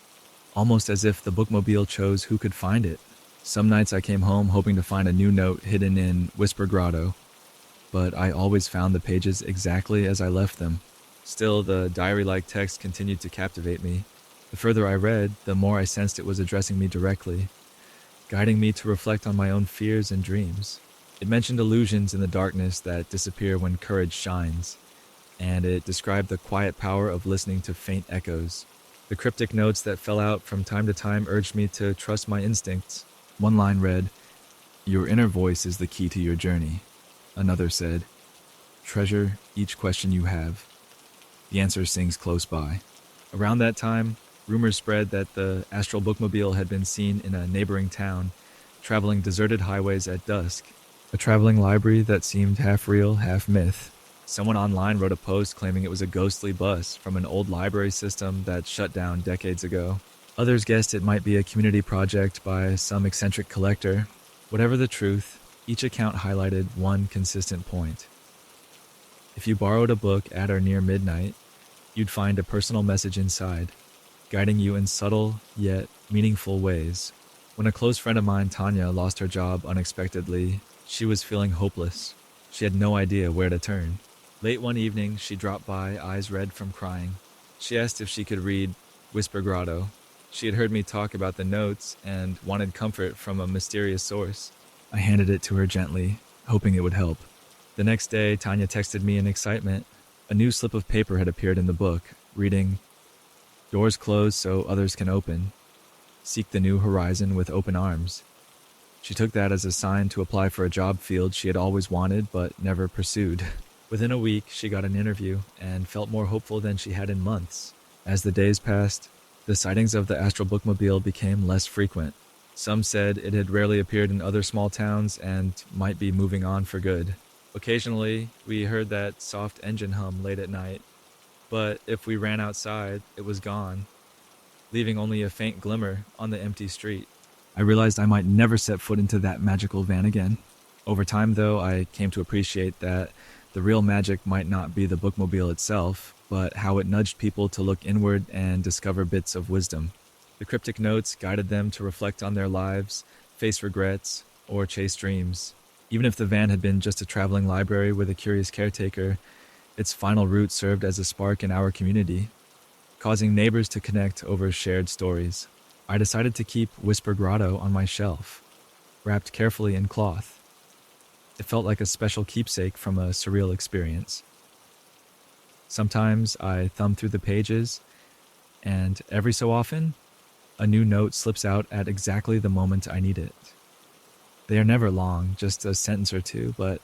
almost as if the bookmobile chose who could find it. Some nights I came home hoping to find a new note hidden in Whisper Grotto, but I always found the pages exactly as I left them. Still, the diary-like text continued to captivate me. The further I read, the more I sensed it was addressing me directly, guiding me to reflect on my own fears and dreams. It mentioned illusions in the darkness that disappear when courage shines, and it described the quiet power of listening to faint echoes. The cryptic notes that fell out from time to time urged me to trust my instincts. One line read, "Your inner voice is the key to your journey." Another said, "Treasure each question you have. The answer sings close by." Around that time, rumors spread that the astral bookmobile had been seen in a neighboring town, traveling deserted highways at dusk. A traveling library that seemed half real, half myth. Someone online wrote a post claiming it was a ghostly bus from an old library system that shut down decades ago. Others guessed it might be a community project by some eccentric collector. Whatever the truth, each account highlighted one consistent point. If you borrowed a book at or near midnight, you'd find a personal message inside, guiding you in subtle yet meaningful ways. When a close friend of mine, Tanya, lost her job unexpectedly, she was feeling hopeless. She had no idea where to turn. Late one evening, she dropped by, eyes red from crying. She asked if she could read Whisper Grotto. She had heard me talk about the notes and wanted comfort from a mysterious source. I handed it to her gently, hoping it would help. The next day, Tanya texted me in excitement. A new slip of paper had appeared in the book, reading, "Doors closed so others can open. Seek the new horizon with open arms." She took that as a sign to apply for a job field she had always wanted but never pursued. Within a week, she got an interview and felt more hopeful than she had in months. As the days passed, the sightings of the astral bookmobile became less frequent. Some said it had rarely appeared in other small towns and might be moving on for good. Occasionally, we heard that soft engine hum late at night, but if we ran outside, it was gone, leaving only a faint glimmer on the empty street. I realized I might never set foot into that magical van again. Over time, though, I came to appreciate that the real magic might not be the bookmobile itself, but how it nudged people to look inward and discover bits of wisdom. The cryptic notes guided them to reflect on their lives, face regrets, or chase dreams. Even if the van had been just a traveling library with a curious caretaker, its final route served as a spark in our community, causing neighbors to connect over shared stories. I decided to keep Whisper Grotto on my shelf, wrapped carefully in cloth. It felt like a special keepsake from a surreal experience. Sometimes I thumb through the pages, and every so often, a new note slips out at exactly the moment I need it. They are never long, just a sentence or two, but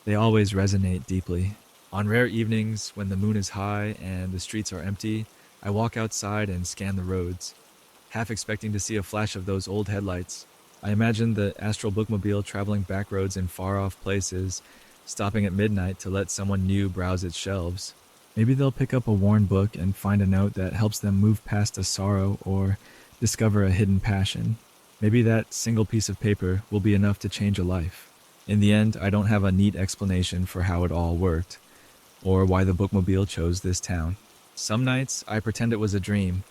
they always resonate deeply. On rare evenings, when the moon is high and the streets are empty, I walk outside and scan the roads, half expecting to see a flash of those old headlights. I imagine the astral bookmobile traveling back roads in far-off places, stopping at midnight to let someone new browse its shelves. Maybe they'll pick up a worn book and find a note that helps them move past a sorrow or discover a hidden passion. Maybe that single piece of paper will be enough to change a life. In the end, I don't have a neat explanation for how it all worked, or why the bookmobile chose this town. Some nights, I pretend it was a dream,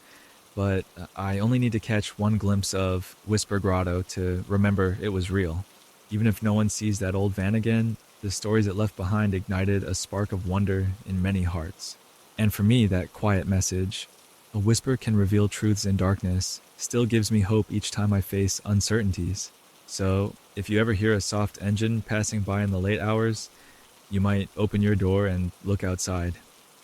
but I only need to catch one glimpse of Whisper Grotto to remember it was real. Even if no one sees that old van again, the stories it left behind ignited a spark of wonder in many hearts. And for me, that quiet message, "A whisper can reveal truths in darkness," still gives me hope each time I face uncertainties. So, if you ever hear a soft engine passing by in the late hours, you might open your door and look outside.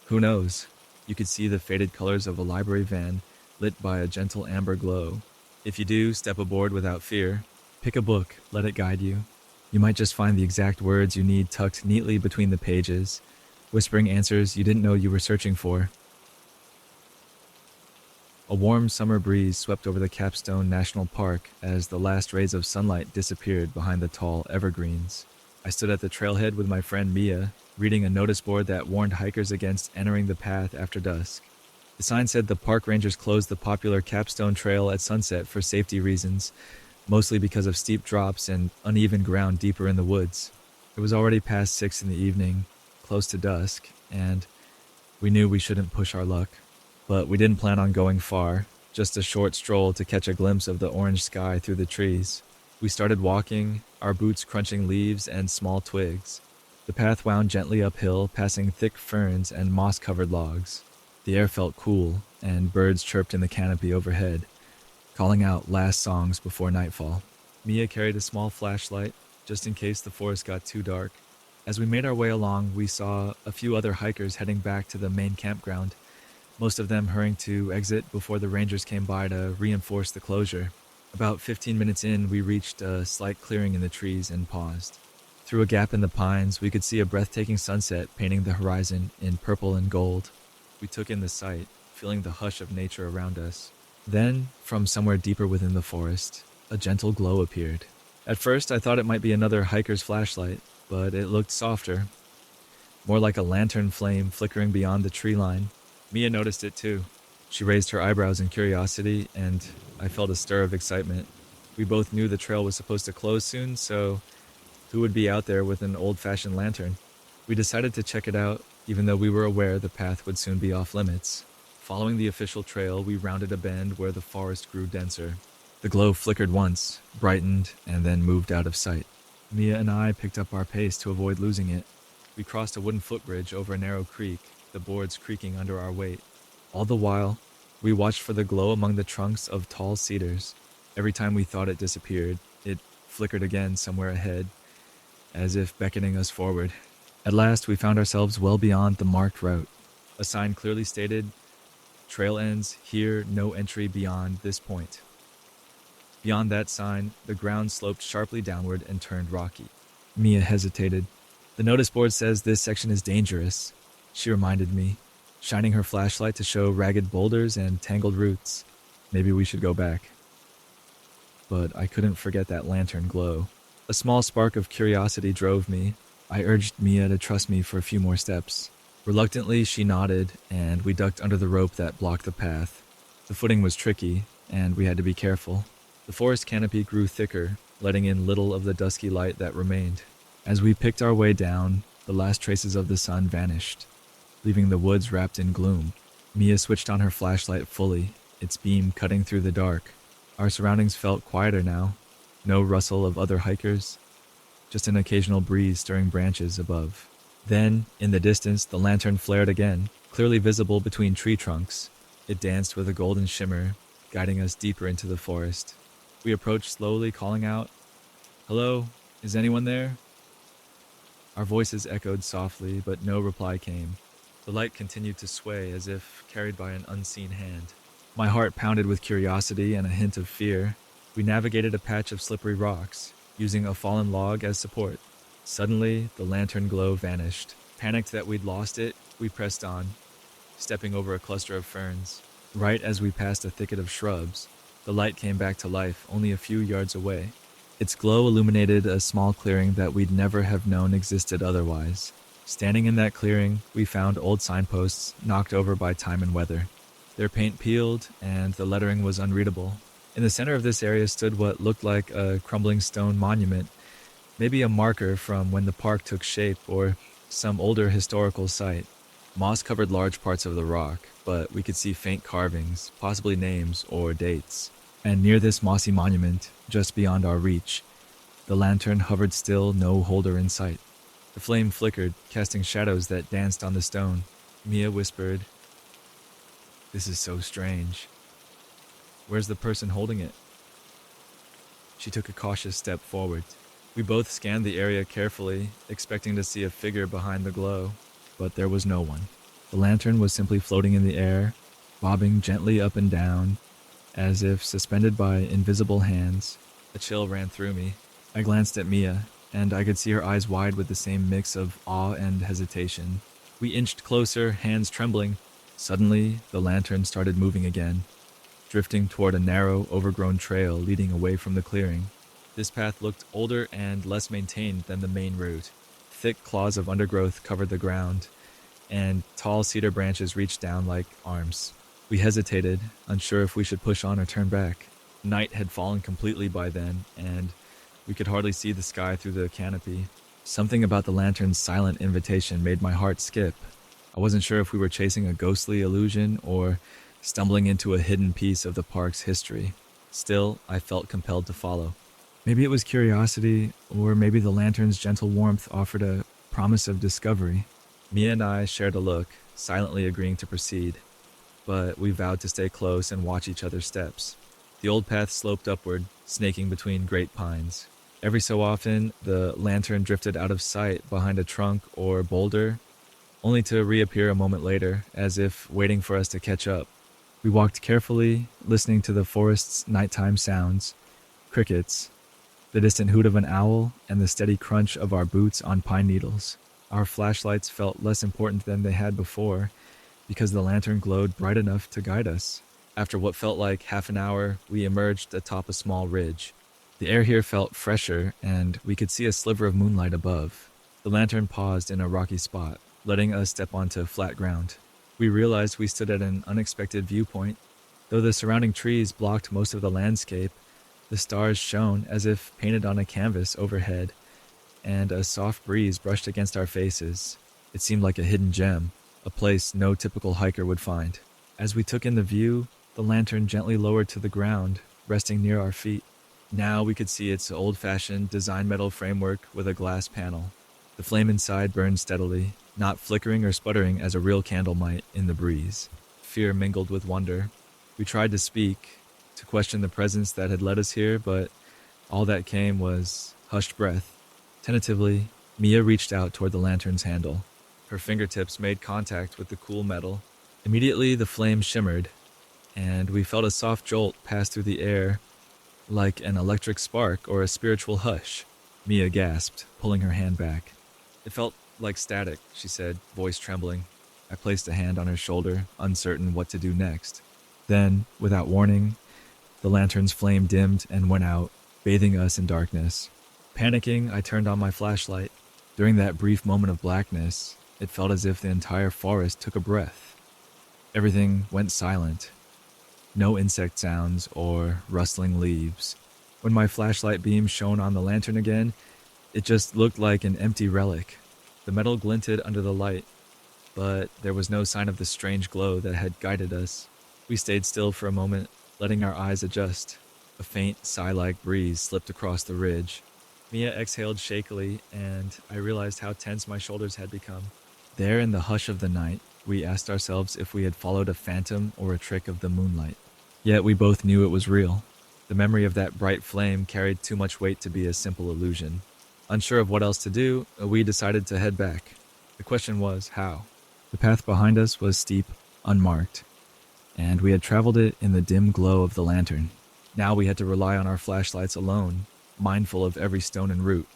Who knows? You could see the faded colors of a library van lit by a gentle amber glow. If you do, step aboard without fear. Pick a book, let it guide you. You might just find the exact words you need tucked neatly between the pages, whispering answers you didn't know you were searching for. A warm summer breeze swept over the Capstone National Park as the last rays of sunlight disappeared behind the tall evergreens. I stood at the trailhead with my friend Mia, reading a notice board that warned hikers against entering the path after dusk. The sign said the park rangers closed the popular Capstone Trail at sunset for safety reasons, mostly because of steep drops and uneven ground deeper in the woods. It was already past 6 in the evening, close to dusk, and we knew we shouldn't push our luck. But we didn't plan on going far, just a short stroll to catch a glimpse of the orange sky through the trees. We started walking, our boots crunching leaves and small twigs. The path wound gently uphill, passing thick ferns and moss-covered logs. The air felt cool, and birds chirped in the canopy overhead, calling out last songs before nightfall. Mia carried a small flashlight, just in case the forest got too dark. As we made our way along, we saw a few other hikers heading back to the main campground, most of them hurrying to exit before the rangers came by to reinforce the closure. About 15 minutes in, we reached a slight clearing in the trees and paused. Through a gap in the pines, we could see a breathtaking sunset painting the horizon in purple and gold. We took in the sight, feeling the hush of nature around us. Then, from somewhere deeper within the forest, a gentle glow appeared. At first, I thought it might be another hiker's flashlight, but it looked softer, more like a lantern flame flickering beyond the tree line. Mia noticed it too. She raised her eyebrows in curiosity, and I felt a stir of excitement. We both knew the trail was supposed to close soon, so who would be out there with an old-fashioned lantern? We decided to check it out, even though we were aware the path would soon be off limits. Following the official trail, we rounded a bend where the forest grew denser. The glow flickered once, brightened, and then moved out of sight. Mia and I picked up our pace to avoid losing it. We crossed a wooden footbridge over a narrow creek, the boards creaking under our weight. All the while, we watched for the glow among the trunks of tall cedars. Every time we thought it disappeared, it flickered again somewhere ahead, as if beckoning us forward. At last, we found ourselves well beyond the marked route. A sign clearly stated, "Trail ends here, no entry beyond this point." Beyond that sign, the ground sloped sharply downward and turned rocky. Mia hesitated. "The notice board says this section is dangerous," she reminded me, shining her flashlight to show ragged boulders and tangled roots. Maybe we should go back. But I couldn't forget that lantern glow. A small spark of curiosity drove me. I urged Mia to trust me for a few more steps. Reluctantly, she nodded, and we ducked under the rope that blocked the path. The footing was tricky, and we had to be careful. The forest canopy grew thicker, letting in little of the dusky light that remained. As we picked our way down, the last traces of the sun vanished, leaving the woods wrapped in gloom. Mia switched on her flashlight fully, its beam cutting through the dark. Our surroundings felt quieter now. No rustle of other hikers, just an occasional breeze stirring branches above. Then, in the distance, the lantern flared again, clearly visible between tree trunks. It danced with a golden shimmer, guiding us deeper into the forest. We approached slowly, calling out, "Hello, is anyone there?" Our voices echoed softly, but no reply came. The light continued to sway as if carried by an unseen hand. My heart pounded with curiosity and a hint of fear. We navigated a patch of slippery rocks, using a fallen log as support. Suddenly, the lantern glow vanished. Panicked that we'd lost it, we pressed on, stepping over a cluster of ferns. Right as we passed a thicket of shrubs, the light came back to life only a few yards away. Its glow illuminated a small clearing that we'd never have known existed otherwise. Standing in that clearing, we found old signposts knocked over by time and weather. Their paint peeled, and the lettering was unreadable. In the center of this area stood what looked like a crumbling stone monument, maybe a marker from when the park took shape or some older historical site. Moss covered large parts of the rock, but we could see faint carvings, possibly names or dates. And near this mossy monument, just beyond our reach, the lantern hovered still, no holder in sight. The flame flickered, casting shadows that danced on the stone. Mia whispered, "This is so strange. Where's the person holding it?" She took a cautious step forward. We both scanned the area carefully, expecting to see a figure behind the glow, but there was no one. The lantern was simply floating in the air, bobbing gently up and down, as if suspended by invisible hands. A chill ran through me. I glanced at Mia, and I could see her eyes wide with the same mix of awe and hesitation. We inched closer, hands trembling. Suddenly, the lantern started moving again, drifting toward a narrow, overgrown trail leading away from the clearing. This path looked older and less maintained than the main route. Thick claws of undergrowth covered the ground, and tall cedar branches reached down like arms. We hesitated, unsure if we should push on or turn back. Night had fallen completely by then, and we could hardly see the sky through the canopy. Something about the lantern's silent invitation made my heart skip. I wasn't sure if we were chasing a ghostly illusion or stumbling into a hidden piece of the park's history. Still, I felt compelled to follow. Maybe it was curiosity, or maybe the lantern's gentle warmth offered a promise of discovery. Mia and I shared a look, silently agreeing to proceed, but we vowed to stay close and watch each other's steps. The old path sloped upward, snaking between great pines. Every so often, the lantern drifted out of sight behind a trunk or boulder, only to reappear a moment later, as if waiting for us to catch up. We walked carefully, listening to the forest's nighttime sounds: crickets, the distant hoot of an owl, and the steady crunch of our boots on pine needles. Our flashlights felt less important than they had before because the lantern glowed bright enough to guide us. After what felt like half an hour, we emerged atop a small ridge. The air here felt fresher, and we could see a sliver of moonlight above. The lantern paused in a rocky spot, letting us step onto flat ground. We realized we stood at an unexpected viewpoint. Though the surrounding trees blocked most of the landscape, the stars shone as if painted on a canvas overhead, and a soft breeze brushed against our faces. It seemed like a hidden gem, a place no typical hiker would find. As we took in the view, the lantern gently lowered to the ground, resting near our feet. Now we could see its old-fashioned design metal framework with a glass panel. The flame inside burned steadily, not flickering or sputtering as a real candle might in the breeze. Fear mingled with wonder. We tried to speak, to question the presence that had led us here, but all that came was hushed breath. Tentatively, Mia reached out toward the lantern's handle. Her fingertips made contact with the cool metal. Immediately, the flame shimmered, and we felt a soft jolt pass through the air, like an electric spark or a spiritual hush. Mia gasped, pulling her hand back. It felt like static, she said, voice trembling. I placed a hand on her shoulder, uncertain what to do next. Then, without warning, the lantern's flame dimmed and went out, bathing us in darkness. Panicking, I turned on my flashlight. During that brief moment of blackness, it felt as if the entire forest took a breath. Everything went silent. No insect sounds or rustling leaves. When my flashlight beam shone on the lantern again, it just looked like an empty relic. The metal glinted under the light, but there was no sign of the strange glow that had guided us. We stayed still for a moment, letting our eyes adjust. A faint, sigh-like breeze slipped across the ridge. Mia exhaled shakily, and I realized how tense my shoulders had become. There in the hush of the night, we asked ourselves if we had followed a phantom or a trick of the moonlight. Yet we both knew it was real. The memory of that bright flame carried too much weight to be a simple illusion. Unsure of what else to do, we decided to head back. The question was, how? The path behind us was steep, unmarked, and we had traveled it in the dim glow of the lantern. Now we had to rely on our flashlights alone, mindful of every stone and root.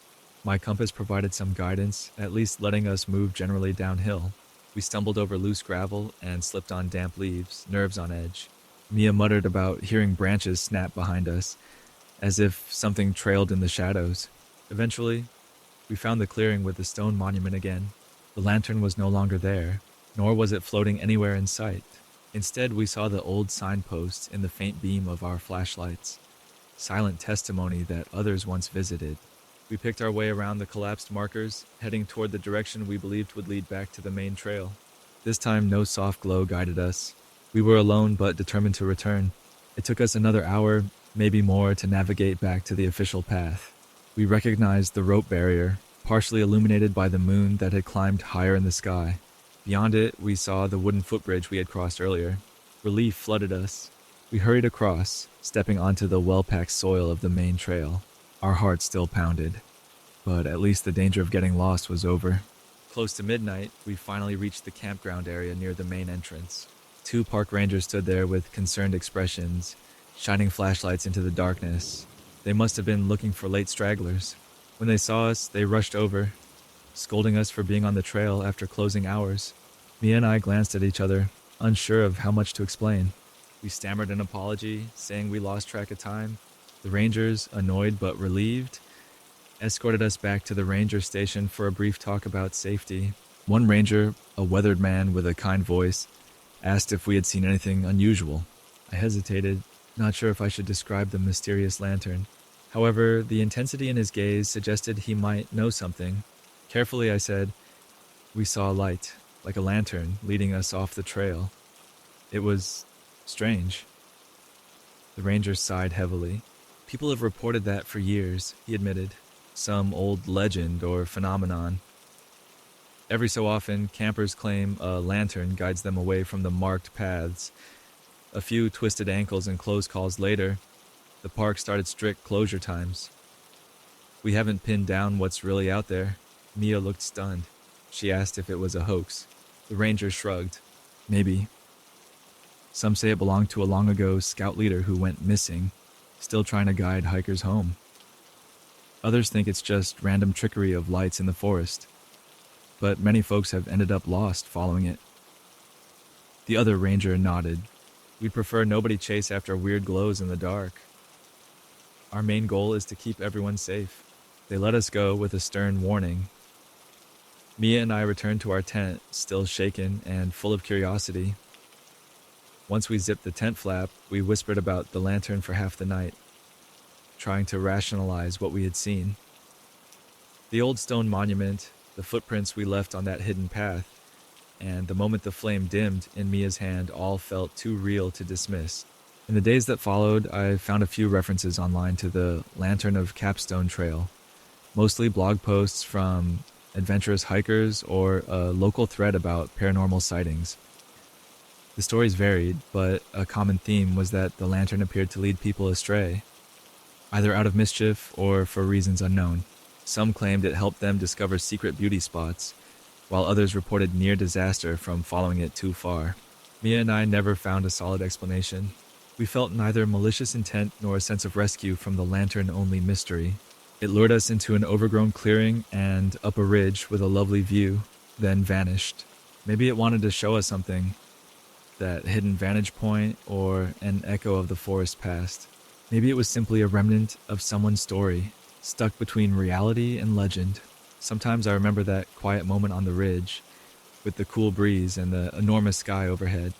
My compass provided some guidance, at least letting us move generally downhill. We stumbled over loose gravel and slipped on damp leaves, nerves on edge. Mia muttered about hearing branches snap behind us, as if something trailed in the shadows. Eventually, we found the clearing with the stone monument again. The lantern was no longer there, nor was it floating anywhere in sight. Instead, we saw the old signposts in the faint beam of our flashlights, silent testimony that others once visited. We picked our way around the collapsed markers, heading toward the direction we believed would lead back to the main trail. This time, no soft glow guided us. We were alone but determined to return. It took us another hour, maybe more, to navigate back to the official path. We recognized the rope barrier, partially illuminated by the moon that had climbed higher in the sky. Beyond it, we saw the wooden footbridge we had crossed earlier. Relief flooded us. We hurried across, stepping onto the well-packed soil of the main trail. Our hearts still pounded, but at least the danger of getting lost was over. Close to midnight, we finally reached the campground area near the main entrance. 2 park rangers stood there with concerned expressions, shining flashlights into the darkness. They must have been looking for late stragglers. When they saw us, they rushed over, scolding us for being on the trail after closing hours. Mia and I glanced at each other, unsure of how much to explain. We stammered an apology, saying we lost track of time. The rangers, annoyed but relieved, escorted us back to the ranger station for a brief talk about safety. One ranger, a weathered man with a kind voice, asked if we had seen anything unusual. I hesitated, not sure if I should describe the mysterious lantern. However, the intensity in his gaze suggested he might know something. Carefully, I said, "We saw a light, like a lantern, leading us off the trail. It was strange." The ranger sighed heavily. "People have reported that for years," he admitted. "Some old legend or phenomenon. Every so often, campers claim a lantern guides them away from the marked paths. A few twisted ankles and close calls later, the park started strict closure times. We haven't pinned down what's really out there." Mia looked stunned. She asked if it was a hoax. The ranger shrugged. Maybe. Some say it belonged to a long ago scout leader who went missing, still trying to guide hikers home. Others think it's just random trickery of lights in the forest, but many folks have ended up lost following it. The other ranger nodded. We'd prefer nobody chase after weird glows in the dark. Our main goal is to keep everyone safe. They let us go with a stern warning. Mia and I returned to our tent, still shaken and full of curiosity. Once we zipped the tent flap, we whispered about the lantern for half the night, trying to rationalize what we had seen. The old stone monument, the footprints we left on that hidden path, and the moment the flame dimmed in Mia's hand all felt too real to dismiss. In the days that followed, I found a few references online to the Lantern of Capstone Trail, mostly blog posts from adventurous hikers or a local thread about paranormal sightings. The stories varied, but a common theme was that the lantern appeared to lead people astray, either out of mischief or for reasons unknown. Some claimed it helped them discover secret beauty spots, while others reported near disaster from following it too far. Mia and I never found a solid explanation. We felt neither malicious intent nor a sense of rescue from the lantern-only mystery. It lured us into an overgrown clearing and up a ridge with a lovely view, then vanished. Maybe it wanted to show us something, that hidden vantage point or an echo of the forest past. Maybe it was simply a remnant of someone's story, stuck between reality and legend. Sometimes I remember that quiet moment on the ridge, with the cool breeze and the enormous sky overhead.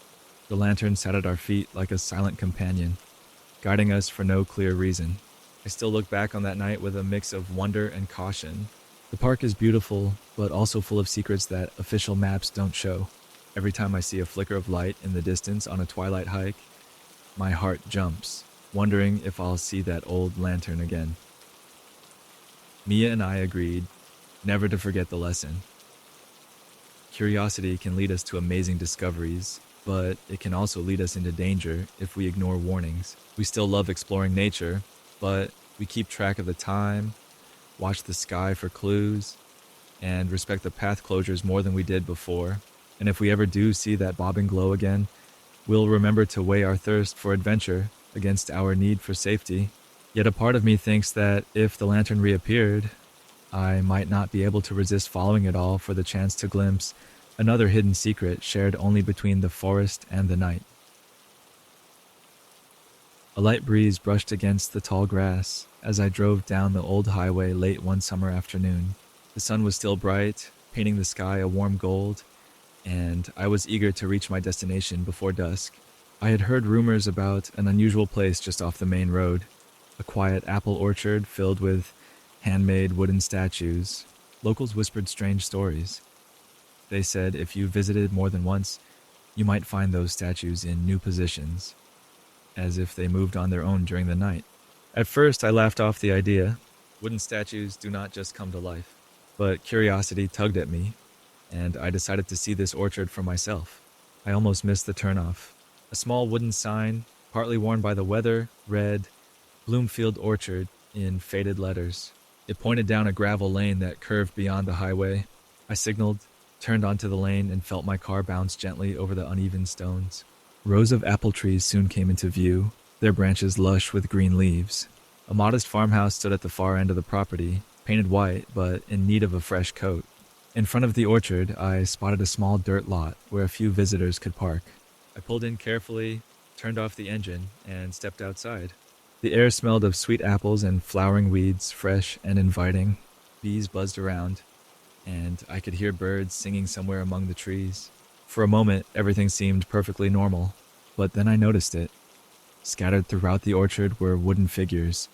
The lantern sat at our feet like a silent companion, guiding us for no clear reason. I still look back on that night with a mix of wonder and caution. The park is beautiful, but also full of secrets that official maps don't show. Every time I see a flicker of light in the distance on a twilight hike, my heart jumps, wondering if I'll see that old lantern again. Mia and I agreed never to forget the lesson. Curiosity can lead us to amazing discoveries, but it can also lead us into danger if we ignore warnings. We still love exploring nature, but we keep track of the time, watch the sky for clues, and respect the path closures more than we did before. And if we ever do see that bobbing glow again, we'll remember to weigh our thirst for adventure against our need for safety. Yet a part of me thinks that if the lantern reappeared, I might not be able to resist following it all for the chance to glimpse another hidden secret shared only between the forest and the night. A light breeze brushed against the tall grass as I drove down the old highway late one summer afternoon. The sun was still bright, painting the sky a warm gold, and I was eager to reach my destination before dusk. I had heard rumors about an unusual place just off the main road, a quiet apple orchard filled with handmade wooden statues. Locals whispered strange stories. They said if you visited more than once, you might find those statues in new positions, as if they moved on their own during the night. At first, I laughed off the idea. Wooden statues do not just come to life. But curiosity tugged at me, and I decided to see this orchard for myself. I almost missed the turnoff. A small wooden sign, partly worn by the weather, read, Bloomfield Orchard, in faded letters. It pointed down a gravel lane that curved beyond the highway. I signaled, turned onto the lane, and felt my car bounce gently over the uneven stones. Rows of apple trees soon came into view, their branches lush with green leaves. A modest farmhouse stood at the far end of the property, painted white but in need of a fresh coat. In front of the orchard, I spotted a small dirt lot where a few visitors could park. I pulled in carefully, turned off the engine, and stepped outside. The air smelled of sweet apples and flowering weeds, fresh and inviting. Bees buzzed around, and I could hear birds singing somewhere among the trees. For a moment, everything seemed perfectly normal, but then I noticed it. Scattered throughout the orchard were wooden figures,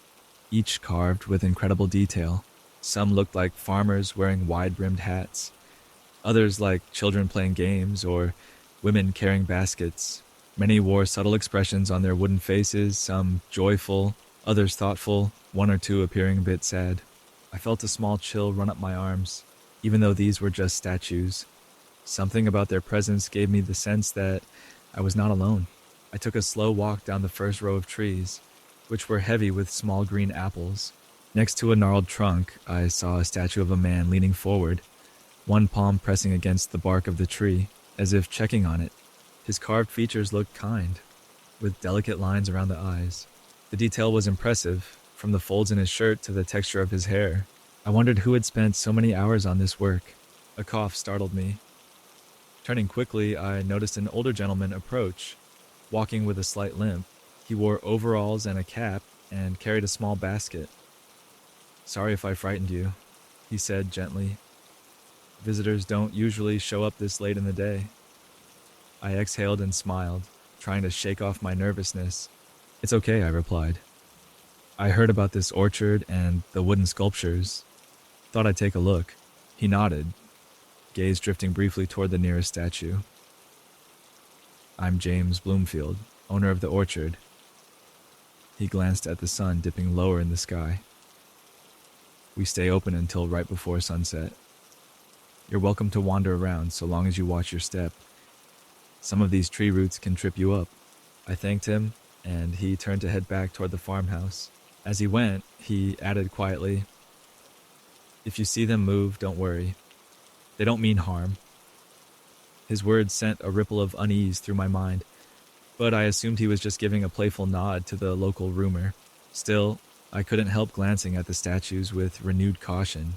each carved with incredible detail. Some looked like farmers wearing wide-brimmed hats, others like children playing games or women carrying baskets. Many wore subtle expressions on their wooden faces, some joyful, others thoughtful, one or two appearing a bit sad. I felt a small chill run up my arms, even though these were just statues. Something about their presence gave me the sense that I was not alone. I took a slow walk down the first row of trees, which were heavy with small green apples. Next to a gnarled trunk, I saw a statue of a man leaning forward, one palm pressing against the bark of the tree. as if checking on it. His carved features looked kind, with delicate lines around the eyes. The detail was impressive, from the folds in his shirt to the texture of his hair. I wondered who had spent so many hours on this work. A cough startled me. Turning quickly, I noticed an older gentleman approach, walking with a slight limp. He wore overalls and a cap and carried a small basket. "Sorry if I frightened you," he said gently. "Visitors don't usually show up this late in the day." I exhaled and smiled, trying to shake off my nervousness. "It's okay," I replied. "I heard about this orchard and the wooden sculptures. Thought I'd take a look." He nodded, gaze drifting briefly toward the nearest statue. "I'm James Bloomfield, owner of the orchard." He glanced at the sun dipping lower in the sky. "We stay open until right before sunset. You're welcome to wander around so long as you watch your step. Some of these tree roots can trip you up." I thanked him, and he turned to head back toward the farmhouse. As he went, he added quietly, "If you see them move, don't worry. They don't mean harm." His words sent a ripple of unease through my mind, but I assumed he was just giving a playful nod to the local rumor. Still, I couldn't help glancing at the statues with renewed caution.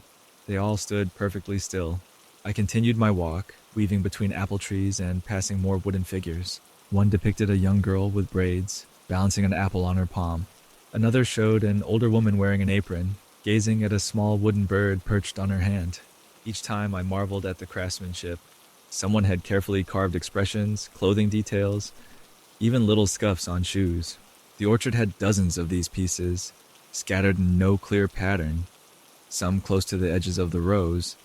They all stood perfectly still. I continued my walk, weaving between apple trees and passing more wooden figures. One depicted a young girl with braids, balancing an apple on her palm. Another showed an older woman wearing an apron, gazing at a small wooden bird perched on her hand. Each time I marveled at the craftsmanship. Someone had carefully carved expressions, clothing details, even little scuffs on shoes. The orchard had dozens of these pieces, scattered in no clear pattern, some close to the edges of the rows,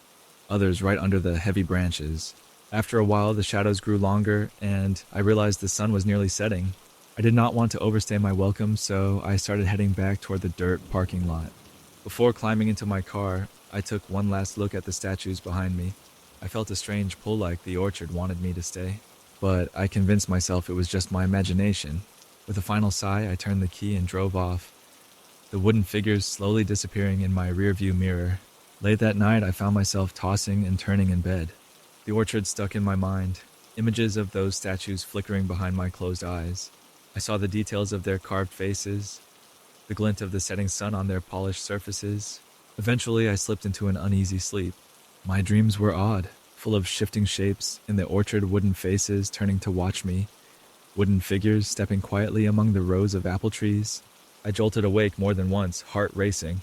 others right under the heavy branches. After a while, the shadows grew longer, and I realized the sun was nearly setting. I did not want to overstay my welcome, so I started heading back toward the dirt parking lot. Before climbing into my car, I took one last look at the statues behind me. I felt a strange pull, like the orchard wanted me to stay, but I convinced myself it was just my imagination. With a final sigh, I turned the key and drove off, the wooden figures slowly disappearing in my rearview mirror. Late that night, I found myself tossing and turning in bed. The orchard stuck in my mind, images of those statues flickering behind my closed eyes. I saw the details of their carved faces, the glint of the setting sun on their polished surfaces. Eventually, I slipped into an uneasy sleep. My dreams were odd, full of shifting shapes in the orchard, wooden faces turning to watch me, wooden figures stepping quietly among the rows of apple trees. I jolted awake more than once, heart racing.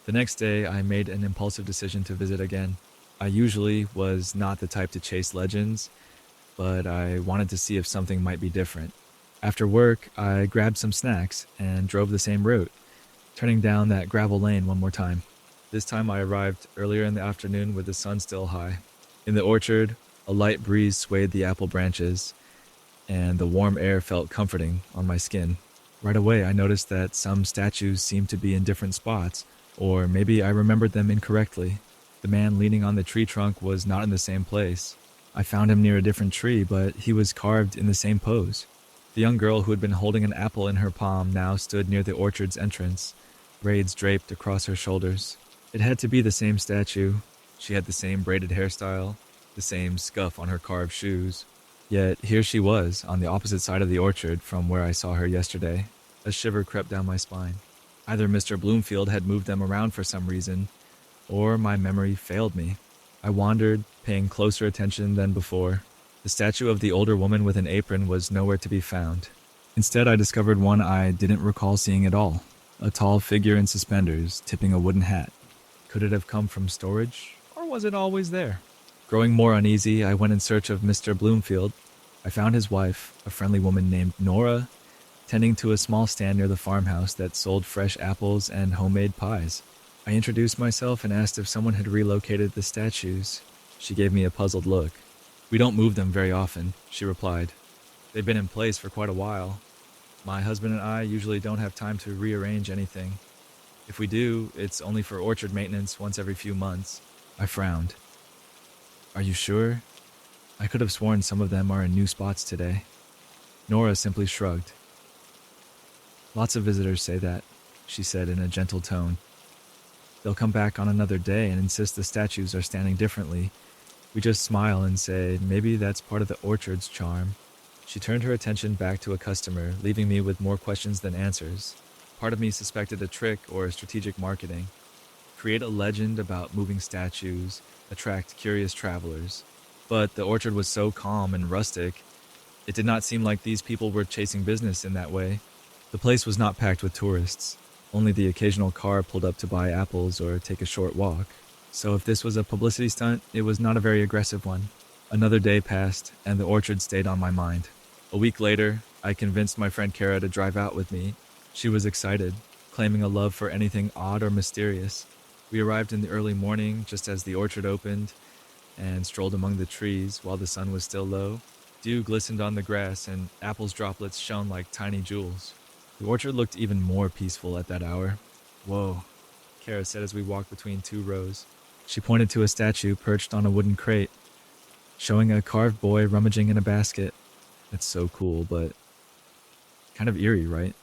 The next day, I made an impulsive decision to visit again. I usually was not the type to chase legends, but I wanted to see if something might be different. After work, I grabbed some snacks and drove the same route, turning down that gravel lane one more time. This time I arrived earlier in the afternoon with the sun still high. In the orchard, a light breeze swayed the apple branches, and the warm air felt comforting on my skin. Right away, I noticed that some statues seemed to be in different spots, or maybe I remembered them incorrectly. The man leaning on the tree trunk was not in the same place. I found him near a different tree, but he was carved in the same pose. The young girl who had been holding an apple in her palm now stood near the orchard's entrance, braids draped across her shoulders. It had to be the same statue. She had the same braided hairstyle, the same scuff on her carved shoes. Yet here she was, on the opposite side of the orchard from where I saw her yesterday. A shiver crept down my spine. Either Mr. Bloomfield had moved them around for some reason, or my memory failed me. I wandered, paying closer attention than before. The statue of the older woman with an apron was nowhere to be found. Instead, I discovered one I didn't recall seeing at all. A tall figure in suspenders, tipping a wooden hat. Could it have come from storage, or was it always there? Growing more uneasy, I went in search of Mr. Bloomfield. I found his wife, a friendly woman named Nora, tending to a small stand near the farmhouse that sold fresh apples and homemade pies. I introduced myself and asked if someone had relocated the statues. She gave me a puzzled look. "We don't move them very often," she replied. "They've been in place for quite a while. My husband and I usually don't have time to rearrange anything. If we do, it's only for orchard maintenance once every few months." I frowned. "Are you sure? I could have sworn some of them are in new spots today." Nora simply shrugged. "Lots of visitors say that," she said in a gentle tone. "They'll come back on another day and insist the statues are standing differently, We just smile and say, maybe that's part of the orchard's charm. She turned her attention back to a customer, leaving me with more questions than answers. Part of me suspected a trick or strategic marketing. Create a legend about moving statues, attract curious travelers. But the orchard was so calm and rustic, it did not seem like these people were chasing business in that way. The place was not packed with tourists. Only the occasional car pulled up to buy apples or take a short walk. So if this was a publicity stunt, it was not a very aggressive one. Another day passed, and the orchard stayed on my mind. A week later, I convinced my friend Kara to drive out with me. She was excited, claiming a love for anything odd or mysterious. We arrived in the early morning, just as the orchard opened, and strolled among the trees while the sun was still low. Dew glistened on the grass, and apples' droplets shone like tiny jewels. The orchard looked even more peaceful at that hour. Whoa, Kara said as we walked between two rows. She pointed to a statue perched on a wooden crate, showing a carved boy rummaging in a basket. It's so cool, but kind of eerie, right?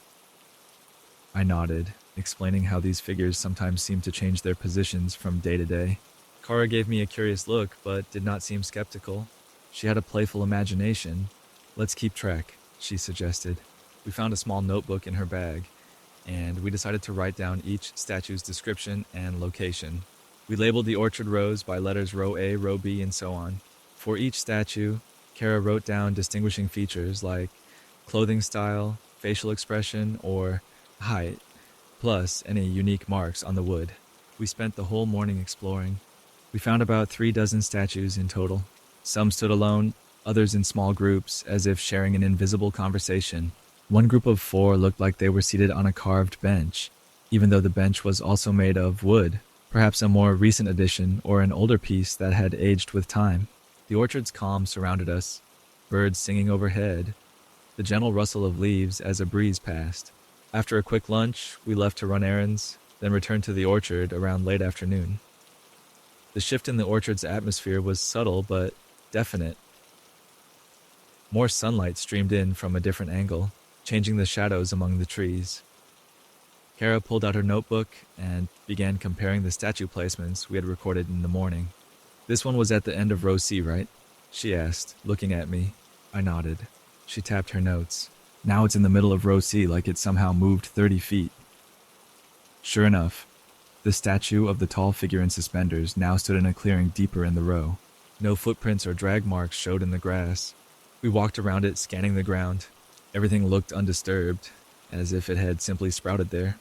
I nodded, explaining how these figures sometimes seem to change their positions from day to day. Kara gave me a curious look, but did not seem skeptical. She had a playful imagination. Let's keep track, she suggested. We found a small notebook in her bag, and we decided to write down each statue's description and location. We labeled the orchard rows by letters row A, row B, and so on. For each statue, Kara wrote down distinguishing features like clothing style, facial expression, or height, plus any unique marks on the wood. We spent the whole morning exploring. We found about 36 statues in total. Some stood alone, others in small groups, as if sharing an invisible conversation. One group of 4 looked like they were seated on a carved bench, even though the bench was also made of wood, perhaps a more recent addition or an older piece that had aged with time. The orchard's calm surrounded us, birds singing overhead, the gentle rustle of leaves as a breeze passed. After a quick lunch, we left to run errands, then returned to the orchard around late afternoon. The shift in the orchard's atmosphere was subtle but definite. More sunlight streamed in from a different angle, changing the shadows among the trees. Kara pulled out her notebook and began comparing the statue placements we had recorded in the morning. This one was at the end of row C, right? She asked, looking at me. I nodded. She tapped her notes. Now it's in the middle of row C, like it somehow moved 30 feet. Sure enough, the statue of the tall figure in suspenders now stood in a clearing deeper in the row. No footprints or drag marks showed in the grass. We walked around it, scanning the ground. Everything looked undisturbed, as if it had simply sprouted there.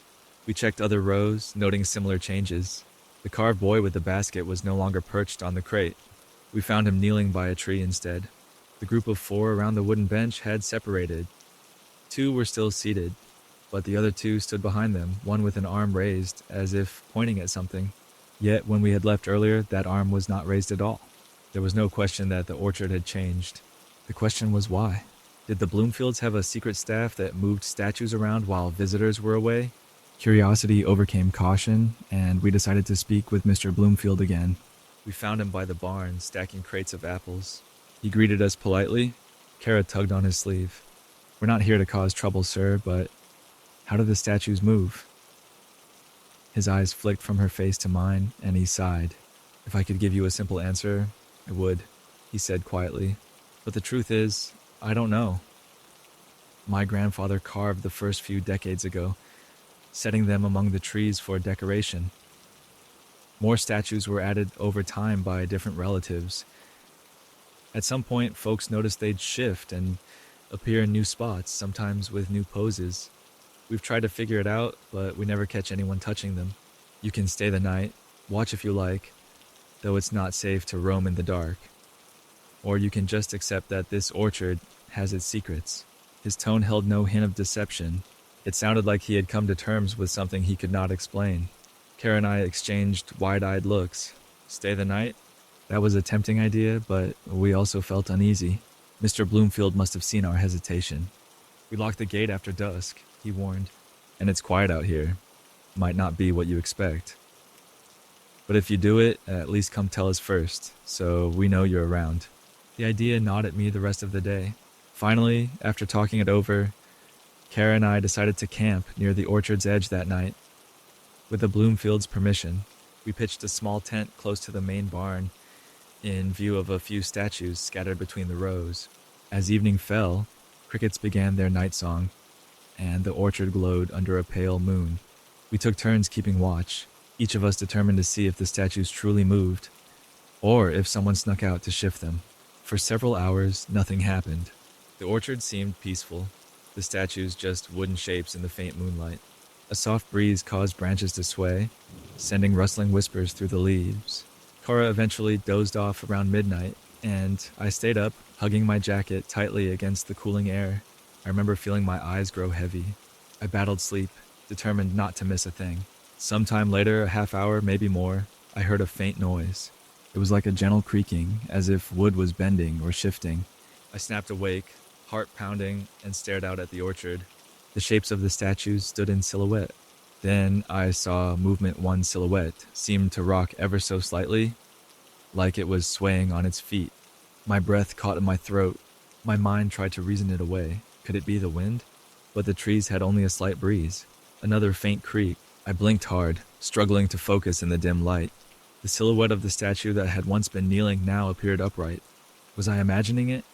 We checked other rows, noting similar changes. The carved boy with the basket was no longer perched on the crate. We found him kneeling by a tree instead. The group of 4 around the wooden bench had separated. 2 were still seated, but the other 2 stood behind them, one with an arm raised, as if pointing at something. Yet when we had left earlier, that arm was not raised at all. There was no question that the orchard had changed. The question was why? Did the Bloomfields have a secret staff that moved statues around while visitors were away? Curiosity overcame caution, and we decided to speak with Mr. Bloomfield again. We found him by the barn, stacking crates of apples. He greeted us politely. Kara tugged on his sleeve. We're not here to cause trouble, sir, but how do the statues move? His eyes flicked from her face to mine, and he sighed. If I could give you a simple answer, I would, he said quietly. But the truth is, I don't know. My grandfather carved the first few decades ago, setting them among the trees for decoration. More statues were added over time by different relatives. At some point, folks noticed they'd shift and appear in new spots, sometimes with new poses. We've tried to figure it out, but we never catch anyone touching them. You can stay the night, watch if you like, though it's not safe to roam in the dark. Or you can just accept that this orchard has its secrets. His tone held no hint of deception. It sounded like he had come to terms with something he could not explain. Kara and I exchanged wide-eyed looks. Stay the night? That was a tempting idea, but we also felt uneasy. Mr. Bloomfield must have seen our hesitation. We locked the gate after dusk, he warned. And it's quiet out here. Might not be what you expect. But if you do it, at least come tell us first, so we know you're around. The idea gnawed at me the rest of the day. Finally, after talking it over, Kara and I decided to camp near the orchard's edge that night. With the Bloomfield's permission, we pitched a small tent close to the main barn in view of a few statues scattered between the rows. As evening fell, crickets began their night song, and the orchard glowed under a pale moon. We took turns keeping watch, each of us determined to see if the statues truly moved, or if someone snuck out to shift them. For several hours, nothing happened. The orchard seemed peaceful, the statues just wooden shapes in the faint moonlight. A soft breeze caused branches to sway, sending rustling whispers through the leaves. Cora eventually dozed off around midnight, and I stayed up, hugging my jacket tightly against the cooling air. I remember feeling my eyes grow heavy. I battled sleep, determined not to miss a thing. Sometime later, a half hour, maybe more, I heard a faint noise. It was like a gentle creaking, as if wood was bending or shifting. I snapped awake, heart pounding, and stared out at the orchard. The shapes of the statues stood in silhouette. Then I saw movement one silhouette seemed to rock ever so slightly, like it was swaying on its feet. My breath caught in my throat. My mind tried to reason it away. Could it be the wind? But the trees had only a slight breeze. Another faint creak. I blinked hard, struggling to focus in the dim light. The silhouette of the statue that had once been kneeling now appeared upright. Was I imagining it?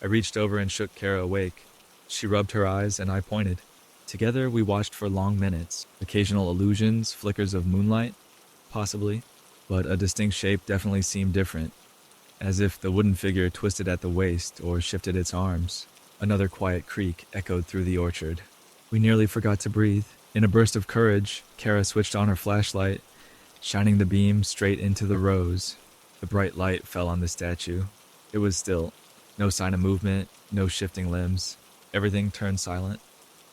I reached over and shook Kara awake. She rubbed her eyes and I pointed. Together we watched for long minutes, occasional illusions, flickers of moonlight, possibly, but a distinct shape definitely seemed different, as if the wooden figure twisted at the waist or shifted its arms. Another quiet creak echoed through the orchard. We nearly forgot to breathe. In a burst of courage, Kara switched on her flashlight, shining the beam straight into the rose. The bright light fell on the statue. It was still. No sign of movement, no shifting limbs. Everything turned silent.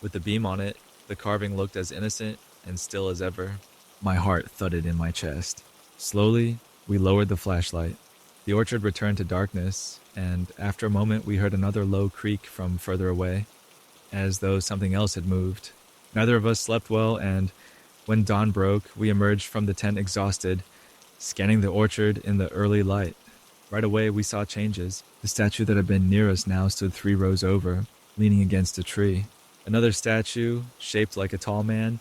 With the beam on it, the carving looked as innocent and still as ever. My heart thudded in my chest. Slowly, we lowered the flashlight. The orchard returned to darkness, and after a moment we heard another low creak from further away, as though something else had moved. Neither of us slept well, and when dawn broke, we emerged from the tent exhausted, scanning the orchard in the early light. Right away, we saw changes. The statue that had been near us now stood 3 rows over, leaning against a tree. Another statue, shaped like a tall man,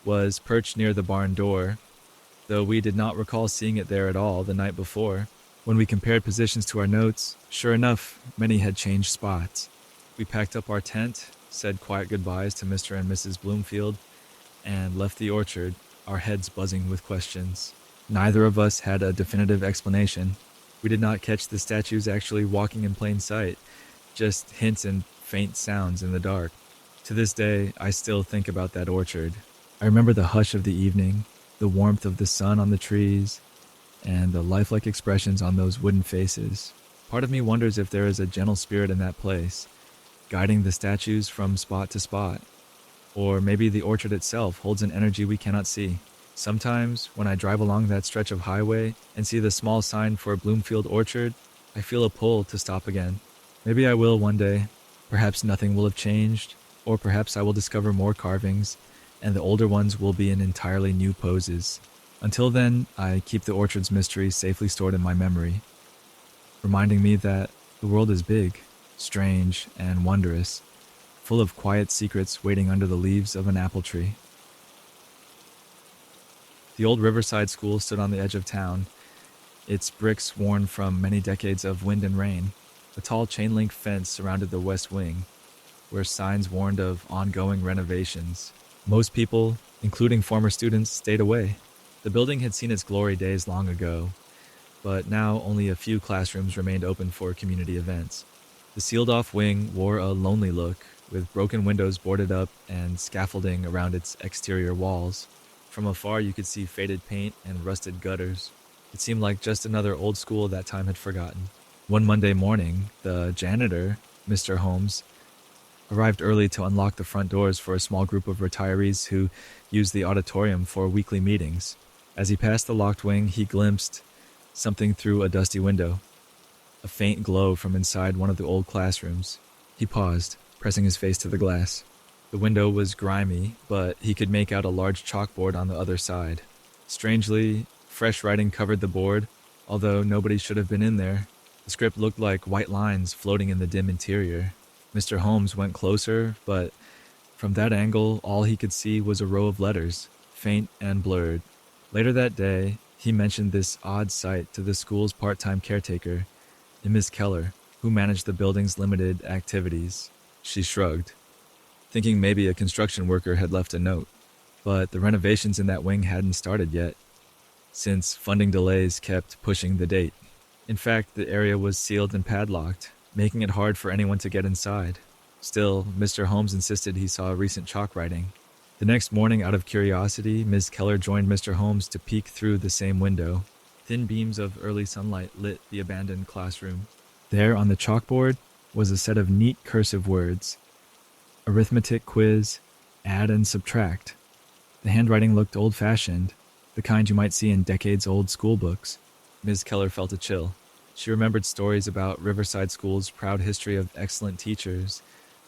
was perched near the barn door, though we did not recall seeing it there at all the night before. When we compared positions to our notes, sure enough, many had changed spots. We packed up our tent, said quiet goodbyes to Mr. and Mrs. Bloomfield, and left the orchard, our heads buzzing with questions. Neither of us had a definitive explanation. We did not catch the statues actually walking in plain sight, just hints and faint sounds in the dark. To this day, I still think about that orchard. I remember the hush of the evening, the warmth of the sun on the trees, and the lifelike expressions on those wooden faces. Part of me wonders if there is a gentle spirit in that place, guiding the statues from spot to spot. Or maybe the orchard itself holds an energy we cannot see. Sometimes, when I drive along that stretch of highway and see the small sign for Bloomfield Orchard, I feel a pull to stop again. Maybe I will one day. Perhaps nothing will have changed, or perhaps I will discover more carvings, and the older ones will be in entirely new poses. Until then, I keep the orchard's mysteries safely stored in my memory, reminding me that the world is big, strange, and wondrous, full of quiet secrets waiting under the leaves of an apple tree. The old Riverside School stood on the edge of town, its bricks worn from many decades of wind and rain. A tall chain-link fence surrounded the west wing, where signs warned of ongoing renovations. Most people, including former students, stayed away. The building had seen its glory days long ago, but now only a few classrooms remained open for community events. The sealed-off wing wore a lonely look, with broken windows boarded up and scaffolding around its exterior walls. From afar, you could see faded paint and rusted gutters. It seemed like just another old school that time had forgotten. One Monday morning, the janitor, Mr. Holmes, arrived early to unlock the front doors for a small group of retirees who used the auditorium for weekly meetings. As he passed the locked wing, he glimpsed something through a dusty window, a faint glow from inside one of the old classrooms. He paused, pressing his face to the glass. The window was grimy, but he could make out a large chalkboard on the other side. Strangely, fresh writing covered the board, although nobody should have been in there. The script looked like white lines floating in the dim interior. Mr. Holmes went closer, but from that angle, all he could see was a row of letters, faint and blurred. Later that day, He mentioned this odd sight to the school's part-time caretaker, Miss Keller, who managed the building's limited activities. She shrugged, thinking maybe a construction worker had left a note. But the renovations in that wing hadn't started yet, since funding delays kept pushing the date. In fact, the area was sealed and padlocked, making it hard for anyone to get inside. Still, Mr. Holmes insisted he saw recent chalk writing. The next morning, out of curiosity, Ms. Keller joined Mr. Holmes to peek through the same window. Thin beams of early sunlight lit the abandoned classroom. There on the chalkboard was a set of neat cursive words: arithmetic quiz, add and subtract. The handwriting looked old-fashioned, the kind you might see in decades-old school books. Ms. Keller felt a chill. She remembered stories about Riverside School's proud history of excellent teachers,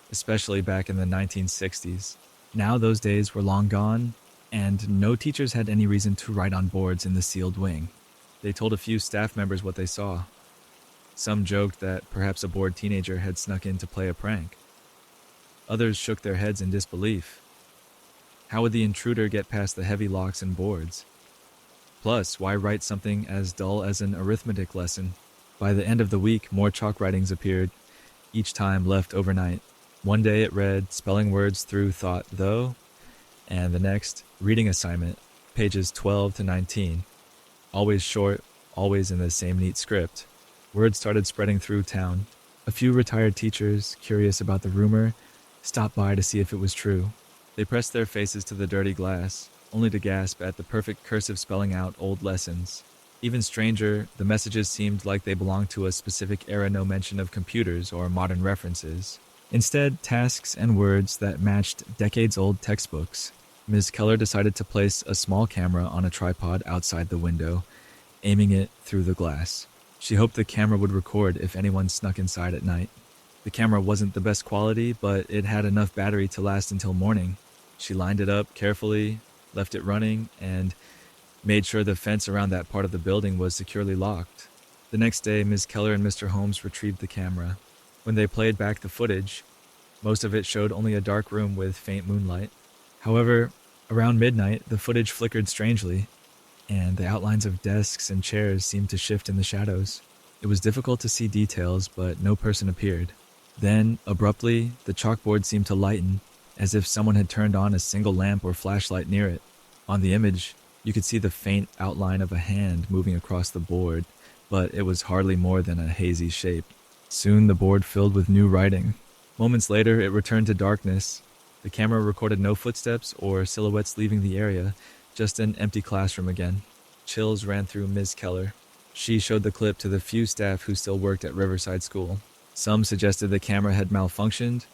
especially back in the 1960s. Now those days were long gone, and no teachers had any reason to write on boards in the sealed wing. They told a few staff members what they saw. Some joked that perhaps a bored teenager had snuck in to play a prank. Others shook their heads in disbelief. How would the intruder get past the heavy locks and boards? Plus, why write something as dull as an arithmetic lesson? By the end of the week, more chalk writings appeared, each time left overnight. One day it read, spelling words through thought though, and the next, reading assignment, pages 12 to 19. Always short, always in the same neat script. Word started spreading through town. A few retired teachers, curious about the rumor, stopped by to see if it was true. They pressed their faces to the dirty glass, only to gasp at the perfect cursive spelling out old lessons. Even stranger, the messages seemed like they belonged to a specific era, no mention of computers or modern references. Instead, tasks and words that matched decades-old textbooks. Ms. Keller decided to place a small camera on a tripod outside the window, aiming it through the glass. She hoped the camera would record if anyone snuck inside at night. The camera wasn't the best quality, but it had enough battery to last until morning. She lined it up carefully, left it running, and made sure the fence around that part of the building was securely locked. The next day, Ms. Keller and Mr. Holmes retrieved the camera. When they played back the footage, most of it showed only a dark room with faint moonlight. However, around midnight, the footage flickered strangely, and the outlines of desks and chairs seemed to shift in the shadows. It was difficult to see details, but no person appeared. Then, abruptly, the chalkboard seemed to lighten, as if someone had turned on a single lamp or flashlight near it. On the image, you could see the faint outline of a hand moving across the board, but it was hardly more than a hazy shape. Soon the board filled with new writing. Moments later, it returned to darkness. The camera recorded no footsteps or silhouettes leaving the area, just an empty classroom again. Chills ran through Ms. Keller. She showed the clip to the few staff who still worked at Riverside School. Some suggested the camera had malfunctioned,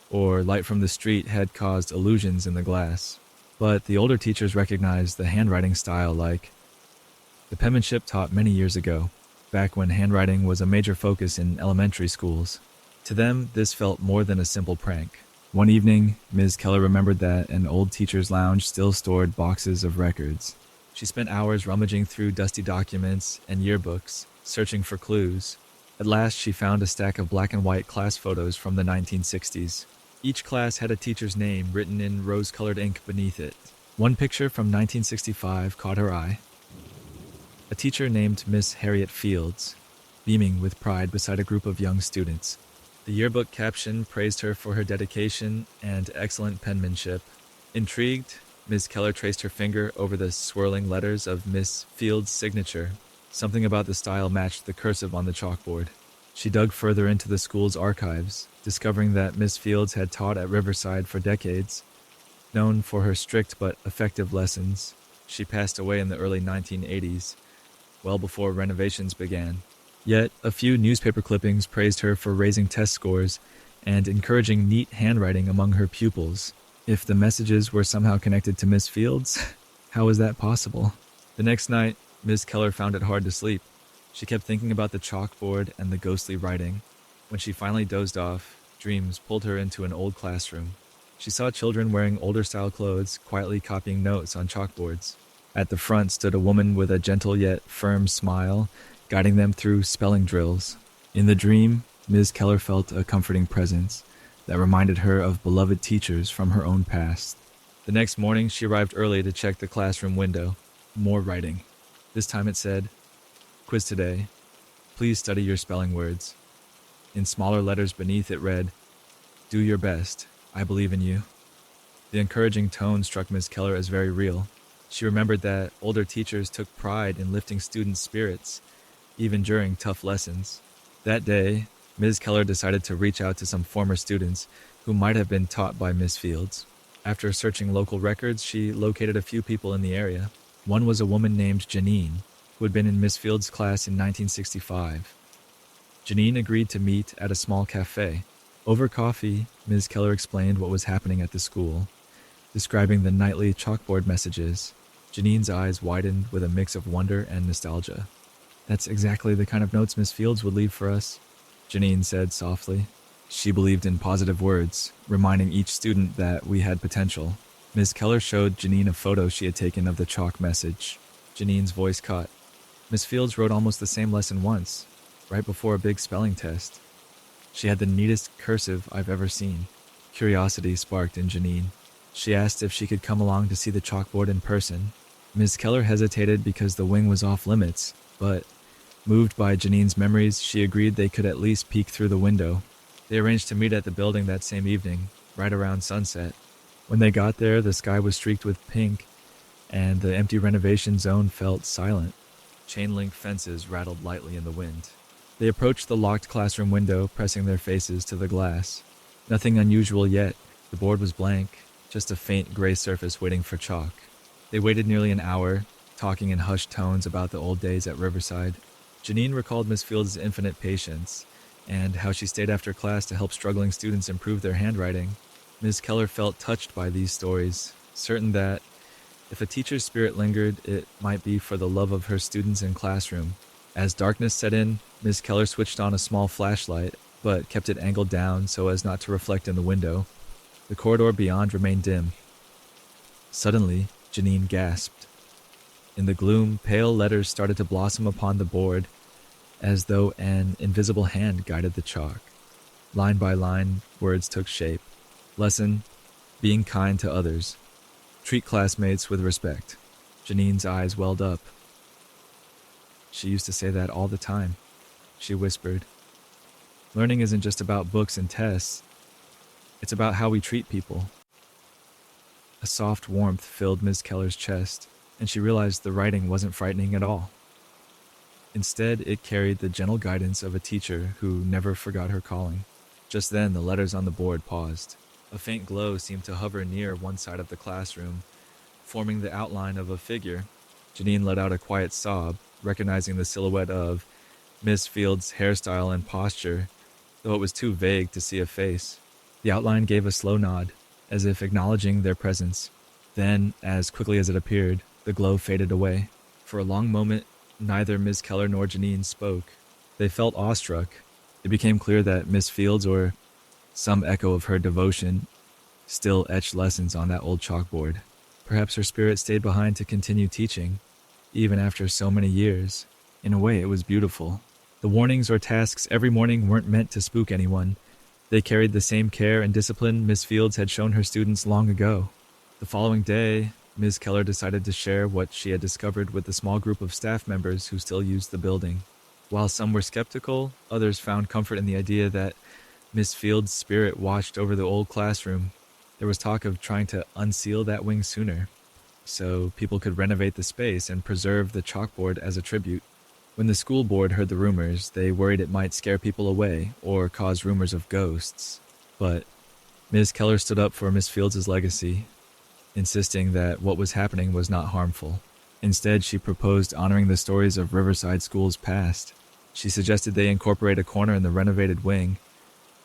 or light from the street had caused illusions in the glass. But the older teachers recognized the handwriting style like the penmanship taught many years ago, back when handwriting was a major focus in elementary schools. To them, this felt more than a simple prank. One evening, Ms. Keller remembered that an old teacher's lounge still stored boxes of records. She spent hours rummaging through dusty documents and yearbooks, searching for clues. At last, she found a stack of black and white class photos from the 1960s. Each class had a teacher's name written in rose-colored ink beneath it. One picture from 1965 caught her eye. A teacher named Miss Harriet Fields, beaming with pride beside a group of young students. The yearbook caption praised her for her dedication and excellent penmanship. Intrigued, Ms. Keller traced her finger over the swirling letters of Miss Fields' signature. Something about the style matched the cursive on the chalkboard. She dug further into the school's archives, discovering that Miss Fields had taught at Riverside for decades. Known for her strict but effective lessons, she passed away in the early 1980s, well before renovations began. Yet, a few newspaper clippings praised her for raising test scores and encouraging neat handwriting among her pupils. If the messages were somehow connected to Miss Fields, how was that possible? The next night, Ms. Keller found it hard to sleep. She kept thinking about the chalkboard and the ghostly writing. When she finally dozed off, dreams pulled her into an old classroom. She saw children wearing older-style clothes quietly copying notes on chalkboards. At the front stood a woman with a gentle yet firm smile, guiding them through spelling drills. In the dream, Ms. Keller felt a comforting presence that reminded her of beloved teachers from her own past. The next morning, she arrived early to check the classroom window. More writing. This time it said, "Quiz today. Please study your spelling words." In smaller letters beneath it read, "Do your best. I believe in you." The encouraging tone struck Ms. Keller as very real. She remembered that older teachers took pride in lifting students' spirits, even during tough lessons. That day, Ms. Keller decided to reach out to some former students who might have been taught by Miss Fields. After searching local records, she located a few people in the area. One was a woman named Janine, who had been in Miss Fields' class in 1965. Janine agreed to meet at a small cafe. Over coffee, Ms. Keller explained what was happening at the school, describing the nightly chalkboard messages. Janine's eyes widened with a mix of wonder and nostalgia. "That's exactly the kind of notes Miss Fields would leave for us," Janine said softly. She believed in positive words, reminding each student that we had potential. Ms. Keller showed Janine a photo she had taken of the chalk message. Janine's voice caught. "Miss Fields wrote almost the same lesson once, right before a big spelling test. She had the neatest cursive I've ever seen." Curiosity sparked in Janine. She asked if she could come along to see the chalkboard in person. Ms. Keller hesitated because the wing was off limits, but moved by Janine's memories, she agreed they could at least peek through the window. They arranged to meet at the building that same evening, right around sunset. When they got there, the sky was streaked with pink, and the empty renovation zone felt silent. Chain-link fences rattled lightly in the wind. They approached the locked classroom window, pressing their faces to the glass. Nothing unusual yet. The board was blank, just a faint gray surface waiting for chalk. They waited nearly an hour, talking in hushed tones about the old days at Riverside. Janine recalled Miss Fields' infinite patience and how she stayed after class to help struggling students improve their handwriting. Ms. Keller felt touched by these stories, certain that if a teacher's spirit lingered, it might be for the love of her students and classroom. As darkness set in, Ms. Keller switched on a small flashlight, but kept it angled down so as not to reflect in the window. The corridor beyond remained dim. Suddenly, Janine gasped. In the gloom, pale letters started to blossom upon the board, as though an invisible hand guided the chalk. Line by line, words took shape. Lesson: being kind to others. Treat classmates with respect. Janine's eyes welled up. "She used to say that all the time," she whispered. "Learning isn't just about books and tests. It's about how we treat people." A soft warmth filled Ms. Keller's chest, and she realized the writing wasn't frightening at all. Instead, it carried the gentle guidance of a teacher who never forgot her calling. Just then, the letters on the board paused. A faint glow seemed to hover near one side of the classroom, forming the outline of a figure. Janine let out a quiet sob, recognizing the silhouette of Miss Fields' hairstyle and posture, though it was too vague to see a face. The outline gave a slow nod, as if acknowledging their presence. Then, as quickly as it appeared, the glow faded away. For a long moment, neither Miss Keller nor Janine spoke. They felt awestruck. It became clear that Miss Fields, or some echo of her devotion, still etched lessons on that old chalkboard. Perhaps her spirit stayed behind to continue teaching, even after so many years. In a way, it was beautiful. The warnings or tasks every morning weren't meant to spook anyone. They carried the same care and discipline Miss Fields had shown her students long ago. The following day, Ms. Keller decided to share what she had discovered with the small group of staff members who still used the building. While some were skeptical, others found comfort in the idea that Miss Fields' spirit watched over the old classroom. There was talk of trying to unseal that wing sooner, so people could renovate the space and preserve the chalkboard as a tribute. When the school board heard the rumors, they worried it might scare people away or cause rumors of ghosts. But Ms. Keller stood up for Miss Fields' legacy, insisting that what was happening was not harmful. Instead, she proposed honoring the stories of Riverside School's past. She suggested they incorporate a corner in the renovated wing,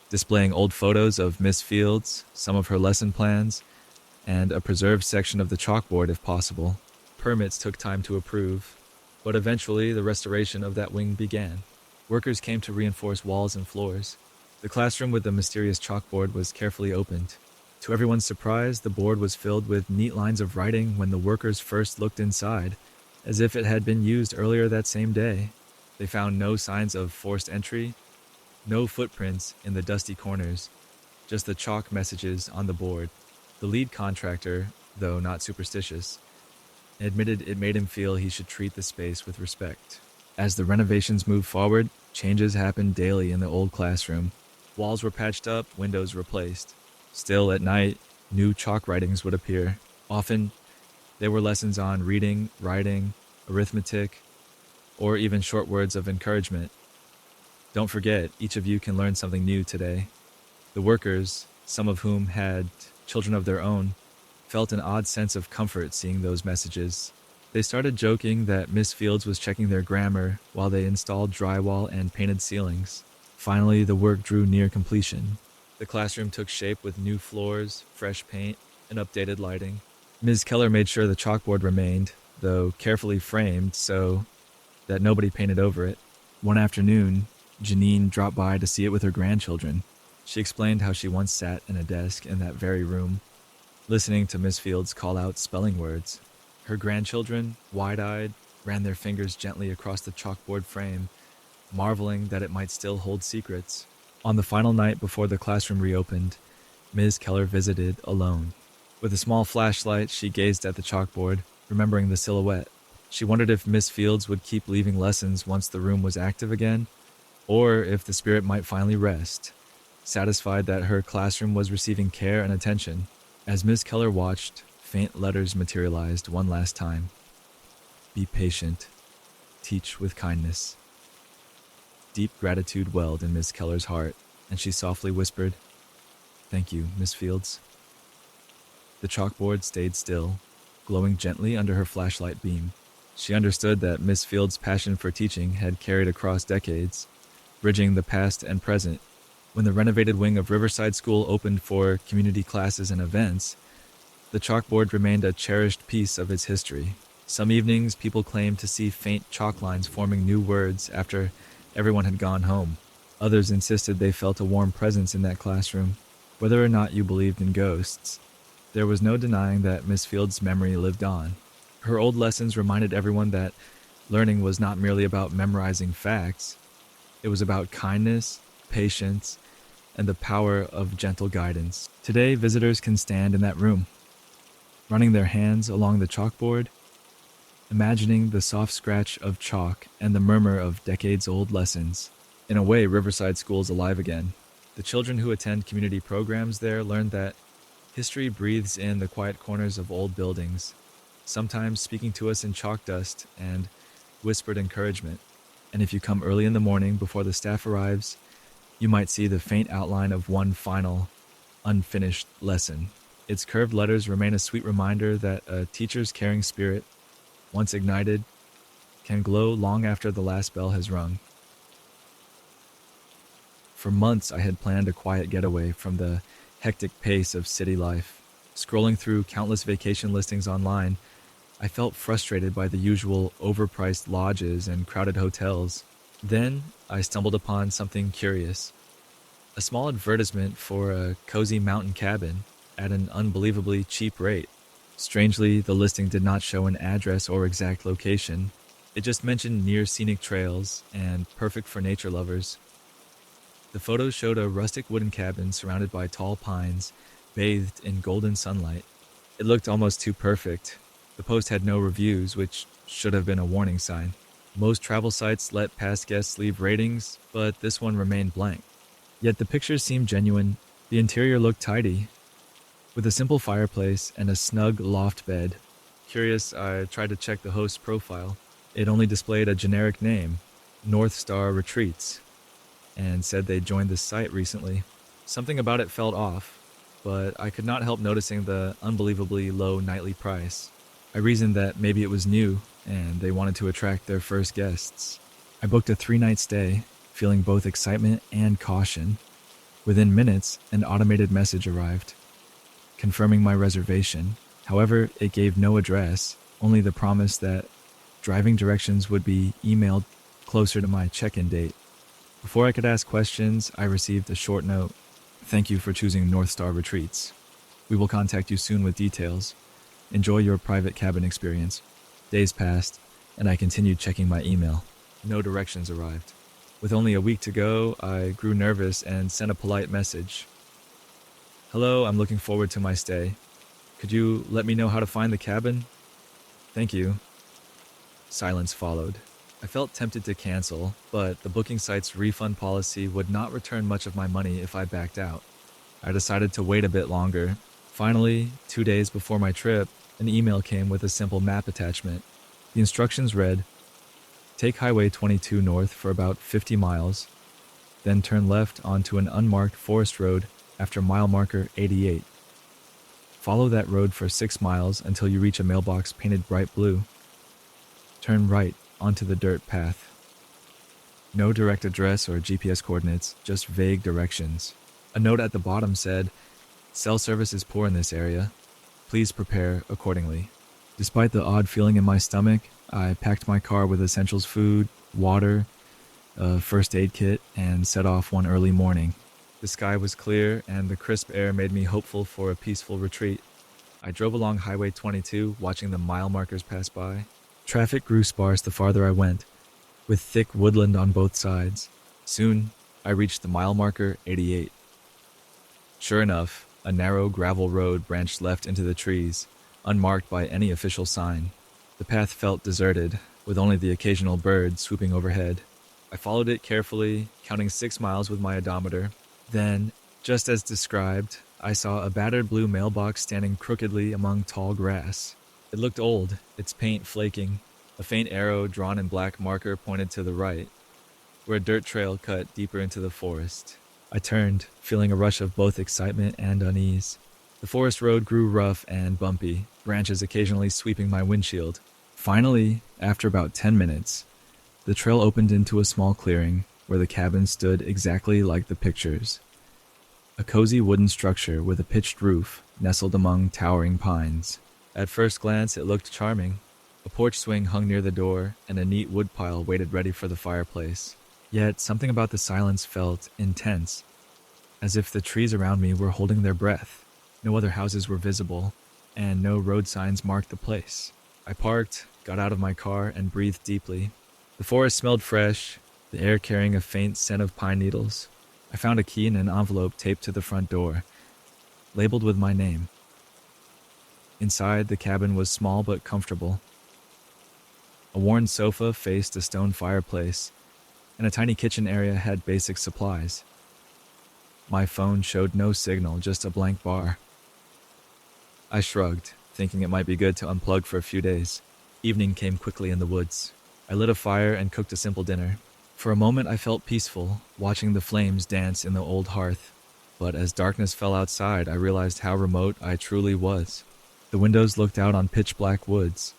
displaying old photos of Miss Fields, some of her lesson plans, and a preserved section of the chalkboard if possible. Permits took time to approve, but eventually the restoration of that wing began. Workers came to reinforce walls and floors. The classroom with the mysterious chalkboard was carefully opened. To everyone's surprise, the board was filled with neat lines of writing when the workers first looked inside, as if it had been used earlier that same day. They found no signs of forced entry, no footprints in the dusty corners, just the chalk messages on the board. The lead contractor, though not superstitious, and admitted it made him feel he should treat the space with respect. As the renovations moved forward, changes happened daily in the old classroom. Walls were patched up, windows replaced. Still, at night, new chalk writings would appear. Often, they were lessons on reading, writing, arithmetic, or even short words of encouragement. Don't forget, each of you can learn something new today. The workers, some of whom had children of their own, felt an odd sense of comfort seeing those messages. They started joking that Miss Fields was checking their grammar while they installed drywall and painted ceilings. Finally, the work drew near completion. The classroom took shape with new floors, fresh paint, and updated lighting. Ms. Keller made sure the chalkboard remained, though carefully framed so that nobody painted over it. One afternoon, Janine dropped by to see it with her grandchildren. She explained how she once sat in a desk in that very room, listening to Miss Fields call out spelling words. Her grandchildren, wide-eyed, ran their fingers gently across the chalkboard frame, marveling that it might still hold secrets. On the final night before the classroom reopened, Ms. Keller visited alone. With a small flashlight, she gazed at the chalkboard, remembering the silhouette. She wondered if Miss Fields would keep leaving lessons once the room was active again, or if the spirit might finally rest, satisfied that her classroom was receiving care and attention. As Miss Keller watched, faint letters materialized one last time. Be patient. Teach with kindness. Deep gratitude welled in Miss Keller's heart, and she softly whispered, Thank you, Miss Fields. The chalkboard stayed still, glowing gently under her flashlight beam. She understood that Miss Fields' passion for teaching had carried across decades, bridging the past and present. When the renovated wing of Riverside School opened for community classes and events, the chalkboard remained a cherished piece of its history. Some evenings, people claimed to see faint chalk lines forming new words after everyone had gone home. Others insisted they felt a warm presence in that classroom. Whether or not you believed in ghosts, there was no denying that Miss Fields' memory lived on. Her old lessons reminded everyone that learning was not merely about memorizing facts. It was about kindness, patience, and the power of gentle guidance. Today, visitors can stand in that room, running their hands along the chalkboard, imagining the soft scratch of chalk and the murmur of decades-old lessons. In a way, Riverside School is alive again. The children who attend community programs there learn that history breathes in the quiet corners of old buildings, sometimes speaking to us in chalk dust and whispered encouragement. And if you come early in the morning before the staff arrives, you might see the faint outline of one final, unfinished lesson. Its curved letters remain a sweet reminder that a teacher's caring spirit, once ignited, can glow long after the last bell has rung. For months, I had planned a quiet getaway from the hectic pace of city life. Scrolling through countless vacation listings online, I felt frustrated by the usual overpriced lodges and crowded hotels. Then, I stumbled upon something curious. A small advertisement for a cozy mountain cabin at an unbelievably cheap rate. Strangely, the listing did not show an address or exact location. It just mentioned near scenic trails and perfect for nature lovers. The photos showed a rustic wooden cabin surrounded by tall pines, bathed in golden sunlight. It looked almost too perfect. The post had no reviews, which should have been a warning sign. Most travel sites let past guests leave ratings, but this one remained blank. Yet the pictures seemed genuine. The interior looked tidy, with a simple fireplace and a snug loft bed. Curious, I tried to check the host's profile. It only displayed a generic name, North Star Retreats, and said they joined the site recently. Something about it felt off, but I could not help noticing the unbelievably low nightly price. I reasoned that maybe it was new, and they wanted to attract their first guests. I booked a 3-night stay, feeling both excitement and caution. Within minutes, an automated message arrived, confirming my reservation. However, it gave no address, only the promise that driving directions would be emailed closer to my check-in date. Before I could ask questions, I received a short note. Thank you for choosing North Star Retreats. We will contact you soon with details. Enjoy your private cabin experience. Days passed, and I continued checking my email. No directions arrived. With only a week to go, I grew nervous and sent a polite message. Hello, I'm looking forward to my stay. Could you let me know how to find the cabin? Thank you. Silence followed. I felt tempted to cancel, but the booking site's refund policy would not return much of my money if I backed out. I decided to wait a bit longer. Finally, 2 days before my trip, an email came with a simple map attachment. The instructions read, take Highway 22 north for about 50 miles, then turn left onto an unmarked forest road after mile marker 88. Follow that road for 6 miles until you reach a mailbox painted bright blue. Turn right onto the dirt path. No direct address or GPS coordinates, just vague directions. A note at the bottom said, cell service is poor in this area. Please prepare accordingly. Despite the odd feeling in my stomach, I packed my car with essentials food, water, a first aid kit, and set off one early morning. The sky was clear, and the crisp air made me hopeful for a peaceful retreat. I drove along Highway 22, watching the mile markers pass by. Traffic grew sparse the farther I went, with thick woodland on both sides. Soon, I reached the mile marker 88. Sure enough, a narrow gravel road branched left into the trees, unmarked by any official sign. The path felt deserted, with only the occasional bird swooping overhead. I followed it carefully, counting 6 miles with my odometer. Then, just as described, I saw a battered blue mailbox standing crookedly among tall grass. It looked old, its paint flaking. A faint arrow drawn in black marker pointed to the right, where a dirt trail cut deeper into the forest. I turned, feeling a rush of both excitement and unease. The forest road grew rough and bumpy, branches occasionally sweeping my windshield. Finally, after about 10 minutes, the trail opened into a small clearing where the cabin stood exactly like the pictures. A cozy wooden structure with a pitched roof nestled among towering pines. At first glance, it looked charming. A porch swing hung near the door, and a neat woodpile waited ready for the fireplace. Yet something about the silence felt intense, as if the trees around me were holding their breath. No other houses were visible, and no road signs marked the place. I parked, got out of my car, and breathed deeply. The forest smelled fresh, the air carrying a faint scent of pine needles. I found a key in an envelope taped to the front door, labeled with my name. Inside, the cabin was small but comfortable. A worn sofa faced a stone fireplace, and a tiny kitchen area had basic supplies. My phone showed no signal, just a blank bar. I shrugged, thinking it might be good to unplug for a few days. Evening came quickly in the woods. I lit a fire and cooked a simple dinner. For a moment I felt peaceful, watching the flames dance in the old hearth. But as darkness fell outside, I realized how remote I truly was. The windows looked out on pitch-black woods.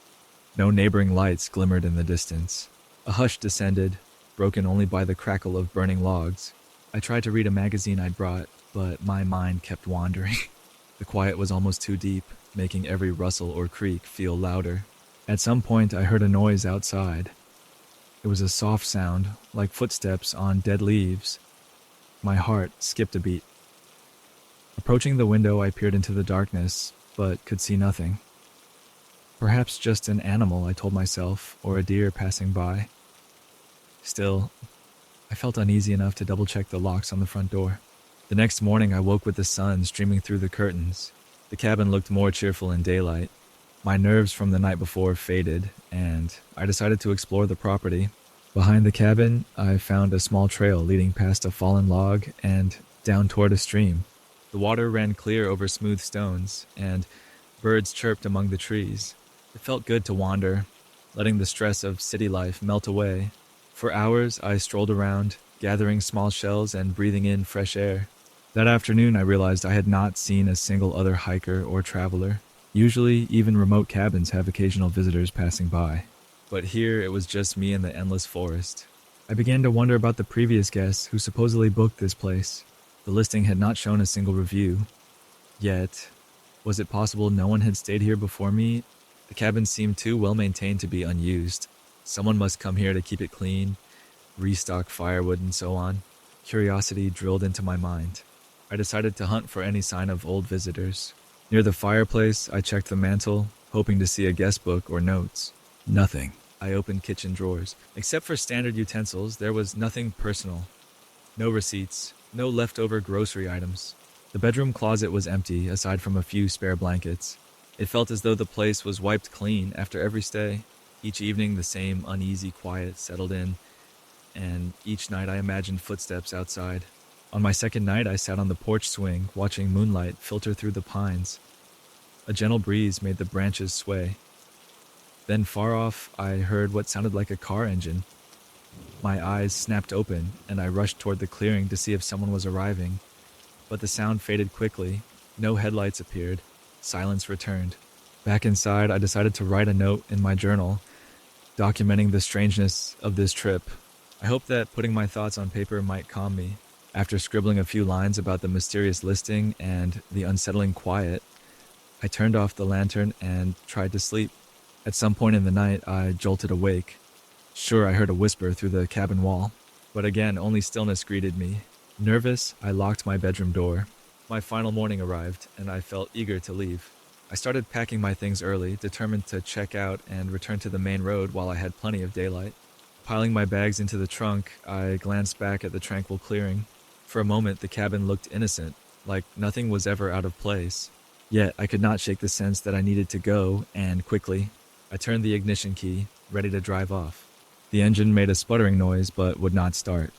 No neighboring lights glimmered in the distance. A hush descended, broken only by the crackle of burning logs. I tried to read a magazine I'd brought, but my mind kept wandering. The quiet was almost too deep, making every rustle or creak feel louder. At some point, I heard a noise outside. It was a soft sound, like footsteps on dead leaves. My heart skipped a beat. Approaching the window, I peered into the darkness, but could see nothing. Perhaps just an animal, I told myself, or a deer passing by. Still, I felt uneasy enough to double-check the locks on the front door. The next morning, I woke with the sun streaming through the curtains. The cabin looked more cheerful in daylight. My nerves from the night before faded, and I decided to explore the property. Behind the cabin, I found a small trail leading past a fallen log and down toward a stream. The water ran clear over smooth stones, and birds chirped among the trees. It felt good to wander, letting the stress of city life melt away. For hours, I strolled around, gathering small shells and breathing in fresh air. That afternoon, I realized I had not seen a single other hiker or traveler. Usually, even remote cabins have occasional visitors passing by. But here, it was just me and the endless forest. I began to wonder about the previous guests who supposedly booked this place. The listing had not shown a single review. Yet, was it possible no one had stayed here before me? The cabin seemed too well maintained to be unused. Someone must come here to keep it clean, restock firewood, and so on. Curiosity drilled into my mind. I decided to hunt for any sign of old visitors. Near the fireplace, I checked the mantel, hoping to see a guest book or notes. Nothing. I opened kitchen drawers. Except for standard utensils, there was nothing personal. No receipts, no leftover grocery items. The bedroom closet was empty, aside from a few spare blankets. It felt as though the place was wiped clean after every stay. Each evening, the same uneasy quiet settled in, and each night I imagined footsteps outside. On my second night, I sat on the porch swing, watching moonlight filter through the pines. A gentle breeze made the branches sway. Then, far off, I heard what sounded like a car engine. My eyes snapped open, and I rushed toward the clearing to see if someone was arriving. But the sound faded quickly. No headlights appeared. Silence returned. Back inside, I decided to write a note in my journal, documenting the strangeness of this trip. I hoped that putting my thoughts on paper might calm me. After scribbling a few lines about the mysterious listing and the unsettling quiet, I turned off the lantern and tried to sleep. At some point in the night, I jolted awake. Sure, I heard a whisper through the cabin wall, but again, only stillness greeted me. Nervous, I locked my bedroom door. My final morning arrived, and I felt eager to leave. I started packing my things early, determined to check out and return to the main road while I had plenty of daylight. Piling my bags into the trunk, I glanced back at the tranquil clearing. For a moment, the cabin looked innocent, like nothing was ever out of place. Yet, I could not shake the sense that I needed to go, and quickly. I turned the ignition key, ready to drive off. The engine made a sputtering noise, but would not start.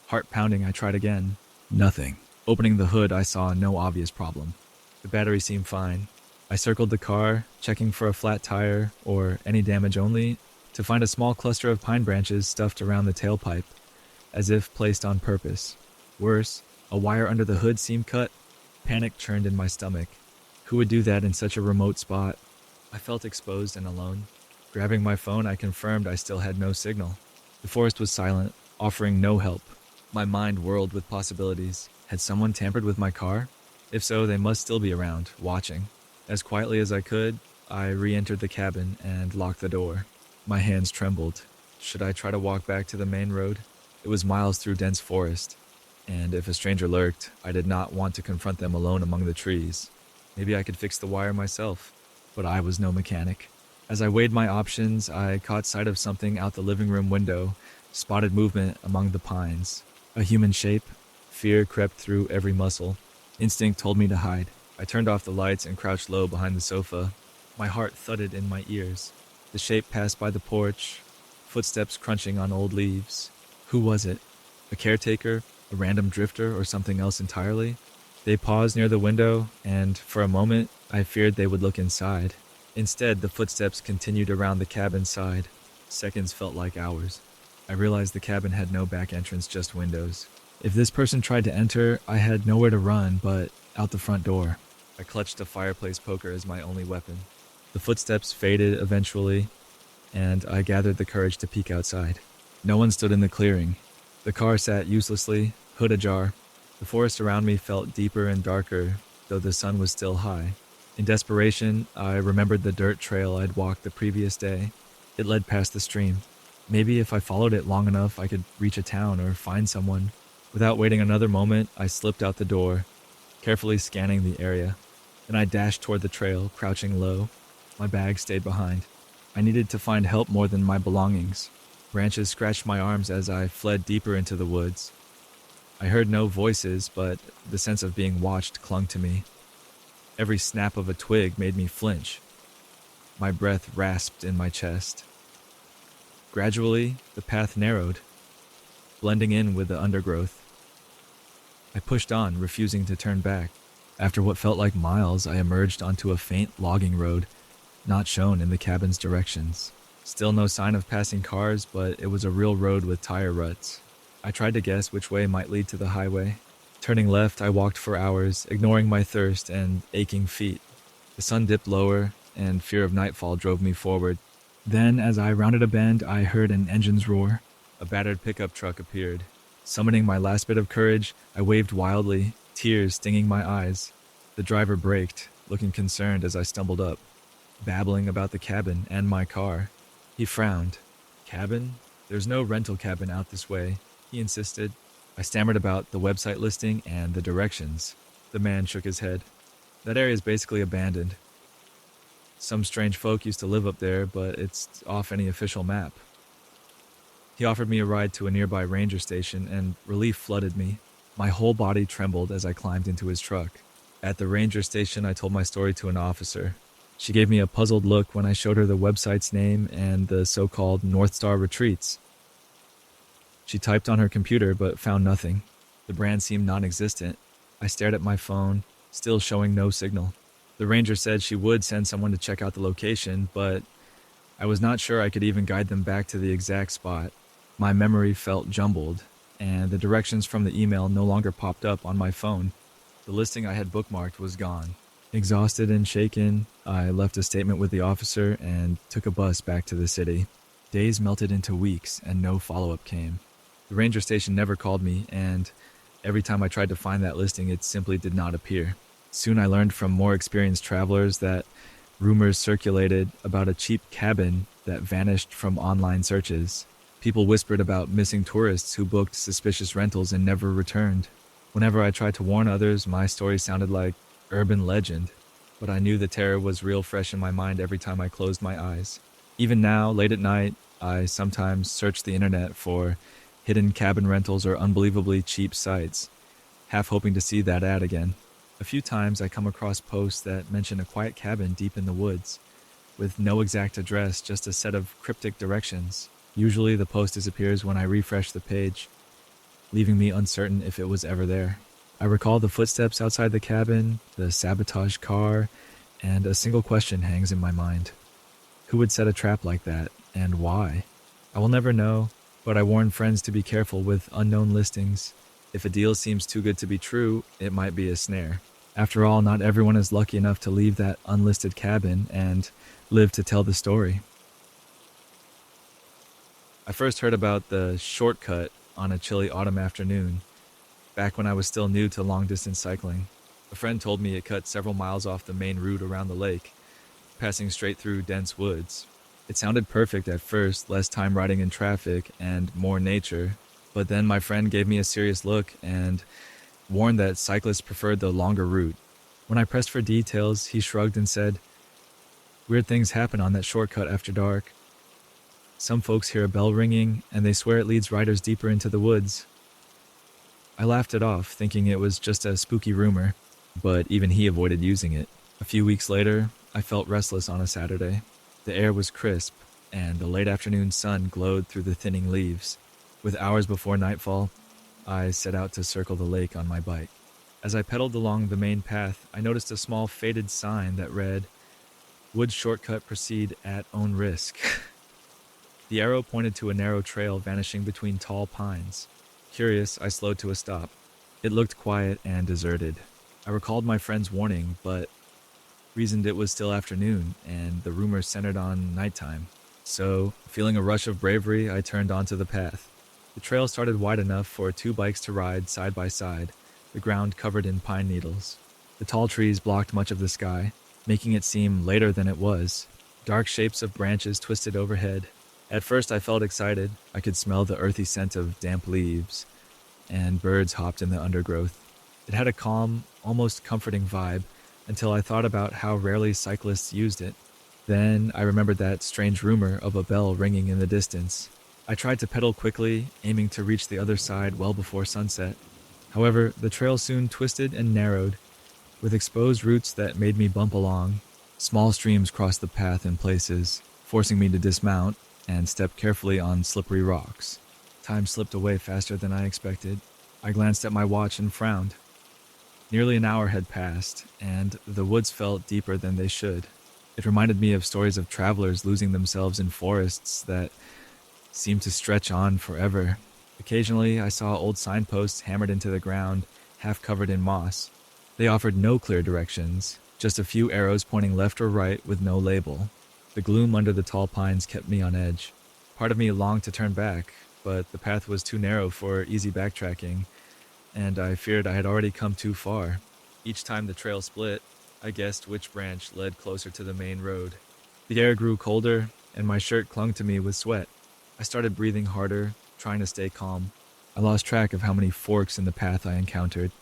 Heart pounding, I tried again. Nothing. Opening the hood, I saw no obvious problem. The battery seemed fine. I circled the car, checking for a flat tire or any damage only, to find a small cluster of pine branches stuffed around the tailpipe, as if placed on purpose. Worse, a wire under the hood seemed cut. Panic churned in my stomach. Who would do that in such a remote spot? I felt exposed and alone. Grabbing my phone, I confirmed I still had no signal. The forest was silent, offering no help. My mind whirled with possibilities. Had someone tampered with my car? If so, they must still be around, watching. As quietly as I could, I re-entered the cabin and locked the door. My hands trembled. Should I try to walk back to the main road? It was miles through dense forest, and if a stranger lurked, I did not want to confront them alone among the trees. Maybe I could fix the wire myself, but I was no mechanic. As I weighed my options, I caught sight of something out the living room window, spotted movement among the pines. A human shape. Fear crept through every muscle. Instinct told me to hide. I turned off the lights and crouched low behind the sofa. My heart thudded in my ears. The shape passed by the porch, footsteps crunching on old leaves. Who was it? A caretaker? A random drifter? Or something else entirely? They paused near the window, and for a moment, I feared they would look inside. Instead, the footsteps continued around the cabin's side. Seconds felt like hours. I realized the cabin had no back entrance, just windows. If this person tried to enter, I had nowhere to run but out the front door. I clutched a fireplace poker as my only weapon. The footsteps faded eventually, and I gathered the courage to peek outside. No one stood in the clearing. The car sat uselessly, hood ajar. The forest around me felt deeper and darker, though the sun was still high. In desperation, I remembered the dirt trail I'd walked the previous day. It led past the stream. Maybe if I followed it long enough, I could reach a town or find someone. Without waiting another moment, I slipped out the door, carefully scanning the area. Then I dashed toward the trail, crouching low. My bag stayed behind. I needed to find help more than my belongings. Branches scratched my arms as I fled deeper into the woods. I heard no voices, but the sense of being watched clung to me. Every snap of a twig made me flinch. My breath rasped in my chest. Gradually, the path narrowed, blending in with the undergrowth. I pushed on, refusing to turn back. After what felt like miles, I emerged onto a faint logging road, not shown in the cabin's directions. Still no sign of passing cars, but it was a real road with tire ruts. I tried to guess which way might lead to the highway. Turning left, I walked for hours, ignoring my thirst and aching feet. The sun dipped lower, and fear of nightfall drove me forward. Then, as I rounded a bend, I heard an engine's roar. A battered pickup truck appeared. Summoning my last bit of courage, I waved wildly, tears stinging my eyes. The driver braked, looking concerned as I stumbled up, babbling about the cabin and my car. He frowned. Cabin? There's no rental cabin out this way, he insisted. I stammered about the website listing and the directions. The man shook his head. That area is basically abandoned. Some strange folk used to live up there, but it's off any official map. He offered me a ride to a nearby ranger station, and relief flooded me. My whole body trembled as I climbed into his truck. At the ranger station, I told my story to an officer. She gave me a puzzled look when I showed her the website's name and the so-called North Star Retreats. She typed on her computer but found nothing. The brand seemed non-existent. I stared at my phone, still showing no signal. The ranger said she would send someone to check out the location, but I was not sure I could even guide them back to the exact spot. My memory felt jumbled, and the directions from the email no longer popped up on my phone. The listing I had bookmarked was gone. Exhausted and shaken, I left a statement with the officer and took a bus back to the city. Days melted into weeks and no follow-up came. The ranger station never called me, and every time I tried to find that listing, it simply did not appear. Soon I learned from more experienced travelers that rumors circulated about a cheap cabin that vanished from online searches. People whispered about missing tourists who booked suspicious rentals and never returned. Whenever I tried to warn others, my story sounded like urban legend, but I knew the terror was real fresh in my mind every time I closed my eyes. Even now, late at night, I sometimes search the internet for hidden cabin rentals or unbelievably cheap sites, half hoping to see that ad again. A few times I come across posts that mention a quiet cabin deep in the woods, with no exact address, just a set of cryptic directions. Usually the post disappears when I refresh the page, leaving me uncertain if it was ever there. I recall the footsteps outside the cabin, the sabotaged car, and a single question hangs in my mind. Who would set a trap like that, and why? I will never know, but I warn friends to be careful with unknown listings. If a deal seems too good to be true, it might be a snare. After all, not everyone is lucky enough to leave that unlisted cabin and live to tell the story. I first heard about the shortcut on a chilly autumn afternoon, back when I was still new to long-distance cycling. A friend told me it cut several miles off the main route around the lake, passing straight through dense woods. It sounded perfect at first, less time riding in traffic and more nature, but then my friend gave me a serious look and warned that cyclists preferred the longer route. When I pressed for details, he shrugged and said, "Weird things happen on that shortcut after dark. Some folks hear a bell ringing, and they swear it leads riders deeper into the woods." I laughed it off, thinking it was just a spooky rumor, but even he avoided using it. A few weeks later, I felt restless on a Saturday. The air was crisp, and the late afternoon sun glowed through the thinning leaves. With hours before nightfall, I set out to circle the lake on my bike. As I pedaled along the main path, I noticed a small faded sign that read, "Wood shortcut proceed at own risk." The arrow pointed to a narrow trail vanishing between tall pines. Curious, I slowed to a stop. It looked quiet and deserted. I recalled my friend's warning, but reasoned it was still afternoon and the rumors centered on nighttime. So, feeling a rush of bravery, I turned onto the path. The trail started wide enough for two bikes to ride side by side, the ground covered in pine needles. The tall trees blocked much of the sky, making it seem later than it was. Dark shapes of branches twisted overhead. At first I felt excited. I could smell the earthy scent of damp leaves, and birds hopped in the undergrowth. It had a calm, almost comforting vibe, until I thought about how rarely cyclists used it. Then I remembered that strange rumor of a bell ringing in the distance. I tried to pedal quickly, aiming to reach the other side well before sunset. However, the trail soon twisted and narrowed, with exposed roots that made me bump along. Small streams crossed the path in places, forcing me to dismount and step carefully on slippery rocks. Time slipped away faster than I expected. I glanced at my watch and frowned. Nearly an hour had passed, and the woods felt deeper than they should. It reminded me of stories of travelers losing themselves in forests that seemed to stretch on forever. Occasionally, I saw old signposts hammered into the ground, half covered in moss. They offered no clear directions, just a few arrows pointing left or right with no label. The gloom under the tall pines kept me on edge. Part of me longed to turn back, but the path was too narrow for easy backtracking, and I feared I had already come too far. Each time the trail split, I guessed which branch led closer to the main road. The air grew colder, and my shirt clung to me with sweat. I started breathing harder, trying to stay calm. I lost track of how many forks in the path I encountered.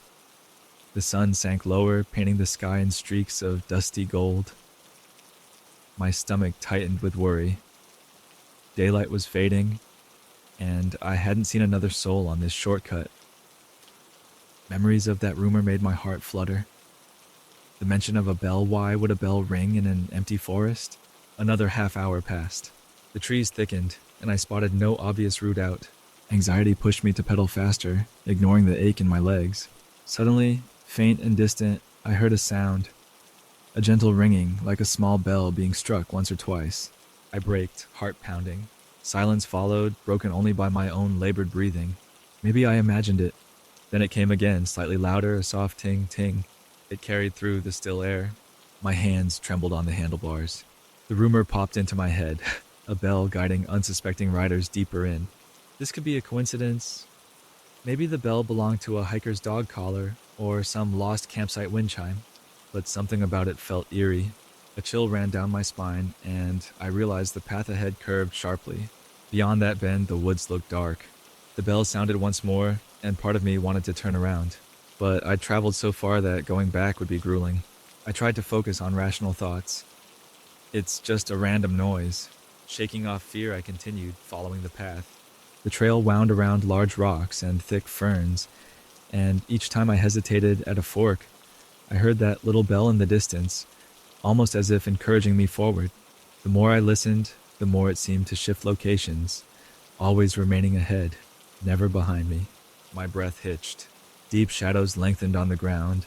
The sun sank lower, painting the sky in streaks of dusty gold. My stomach tightened with worry. Daylight was fading, and I hadn't seen another soul on this shortcut. Memories of that rumor made my heart flutter. The mention of a bell. Why would a bell ring in an empty forest? Another half hour passed. The trees thickened, and I spotted no obvious route out. Anxiety pushed me to pedal faster, ignoring the ache in my legs. Suddenly, faint and distant, I heard a sound. A gentle ringing, like a small bell being struck once or twice. I braked, heart pounding. Silence followed, broken only by my own labored breathing. Maybe I imagined it. Then it came again, slightly louder, a soft ting ting. It carried through the still air. My hands trembled on the handlebars. The rumor popped into my head, a bell guiding unsuspecting riders deeper in. This could be a coincidence. Maybe the bell belonged to a hiker's dog collar or some lost campsite wind chime, but something about it felt eerie. A chill ran down my spine, and I realized the path ahead curved sharply. Beyond that bend, the woods looked dark. The bell sounded once more, and part of me wanted to turn around, but I'd traveled so far that going back would be grueling. I tried to focus on rational thoughts. It's just a random noise. Shaking off fear, I continued, following the path. The trail wound around large rocks and thick ferns, and each time I hesitated at a fork, I heard that little bell in the distance, almost as if encouraging me forward. The more I listened, the more it seemed to shift locations, always remaining ahead, never behind me. My breath hitched. Deep shadows lengthened on the ground,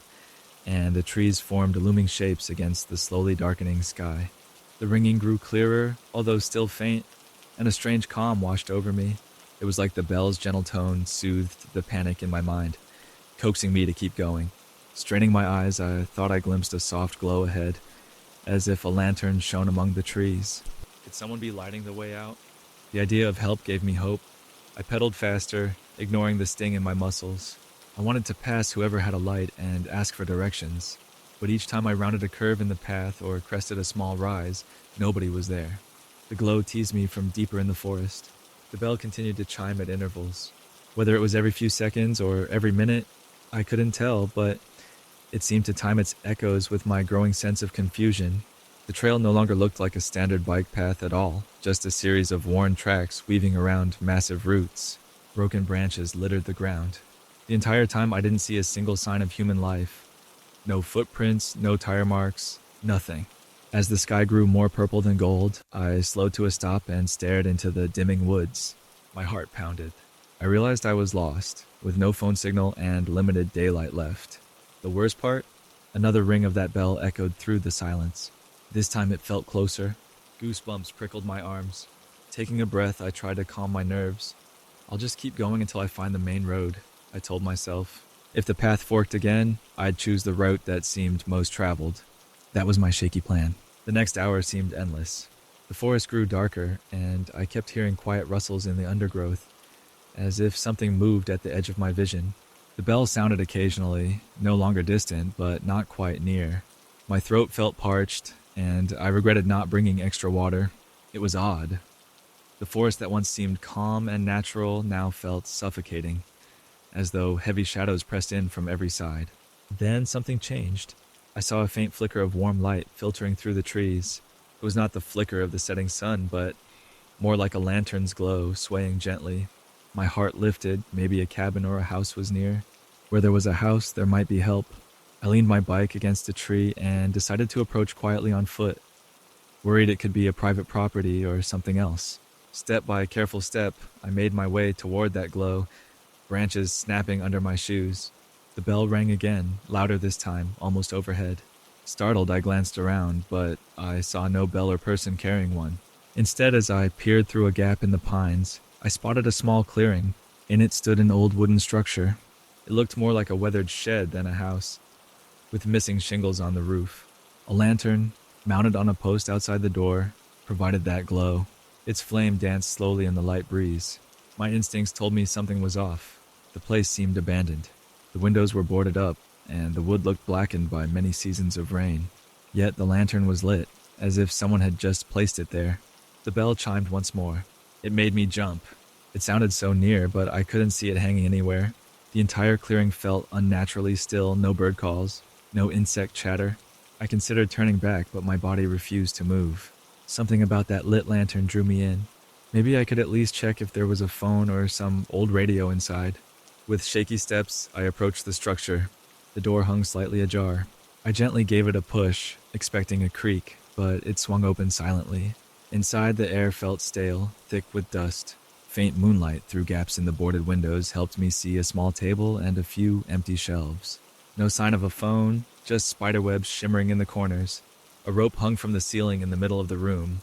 and the trees formed looming shapes against the slowly darkening sky. The ringing grew clearer, although still faint, and a strange calm washed over me. It was like the bell's gentle tone soothed the panic in my mind, coaxing me to keep going. Straining my eyes, I thought I glimpsed a soft glow ahead, as if a lantern shone among the trees. Could someone be lighting the way out? The idea of help gave me hope. I pedaled faster, ignoring the sting in my muscles. I wanted to pass whoever had a light and ask for directions, but each time I rounded a curve in the path or crested a small rise, nobody was there. The glow teased me from deeper in the forest. The bell continued to chime at intervals. Whether it was every few seconds or every minute, I couldn't tell, but it seemed to time its echoes with my growing sense of confusion. The trail no longer looked like a standard bike path at all, just a series of worn tracks weaving around massive roots. Broken branches littered the ground. The entire time I didn't see a single sign of human life. No footprints, no tire marks, nothing. As the sky grew more purple than gold, I slowed to a stop and stared into the dimming woods. My heart pounded. I realized I was lost, with no phone signal and limited daylight left. The worst part? Another ring of that bell echoed through the silence. This time it felt closer. Goosebumps prickled my arms. Taking a breath, I tried to calm my nerves. I'll just keep going until I find the main road, I told myself. If the path forked again, I'd choose the route that seemed most traveled. That was my shaky plan. The next hour seemed endless. The forest grew darker, and I kept hearing quiet rustles in the undergrowth, as if something moved at the edge of my vision. The bell sounded occasionally, no longer distant, but not quite near. My throat felt parched, and I regretted not bringing extra water. It was odd. The forest that once seemed calm and natural now felt suffocating, as though heavy shadows pressed in from every side. Then something changed. I saw a faint flicker of warm light filtering through the trees. It was not the flicker of the setting sun, but more like a lantern's glow, swaying gently. My heart lifted. Maybe a cabin or a house was near. Where there was a house, there might be help. I leaned my bike against a tree and decided to approach quietly on foot, worried it could be a private property or something else. Step by careful step, I made my way toward that glow, branches snapping under my shoes. The bell rang again, louder this time, almost overhead. Startled, I glanced around, but I saw no bell or person carrying one. Instead, as I peered through a gap in the pines, I spotted a small clearing. In it stood an old wooden structure. It looked more like a weathered shed than a house, with missing shingles on the roof. A lantern, mounted on a post outside the door, provided that glow. Its flame danced slowly in the light breeze. My instincts told me something was off. The place seemed abandoned. The windows were boarded up, and the wood looked blackened by many seasons of rain. Yet the lantern was lit, as if someone had just placed it there. The bell chimed once more. It made me jump. It sounded so near, but I couldn't see it hanging anywhere. The entire clearing felt unnaturally still, no bird calls, no insect chatter. I considered turning back, but my body refused to move. Something about that lit lantern drew me in. Maybe I could at least check if there was a phone or some old radio inside. With shaky steps, I approached the structure. The door hung slightly ajar. I gently gave it a push, expecting a creak, but it swung open silently. Inside, the air felt stale, thick with dust. Faint moonlight through gaps in the boarded windows helped me see a small table and a few empty shelves. No sign of a phone, just spiderwebs shimmering in the corners. A rope hung from the ceiling in the middle of the room,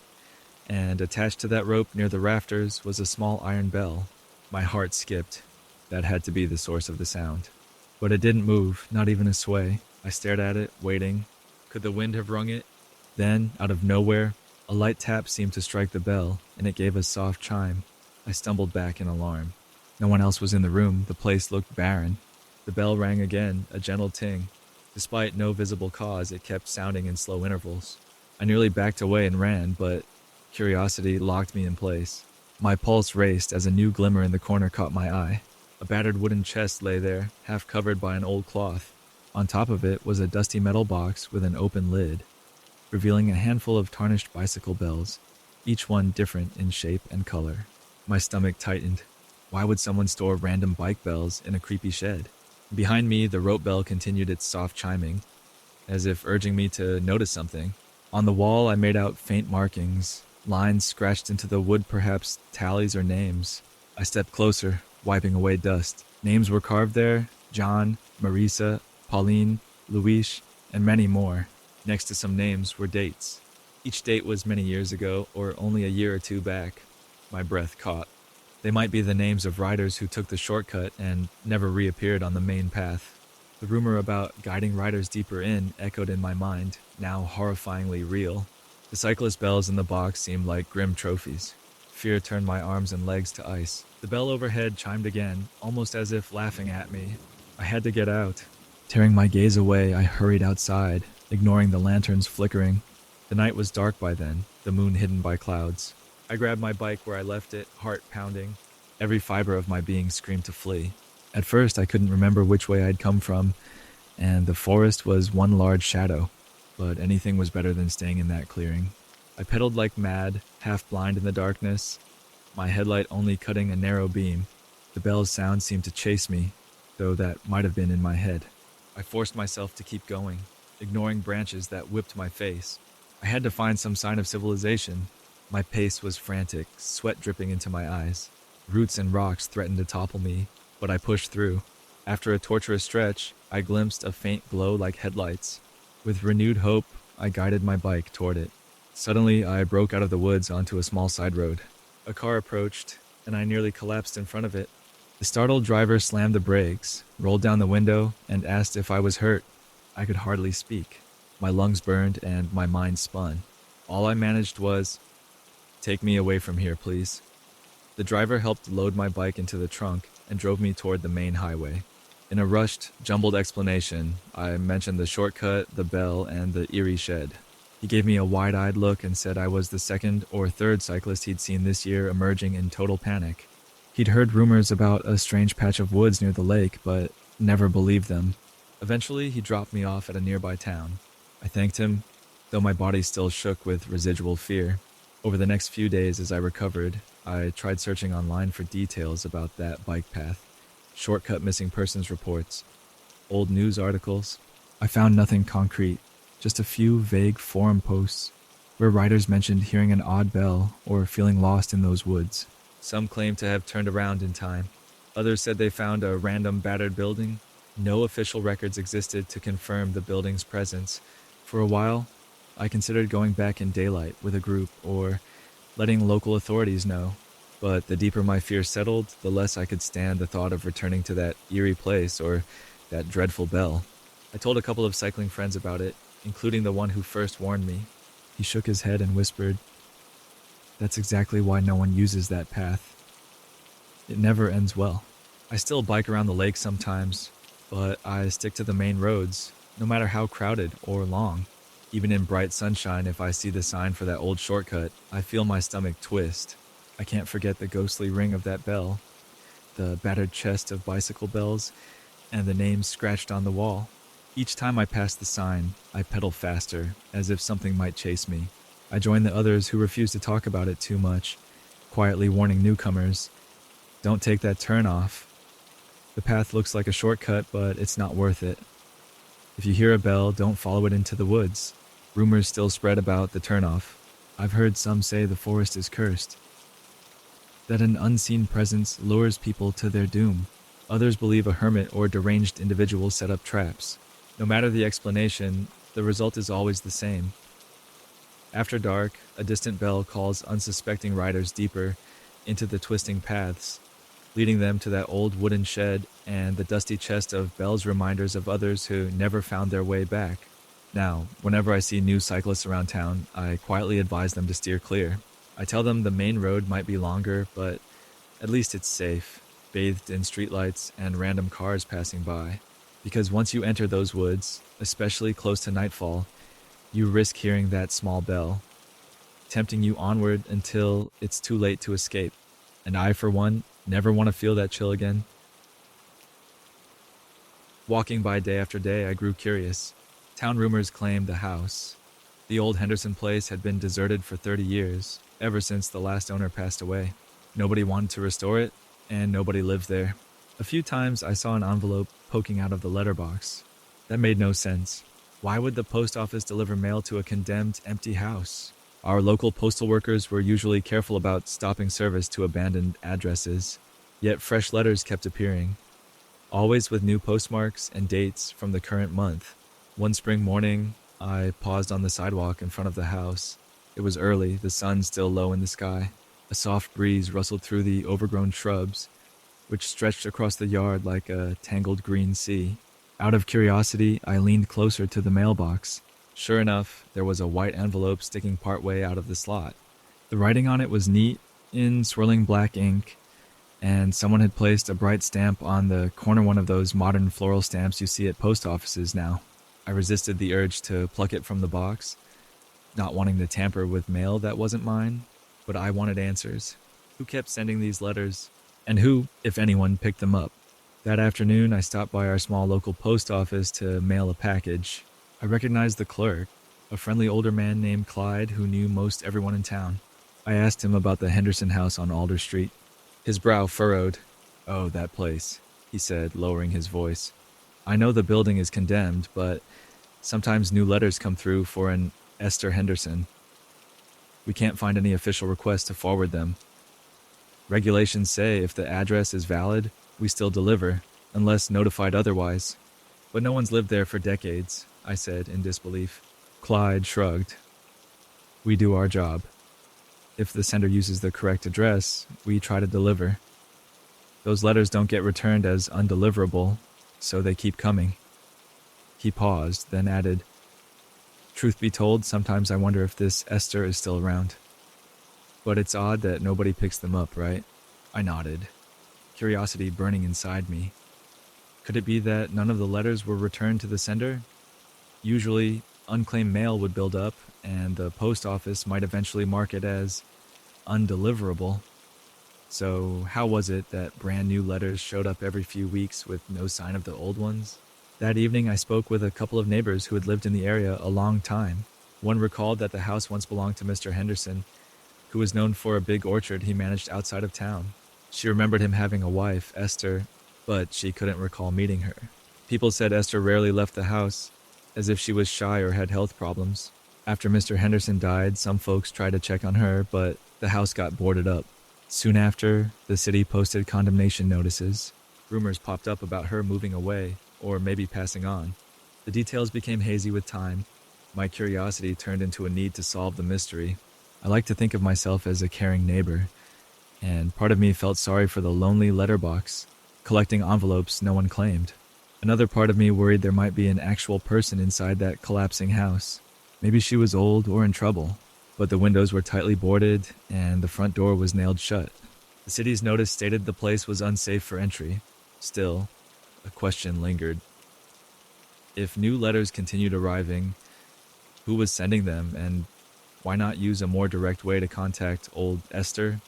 and attached to that rope near the rafters was a small iron bell. My heart skipped. That had to be the source of the sound. But it didn't move, not even a sway. I stared at it, waiting. Could the wind have rung it? Then, out of nowhere, a light tap seemed to strike the bell, and it gave a soft chime. I stumbled back in alarm. No one else was in the room. The place looked barren. The bell rang again, a gentle ting. Despite no visible cause, it kept sounding in slow intervals. I nearly backed away and ran, but curiosity locked me in place. My pulse raced as a new glimmer in the corner caught my eye. A battered wooden chest lay there, half covered by an old cloth. On top of it was a dusty metal box with an open lid, revealing a handful of tarnished bicycle bells, each one different in shape and color. My stomach tightened. Why would someone store random bike bells in a creepy shed? Behind me, the rope bell continued its soft chiming, as if urging me to notice something. On the wall, I made out faint markings, lines scratched into the wood, perhaps tallies or names. I stepped closer, wiping away dust. Names were carved there: John, Marisa, Pauline, Luis, and many more. Next to some names were dates. Each date was many years ago, or only a year or two back. My breath caught. They might be the names of riders who took the shortcut and never reappeared on the main path. The rumor about guiding riders deeper in echoed in my mind, now horrifyingly real. The cyclist bells in the box seemed like grim trophies. Fear turned my arms and legs to ice. The bell overhead chimed again, almost as if laughing at me. I had to get out. Tearing my gaze away, I hurried outside, ignoring the lanterns flickering. The night was dark by then, the moon hidden by clouds. I grabbed my bike where I left it, heart pounding. Every fiber of my being screamed to flee. At first, I couldn't remember which way I'd come from, and the forest was one large shadow. But anything was better than staying in that clearing. I pedaled like mad, half blind in the darkness, my headlight only cutting a narrow beam. The bell's sound seemed to chase me, though that might have been in my head. I forced myself to keep going, ignoring branches that whipped my face. I had to find some sign of civilization. My pace was frantic, sweat dripping into my eyes. Roots and rocks threatened to topple me, but I pushed through. After a torturous stretch, I glimpsed a faint glow like headlights. With renewed hope, I guided my bike toward it. Suddenly, I broke out of the woods onto a small side road. A car approached, and I nearly collapsed in front of it. The startled driver slammed the brakes, rolled down the window, and asked if I was hurt. I could hardly speak. My lungs burned and my mind spun. All I managed was, "Take me away from here, please." The driver helped load my bike into the trunk and drove me toward the main highway. In a rushed, jumbled explanation, I mentioned the shortcut, the bell, and the eerie shed. He gave me a wide-eyed look and said I was the second or third cyclist he'd seen this year emerging in total panic. He'd heard rumors about a strange patch of woods near the lake, but never believed them. Eventually, he dropped me off at a nearby town. I thanked him, though my body still shook with residual fear. Over the next few days as I recovered, I tried searching online for details about that bike path. Shortcut missing persons reports, old news articles. I found nothing concrete, just a few vague forum posts where writers mentioned hearing an odd bell or feeling lost in those woods. Some claimed to have turned around in time. Others said they found a random battered building. No official records existed to confirm the building's presence. For a while, I considered going back in daylight with a group or letting local authorities know. But the deeper my fear settled, the less I could stand the thought of returning to that eerie place or that dreadful bell. I told a couple of cycling friends about it, including the one who first warned me. He shook his head and whispered, "That's exactly why no one uses that path. It never ends well." I still bike around the lake sometimes, but I stick to the main roads, no matter how crowded or long. Even in bright sunshine, if I see the sign for that old shortcut, I feel my stomach twist. I can't forget the ghostly ring of that bell, the battered chest of bicycle bells, and the names scratched on the wall. Each time I pass the sign, I pedal faster, as if something might chase me. I join the others who refuse to talk about it too much, quietly warning newcomers, "Don't take that turn off. The path looks like a shortcut, but it's not worth it." If you hear a bell, don't follow it into the woods. Rumors still spread about the turnoff. I've heard some say the forest is cursed, that an unseen presence lures people to their doom. Others believe a hermit or deranged individual set up traps. No matter the explanation, the result is always the same. After dark, a distant bell calls unsuspecting riders deeper into the twisting paths, leading them to that old wooden shed and the dusty chest of bells reminders of others who never found their way back. Now, whenever I see new cyclists around town, I quietly advise them to steer clear. I tell them the main road might be longer, but at least it's safe, bathed in streetlights and random cars passing by. Because once you enter those woods, especially close to nightfall, you risk hearing that small bell, tempting you onward until it's too late to escape. And I, for one, never want to feel that chill again. Walking by day after day, I grew curious. Town rumors claimed the house. The old Henderson place had been deserted for 30 years, ever since the last owner passed away. Nobody wanted to restore it, and nobody lived there. A few times I saw an envelope poking out of the letterbox. That made no sense. Why would the post office deliver mail to a condemned, empty house? Our local postal workers were usually careful about stopping service to abandoned addresses, yet fresh letters kept appearing, always with new postmarks and dates from the current month. One spring morning, I paused on the sidewalk in front of the house. It was early, the sun still low in the sky. A soft breeze rustled through the overgrown shrubs, which stretched across the yard like a tangled green sea. Out of curiosity, I leaned closer to the mailbox. Sure enough, there was a white envelope sticking partway out of the slot. The writing on it was neat, in swirling black ink, and someone had placed a bright stamp on the corner, one of those modern floral stamps you see at post offices now. I resisted the urge to pluck it from the box, not wanting to tamper with mail that wasn't mine, but I wanted answers. Who kept sending these letters? And who, if anyone, picked them up? That afternoon, I stopped by our small local post office to mail a package. I recognized the clerk, a friendly older man named Clyde who knew most everyone in town. I asked him about the Henderson house on Alder Street. His brow furrowed. "Oh, that place," he said, lowering his voice. "I know the building is condemned, but sometimes new letters come through for an Esther Henderson. We can't find any official request to forward them. Regulations say if the address is valid, we still deliver, unless notified otherwise. But no one's lived there for decades," I said in disbelief. Clyde shrugged. "We do our job. If the sender uses the correct address, we try to deliver. Those letters don't get returned as undeliverable, so they keep coming." He paused, then added, "Truth be told, sometimes I wonder if this Esther is still around. But it's odd that nobody picks them up, right?" I nodded, curiosity burning inside me. Could it be that none of the letters were returned to the sender? Usually, unclaimed mail would build up, and the post office might eventually mark it as undeliverable. So, how was it that brand new letters showed up every few weeks with no sign of the old ones? That evening, I spoke with a couple of neighbors who had lived in the area a long time. One recalled that the house once belonged to Mr. Henderson, who was known for a big orchard he managed outside of town. She remembered him having a wife, Esther, but she couldn't recall meeting her. People said Esther rarely left the house, as if she was shy or had health problems. After Mr. Henderson died, some folks tried to check on her, but the house got boarded up. Soon after, the city posted condemnation notices. Rumors popped up about her moving away, or maybe passing on. The details became hazy with time. My curiosity turned into a need to solve the mystery. I like to think of myself as a caring neighbor, and part of me felt sorry for the lonely letterbox, collecting envelopes no one claimed. Another part of me worried there might be an actual person inside that collapsing house. Maybe she was old or in trouble, but the windows were tightly boarded and the front door was nailed shut. The city's notice stated the place was unsafe for entry. Still, a question lingered. If new letters continued arriving, who was sending them, and why not use a more direct way to contact old Esther,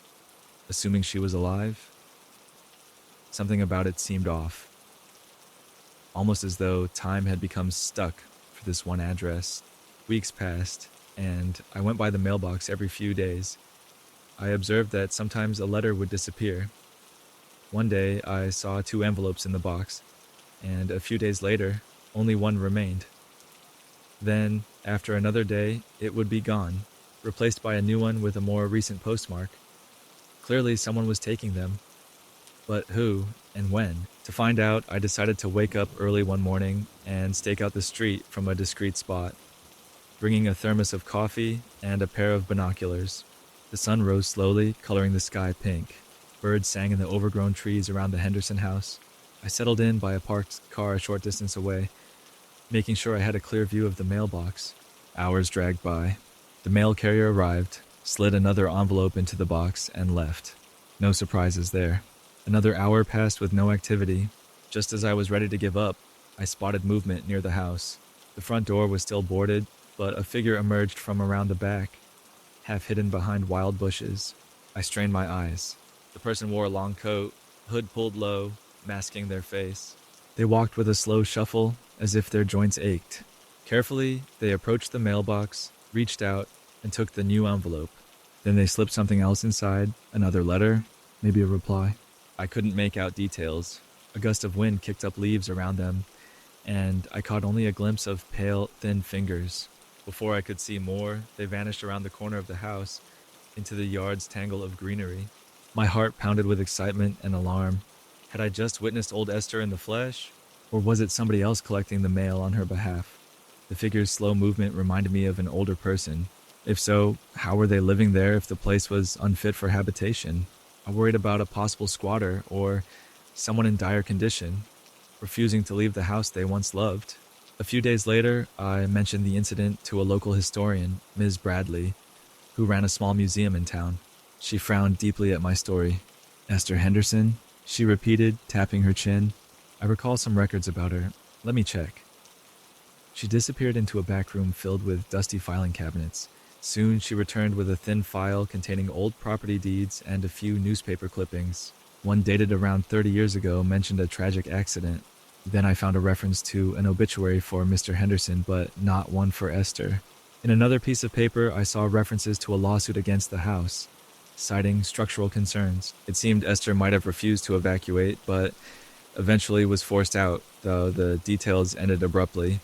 assuming she was alive? Something about it seemed off, almost as though time had become stuck for this one address. Weeks passed, and I went by the mailbox every few days. I observed that sometimes a letter would disappear. One day, I saw 2 envelopes in the box, and a few days later, only one remained. Then, after another day, it would be gone, replaced by a new one with a more recent postmark. Clearly, someone was taking them, but who and when? To find out, I decided to wake up early one morning and stake out the street from a discreet spot, bringing a thermos of coffee and a pair of binoculars. The sun rose slowly, coloring the sky pink. Birds sang in the overgrown trees around the Henderson house. I settled in by a parked car a short distance away, making sure I had a clear view of the mailbox. Hours dragged by. The mail carrier arrived, slid another envelope into the box, and left. No surprises there. Another hour passed with no activity. Just as I was ready to give up, I spotted movement near the house. The front door was still boarded, but a figure emerged from around the back, half hidden behind wild bushes. I strained my eyes. The person wore a long coat, hood pulled low, masking their face. They walked with a slow shuffle, as if their joints ached. Carefully, they approached the mailbox, reached out, and took the new envelope. Then they slipped something else inside, another letter, maybe a reply. I couldn't make out details. A gust of wind kicked up leaves around them, and I caught only a glimpse of pale, thin fingers. Before I could see more, they vanished around the corner of the house, into the yard's tangle of greenery. My heart pounded with excitement and alarm. Had I just witnessed old Esther in the flesh? Or was it somebody else collecting the mail on her behalf? The figure's slow movement reminded me of an older person. If so, how were they living there if the place was unfit for habitation? I worried about a possible squatter or someone in dire condition, refusing to leave the house they once loved. A few days later, I mentioned the incident to a local historian, Ms. Bradley, who ran a small museum in town. She frowned deeply at my story. Esther Henderson? She repeated, tapping her chin. I recall some records about her. Let me check. She disappeared into a back room filled with dusty filing cabinets. Soon she returned with a thin file containing old property deeds and a few newspaper clippings. One dated around 30 years ago mentioned a tragic accident. Then I found a reference to an obituary for Mr. Henderson, but not one for Esther. In another piece of paper, I saw references to a lawsuit against the house, citing structural concerns. It seemed Esther might have refused to evacuate, but eventually was forced out, though the details ended abruptly,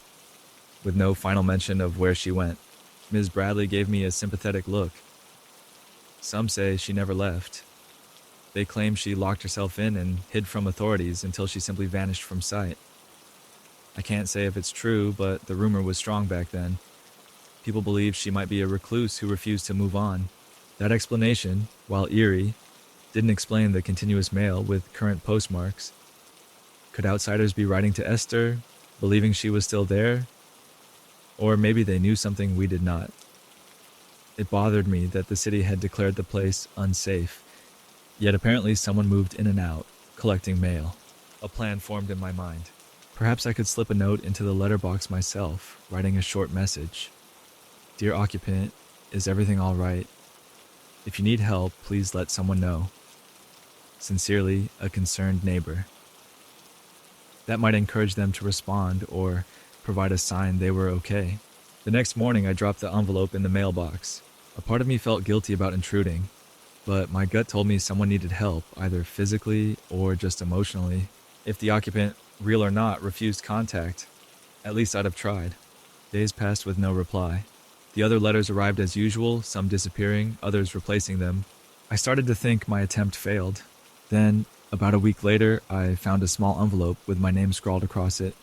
with no final mention of where she went. Ms. Bradley gave me a sympathetic look. Some say she never left. They claim she locked herself in and hid from authorities until she simply vanished from sight. I can't say if it's true, but the rumor was strong back then. People believe she might be a recluse who refused to move on. That explanation, while eerie, didn't explain the continuous mail with current postmarks. Could outsiders be writing to Esther, believing she was still there? Or maybe they knew something we did not. It bothered me that the city had declared the place unsafe, yet apparently someone moved in and out, collecting mail. A plan formed in my mind. Perhaps I could slip a note into the letterbox myself, writing a short message. Dear occupant, is everything all right? If you need help, please let someone know. Sincerely, a concerned neighbor. That might encourage them to respond or provide a sign they were okay. The next morning, I dropped the envelope in the mailbox. A part of me felt guilty about intruding, but my gut told me someone needed help, either physically or just emotionally. If the occupant, real or not, refused contact, at least I'd have tried. Days passed with no reply. The other letters arrived as usual, some disappearing, others replacing them. I started to think my attempt failed. Then, about a week later, I found a small envelope with my name scrawled across it,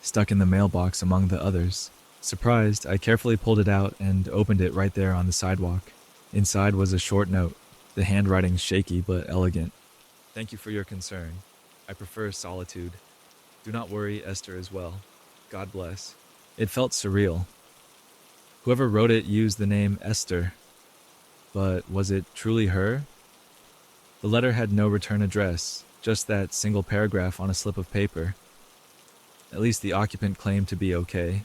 stuck in the mailbox among the others. Surprised, I carefully pulled it out and opened it right there on the sidewalk. Inside was a short note, the handwriting shaky but elegant. Thank you for your concern. I prefer solitude. Do not worry, Esther is well. God bless. It felt surreal. Whoever wrote it used the name Esther. But was it truly her? The letter had no return address, just that single paragraph on a slip of paper. At least the occupant claimed to be okay.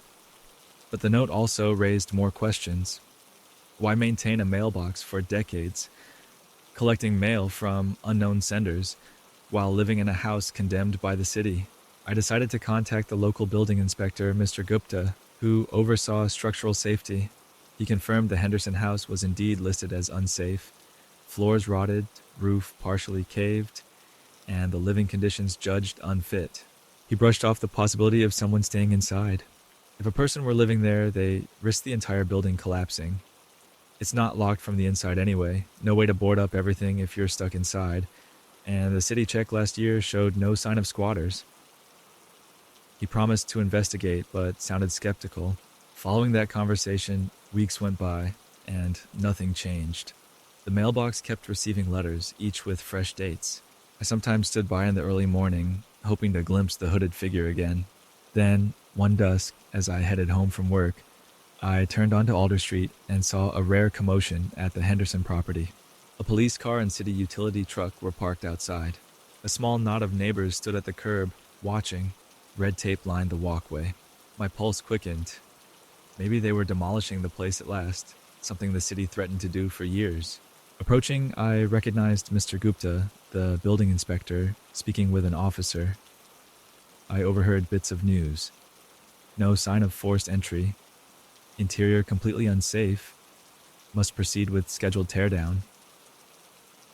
But the note also raised more questions. Why maintain a mailbox for decades, collecting mail from unknown senders, while living in a house condemned by the city? I decided to contact the local building inspector, Mr. Gupta, who oversaw structural safety. He confirmed the Henderson house was indeed listed as unsafe. Floors rotted, roof partially caved, and the living conditions judged unfit. He He brushed off the possibility of someone staying inside. If a person were living there, they risked the entire building collapsing. It's not locked from the inside anyway, no way to board up everything if you're stuck inside, and the city check last year showed no sign of squatters. He promised to investigate, but sounded skeptical. Following that conversation, weeks went by, and nothing changed. The mailbox kept receiving letters, each with fresh dates. I sometimes stood by in the early morning, hoping to glimpse the hooded figure again. Then, one dusk, as I headed home from work, I turned onto Alder Street and saw a rare commotion at the Henderson property. A police car and city utility truck were parked outside. A small knot of neighbors stood at the curb, watching. Red tape lined the walkway. My pulse quickened. Maybe they were demolishing the place at last, something the city threatened to do for years. Approaching, I recognized Mr. Gupta, the building inspector, speaking with an officer. I overheard bits of news. No sign of forced entry. Interior completely unsafe. Must proceed with scheduled teardown.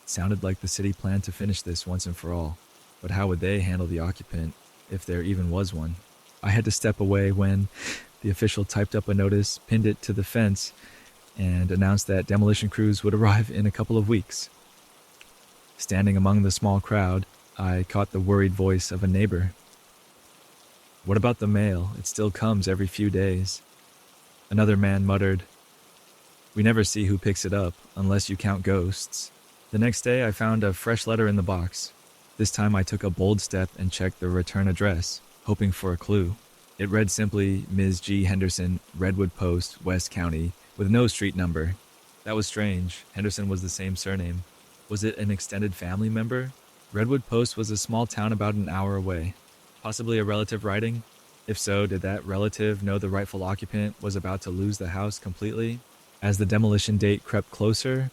Sounded like the city planned to finish this once and for all. But how would they handle the occupant, if there even was one? I had to step away when the official typed up a notice, pinned it to the fence, and announced that demolition crews would arrive in a couple of weeks. Standing among the small crowd, I caught the worried voice of a neighbor. "What about the mail? It still comes every few days." Another man muttered, "We never see who picks it up, unless you count ghosts." The next day, I found a fresh letter in the box. This time I took a bold step and checked the return address, hoping for a clue. It read simply, Ms. G. Henderson, Redwood Post, West County, with no street number. That was strange. Henderson was the same surname. Was it an extended family member? Redwood Post was a small town about an hour away. Possibly a relative writing? If so, did that relative know the rightful occupant was about to lose the house completely? As the demolition date crept closer,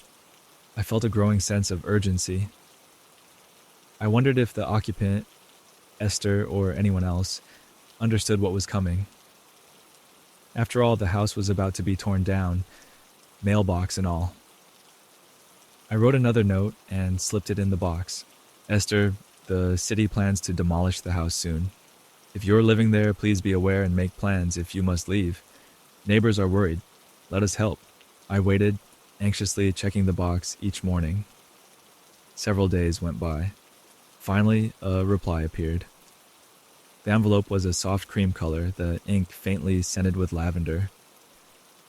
I felt a growing sense of urgency. I wondered if the occupant, Esther or anyone else, understood what was coming. After all, the house was about to be torn down, mailbox and all. I wrote another note and slipped it in the box. "Esther, the city plans to demolish the house soon. If you're living there, please be aware and make plans if you must leave. Neighbors are worried. Let us help." I waited, anxiously checking the box each morning. Several days went by. Finally, a reply appeared. The envelope was a soft cream color, the ink faintly scented with lavender.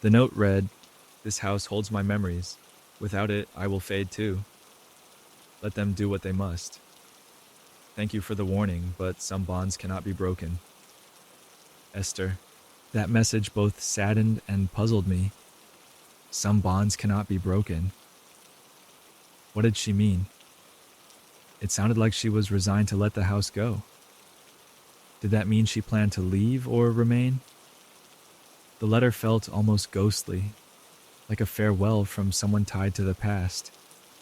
The note read, "This house holds my memories. Without it, I will fade too. Let them do what they must. Thank you for the warning, but some bonds cannot be broken. Esther." That message both saddened and puzzled me. Some bonds cannot be broken. What did she mean? It sounded like she was resigned to let the house go. Did that mean she planned to leave or remain? The letter felt almost ghostly, like a farewell from someone tied to the past.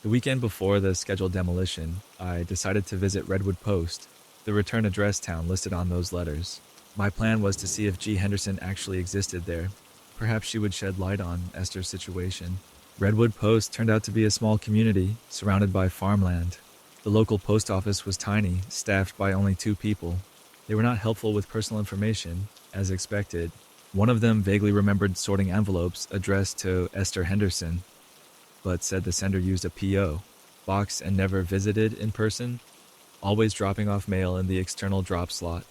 The weekend before the scheduled demolition, I decided to visit Redwood Post, the return address town listed on those letters. My plan was to see if G. Henderson actually existed there. Perhaps she would shed light on Esther's situation. Redwood Post turned out to be a small community, surrounded by farmland. The local post office was tiny, staffed by only 2 people. They were not helpful with personal information, as expected. One of them vaguely remembered sorting envelopes addressed to Esther Henderson, but said the sender used a P.O. box and never visited in person, always dropping off mail in the external drop slot.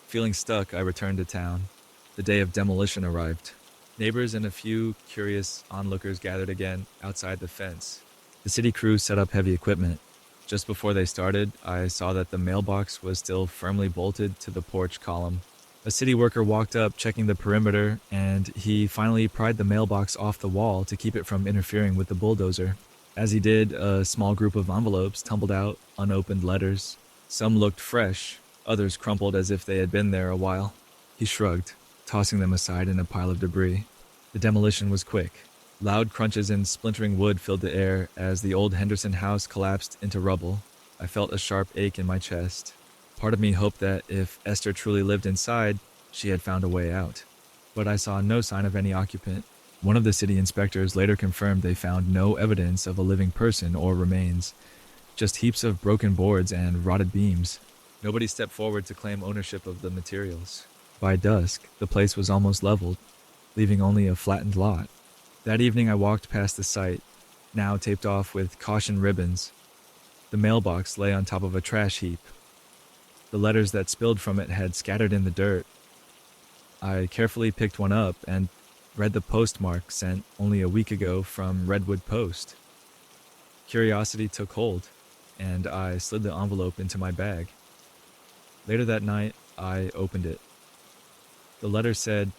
Feeling stuck, I returned to town. The day of demolition arrived. Neighbors and a few curious onlookers gathered again outside the fence. The city crew set up heavy equipment. Just before they started, I saw that the mailbox was still firmly bolted to the porch column. A city worker walked up, checking the perimeter, and he finally pried the mailbox off the wall to keep it from interfering with the bulldozer. As he did, a small group of envelopes tumbled out, unopened letters. Some looked fresh, others crumpled as if they had been there a while. He shrugged, tossing them aside in a pile of debris. The demolition was quick. Loud crunches and splintering wood filled the air as the old Henderson house collapsed into rubble. I felt a sharp ache in my chest. Part of me hoped that if Esther truly lived inside, she had found a way out. But I saw no sign of any occupant. One of the city inspectors later confirmed they found no evidence of a living person or remains, just heaps of broken boards and rotted beams. Nobody stepped forward to claim ownership of the materials. By dusk, the place was almost leveled, leaving only a flattened lot. That evening, I walked past the site, now taped off with caution ribbons. The mailbox lay on top of a trash heap. The letters that spilled from it had scattered in the dirt. I carefully picked one up and read the postmark sent only a week ago from Redwood Post. Curiosity took hold, and I slid the envelope into my bag. Later that night, I opened it. The letter said,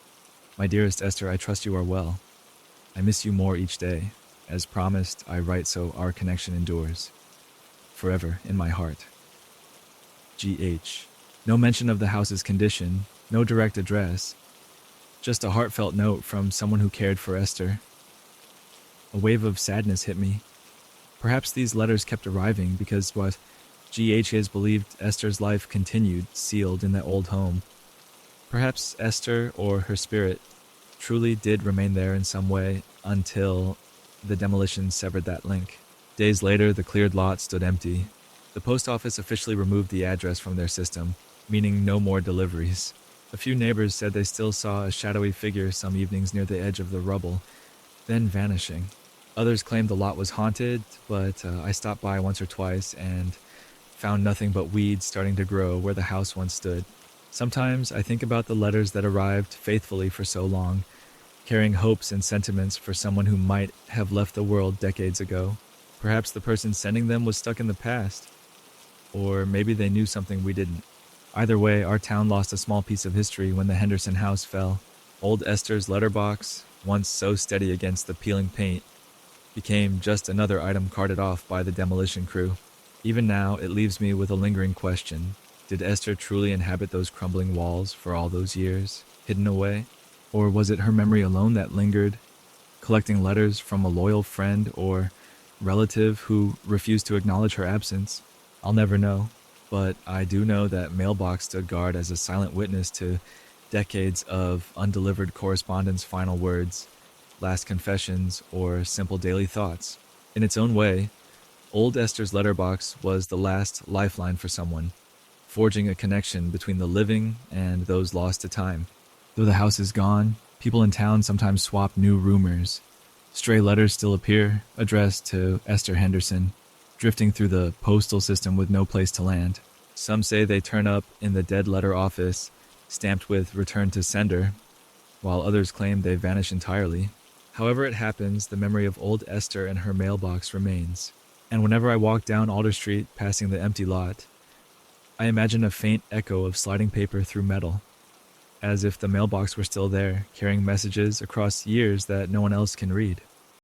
"My dearest Esther, I trust you are well. I miss you more each day. As promised, I write so our connection endures. Forever in my heart. G.H." No mention of the house's condition, no direct address, just a heartfelt note from someone who cared for Esther. A wave of sadness hit me. Perhaps these letters kept arriving because what G.H.'s believed Esther's life continued, sealed in that old home. Perhaps Esther, or her spirit, truly did remain there in some way until the demolition severed that link. Days later, the cleared lot stood empty. The post office officially removed the address from their system, meaning no more deliveries. A few neighbors said they still saw a shadowy figure some evenings near the edge of the rubble, then vanishing. Others claimed the lot was haunted, but I stopped by once or twice and found nothing but weeds starting to grow where the house once stood. Sometimes I think about the letters that arrived faithfully for so long, carrying hopes and sentiments for someone who might have left the world decades ago. Perhaps the person sending them was stuck in the past, or maybe they knew something we didn't. Either way, our town lost a small piece of history when the Henderson house fell. Old Esther's letterbox, once so steady against the peeling paint, became just another item carted off by the demolition crew. Even now, it leaves me with a lingering question. Did Esther truly inhabit those crumbling walls for all those years, hidden away? Or was it her memory alone that lingered, collecting letters from a loyal friend or relative who refused to acknowledge her absence? I'll never know, but I do know that mailbox stood guard as a silent witness to decades of undelivered correspondence, final words, last confessions, or simple daily thoughts. In its own way, old Esther's letterbox was the last lifeline for someone, forging a connection between the living and those lost to time. Though the house is gone, people in town sometimes swap new rumors. Stray letters still appear, addressed to Esther Henderson, drifting through the postal system with no place to land. Some say they turn up in the dead letter office, stamped with "return to sender," while others claim they vanish entirely. However it happens, the memory of old Esther and her mailbox remains. And whenever I walk down Alder Street, passing the empty lot, I imagine a faint echo of sliding paper through metal, as if the mailbox were still there, carrying messages across years that no one else can read.